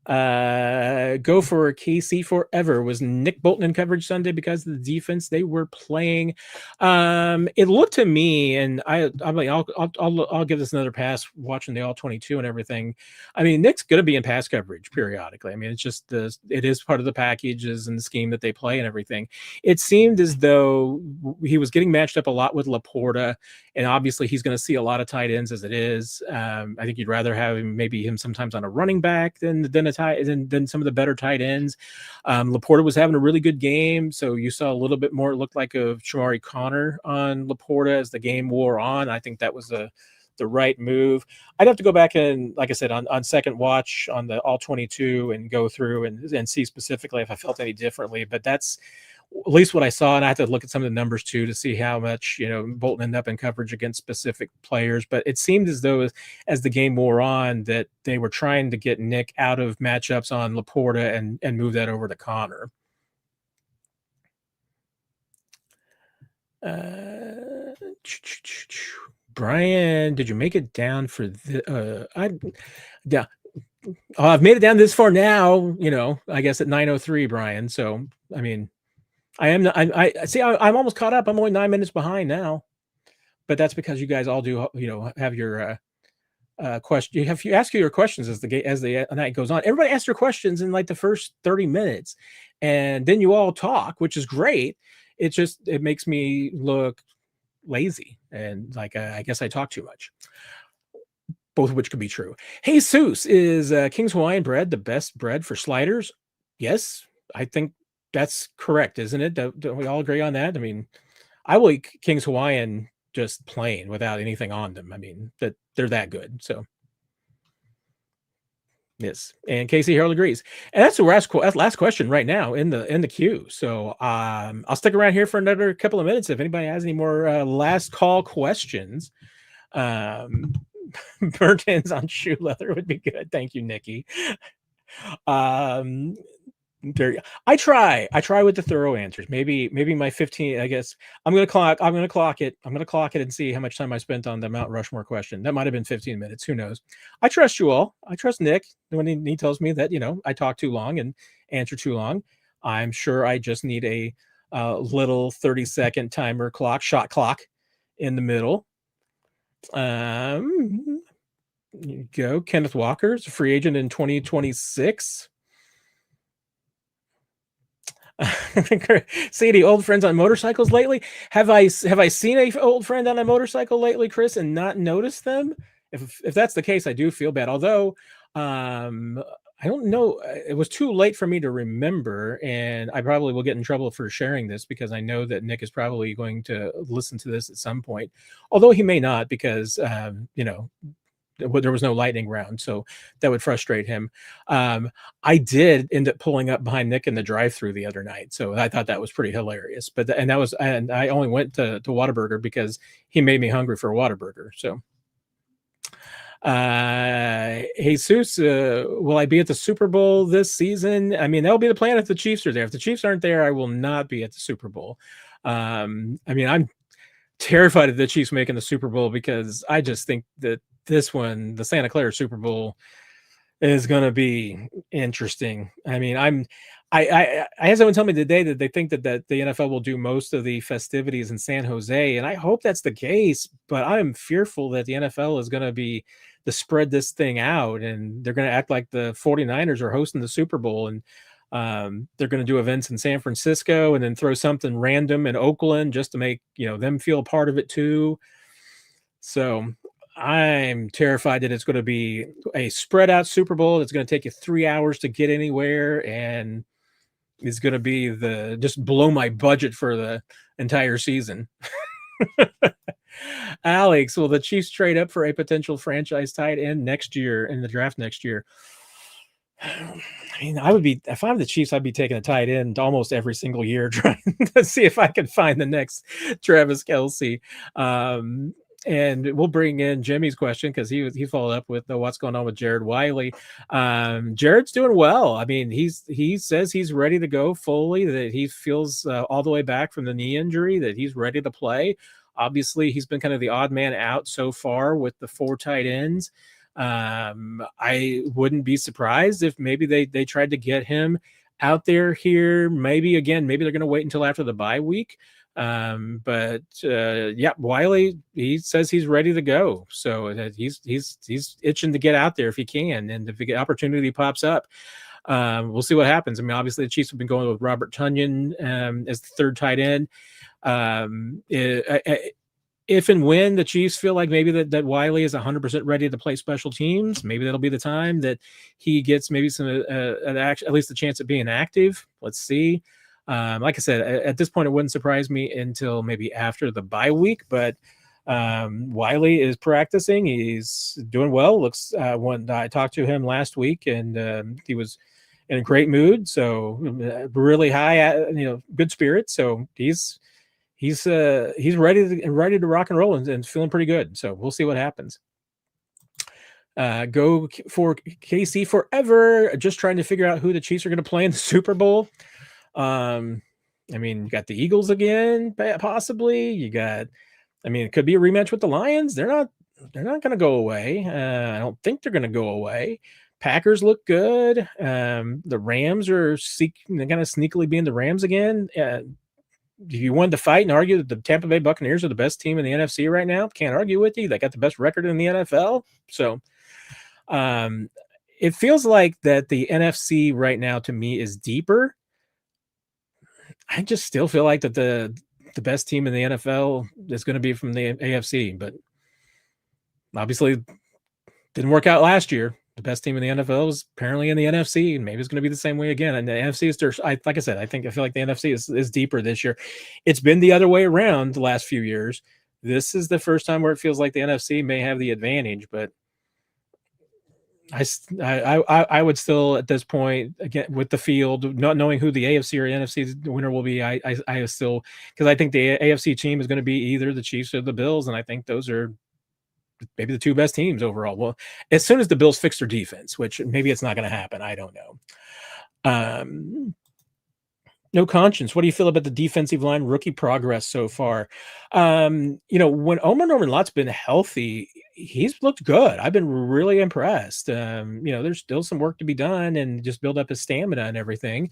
Go for KC forever. Was Nick Bolton in coverage Sunday because of the defense they were playing? It looked to me, and I'll give this another pass watching the all 22 and everything. Nick's going to be in pass coverage periodically. It's just it is part of the packages and the scheme that they play and everything. It seemed as though he was getting matched up a lot with Laporta, and obviously he's going to see a lot of tight ends as it is. I think you'd rather have him sometimes on a running back than some of the better tight ends. Laporta was having a really good game, so you saw a little bit more. It looked like of Shamari Connor on Laporta as the game wore on. I think that was a the right move. I'd have to go back and, like I said, on second watch on the all 22 and go through and see specifically if I felt any differently. But that's at least what I saw, and I had to look at some of the numbers too to see how much Bolton ended up in coverage against specific players. But it seemed as though as the game wore on that they were trying to get Nick out of matchups on Laporta and move that over to Connor. Brian, did you make it down for the? I've made it down this far now. I guess at 9:03, Brian. So I mean. I am not. I see. I'm almost caught up. I'm only 9 minutes behind now, but that's because you guys all do. Have your question. You ask your questions as the night goes on. Everybody asks their questions in like the first 30 minutes, and then you all talk, which is great. It makes me look lazy and like I guess I talk too much. Both of which could be true. Jesus, is King's Hawaiian bread the best bread for sliders? Yes, I think. That's correct, isn't it? Don't we all agree on that? I mean, I will eat King's Hawaiian just plain without anything on them. I mean, that they're that good. So, yes. And Casey Harold agrees. And that's the last question right now in the queue. So, I'll stick around here for another couple of minutes if anybody has any more last call questions. Burnt ends on shoe leather would be good. Thank you, Nikki. I try with the thorough answers. Maybe my 15. I guess I'm gonna clock it and see how much time I spent on the Mount Rushmore question. That might have been 15 minutes. Who knows? I trust you all. I trust Nick when he tells me that I talk too long and answer too long. I'm sure I just need a little 30-second timer shot clock in the middle. You go. Kenneth Walker's a free agent in 2026. CD, old friends on motorcycles lately. Have I seen a old friend on a motorcycle lately, Chris, and not noticed them? If that's the case, I do feel bad. Although I don't know, it was too late for me to remember, and I probably will get in trouble for sharing this because I know that Nick is probably going to listen to this at some point. Although he may not, because there was no lightning round, so that would frustrate him. I did end up pulling up behind Nick in the drive-thru the other night, so I thought that was pretty hilarious. And I only went to Whataburger because he made me hungry for a Whataburger. So, Jesus, will I be at the Super Bowl this season? I mean, that'll be the plan if the Chiefs are there. If the Chiefs aren't there, I will not be at the Super Bowl. I mean, I'm terrified of the Chiefs making the Super Bowl because I just think that this one, the Santa Clara Super Bowl, is going to be interesting. I mean, I had someone tell me today that they think that the NFL will do most of the festivities in San Jose, and I hope that's the case, but I'm fearful that the NFL is going to be to spread this thing out, and they're going to act like the 49ers are hosting the Super Bowl, and they're going to do events in San Francisco and then throw something random in Oakland just to make them feel part of it too. So I'm terrified that it's going to be a spread out Super Bowl. It's going to take you 3 hours to get anywhere, and it's going to be just blow my budget for the entire season. Alex, will the Chiefs trade up for a potential franchise tight end next year in the draft next year? I mean, if I'm the Chiefs, I'd be taking a tight end almost every single year, trying to see if I can find the next Travis Kelce. And we'll bring in Jimmy's question because he followed up with what's going on with Jared Wiley. Jared's doing well. I mean, he says he's ready to go fully, that he feels all the way back from the knee injury, that he's ready to play. Obviously, he's been kind of the odd man out so far with the 4 tight ends. I wouldn't be surprised if maybe they tried to get him out there here. Maybe they're going to wait until after the bye week. But Wiley, he says he's ready to go. So that he's itching to get out there if he can. And if the opportunity pops up, we'll see what happens. I mean, obviously the Chiefs have been going with Robert Tonyan as the 3rd tight end. If and when the Chiefs feel like maybe that Wiley is 100% ready to play special teams, maybe that'll be the time that he gets maybe some at least a chance at being active. Let's see. Like I said, at this point, it wouldn't surprise me until maybe after the bye week. But Wiley is practicing. He's doing well. Looks when I talked to him last week, and he was in a great mood. So really high, good spirits. So he's ready to rock and roll and feeling pretty good. So we'll see what happens. Go for KC forever. Just trying to figure out who the Chiefs are going to play in the Super Bowl. You got the Eagles again, possibly. It could be a rematch with the Lions. They're not going to go away. I don't think they're going to go away. Packers look good. The Rams are kind of sneakily being the Rams again. If you wanted to fight and argue that the Tampa Bay Buccaneers are the best team in the NFC right now, can't argue with you. They got the best record in the NFL. So it feels like that the NFC right now to me is deeper. I just still feel like that the best team in the NFL is going to be from the AFC, but obviously didn't work out last year. The best team in the NFL is apparently in the NFC, and maybe it's going to be the same way again. And the NFC is, like I said, I feel like the NFC is deeper this year. It's been the other way around the last few years. This is the first time where it feels like the NFC may have the advantage, but I would still at this point, again with the field, not knowing who the AFC or NFC winner will be, I still, because I think the AFC team is going to be either the Chiefs or the Bills, and I think those are maybe the two best teams overall. Well, as soon as the Bills fix their defense, which maybe it's not going to happen, I don't know. No conscience. What do you feel about the defensive line rookie progress so far? When Omar Norman Lott's been healthy, he's looked good. I've been really impressed. There's still some work to be done and just build up his stamina and everything,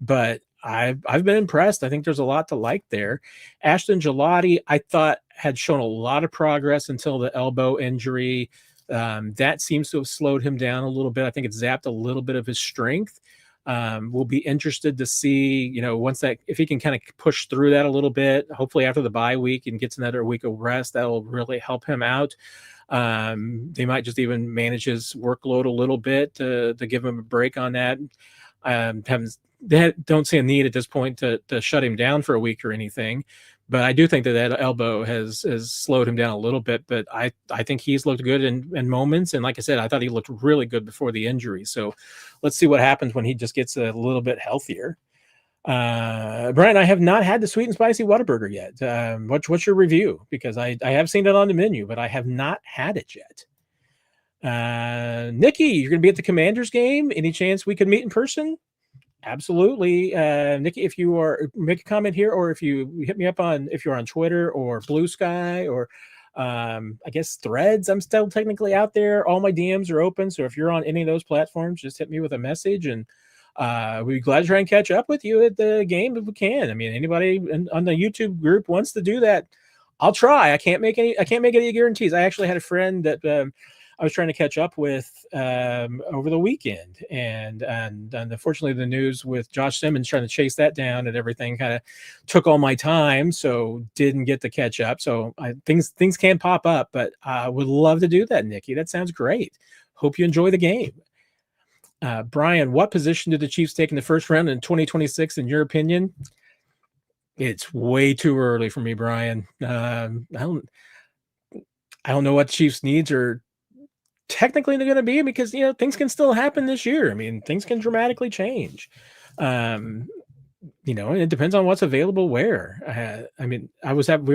but I've been impressed. I think there's a lot to like there. Ashton Gelati, I thought had shown a lot of progress until the elbow injury. That seems to have slowed him down a little bit. I think it's zapped a little bit of his strength. We'll be interested to see, if he can kind of push through that a little bit, hopefully after the bye week and gets another week of rest, that'll really help him out. They might just even manage his workload a little bit to give him a break on that. They don't see a need at this point to shut him down for a week or anything. But I do think that elbow has slowed him down a little bit. But I think he's looked good in moments. And like I said, I thought he looked really good before the injury. So let's see what happens when he just gets a little bit healthier. Brian, I have not had the sweet and spicy Whataburger yet. What's your review? Because I have seen it on the menu, but I have not had it yet. Nikki, you're going to be at the Commanders game. Any chance we could meet in person? Absolutely. Nikki, if you are, make a comment here, or if you hit me up if you're on Twitter or Blue Sky or I guess Threads, I'm still technically out there. All my DMs are open. So if you're on any of those platforms, just hit me with a message, and we'd be glad to try and catch up with you at the game if we can. I mean, anybody on the YouTube group wants to do that, I'll try. I can't make any guarantees. I actually had a friend that I was trying to catch up with over the weekend, and unfortunately the news with Josh Simmons trying to chase that down and everything kind of took all my time, so didn't get to catch up. So things can pop up, but I would love to do that, Nikki. That sounds great. Hope you enjoy the game. Brian, what position did the Chiefs take in the first round in 2026 in your opinion? It's way too early for me, Brian. I don't know what Chiefs needs are technically they're going to be, because things can still happen this year. I mean, things can dramatically change. And it depends on what's available where. We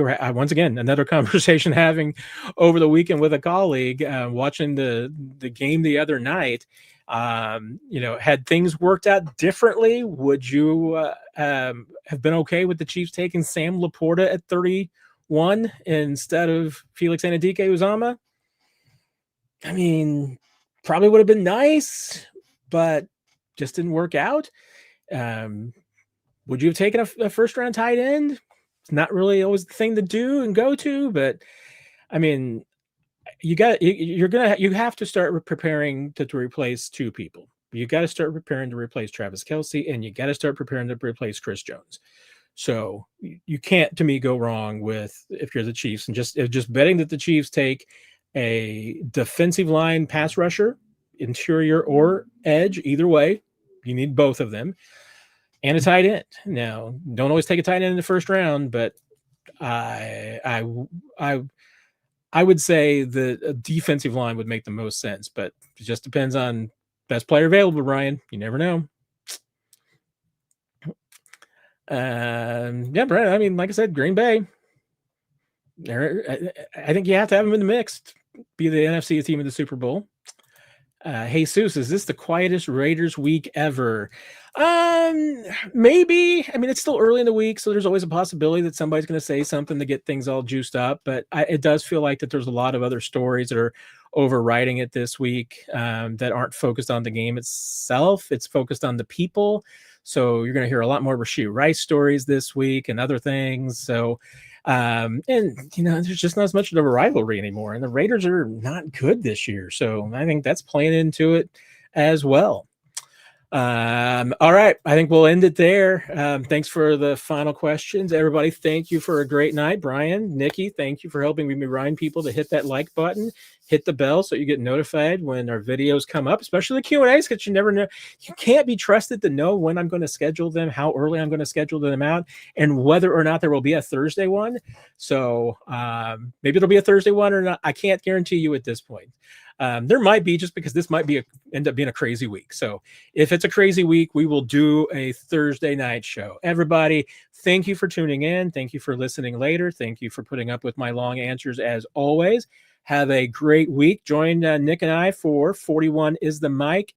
were once again another conversation having over the weekend with a colleague watching the game the other night. Had things worked out differently, would you have been okay with the Chiefs taking Sam Laporta at 31 instead of Felix Anudike-Uzomah? I mean, probably would have been nice, but just didn't work out. Would you have taken a first round tight end? It's not really always the thing to do and go to, but I mean, you have to start preparing to replace two people. You got to start preparing to replace Travis Kelce, and you got to start preparing to replace Chris Jones. So you can't, to me, go wrong with, if you're the Chiefs, and just betting that the Chiefs take a defensive line pass rusher, interior or edge, either way, you need both of them, and a tight end. Now, don't always take a tight end in the first round, but I I would say the defensive line would make the most sense, but it just depends on best player available, Ryan. You never know. Yeah, Brent, I mean, like I said, Green Bay. I think you have to have them in the mix to be the NFC team of the Super Bowl. Jesus, is this the quietest Raiders week ever? Maybe. I mean, it's still early in the week, so there's always a possibility that somebody's going to say something to get things all juiced up. But it does feel like that there's a lot of other stories that are overriding it this week that aren't focused on the game itself. It's focused on the people. So you're going to hear a lot more Rashee Rice stories this week and other things. So, and there's just not as much of a rivalry anymore, and the Raiders are not good this year. So I think that's playing into it as well. All right. I think we'll end it there. Thanks for the final questions. Everybody, thank you for a great night. Brian, Nikki, thank you for helping me remind people to hit that like button, hit the bell so you get notified when our videos come up, especially the Q&As, because you never know. You can't be trusted to know when I'm going to schedule them, how early I'm going to schedule them out, and whether or not there will be a Thursday one. So maybe it'll be a Thursday one or not. I can't guarantee you at this point. There might be, just because this might be end up being a crazy week. So if it's a crazy week, we will do a Thursday night show. Everybody, thank you for tuning in. Thank you for listening later. Thank you for putting up with my long answers as always. Have a great week. Join Nick and I for 41 is the Mic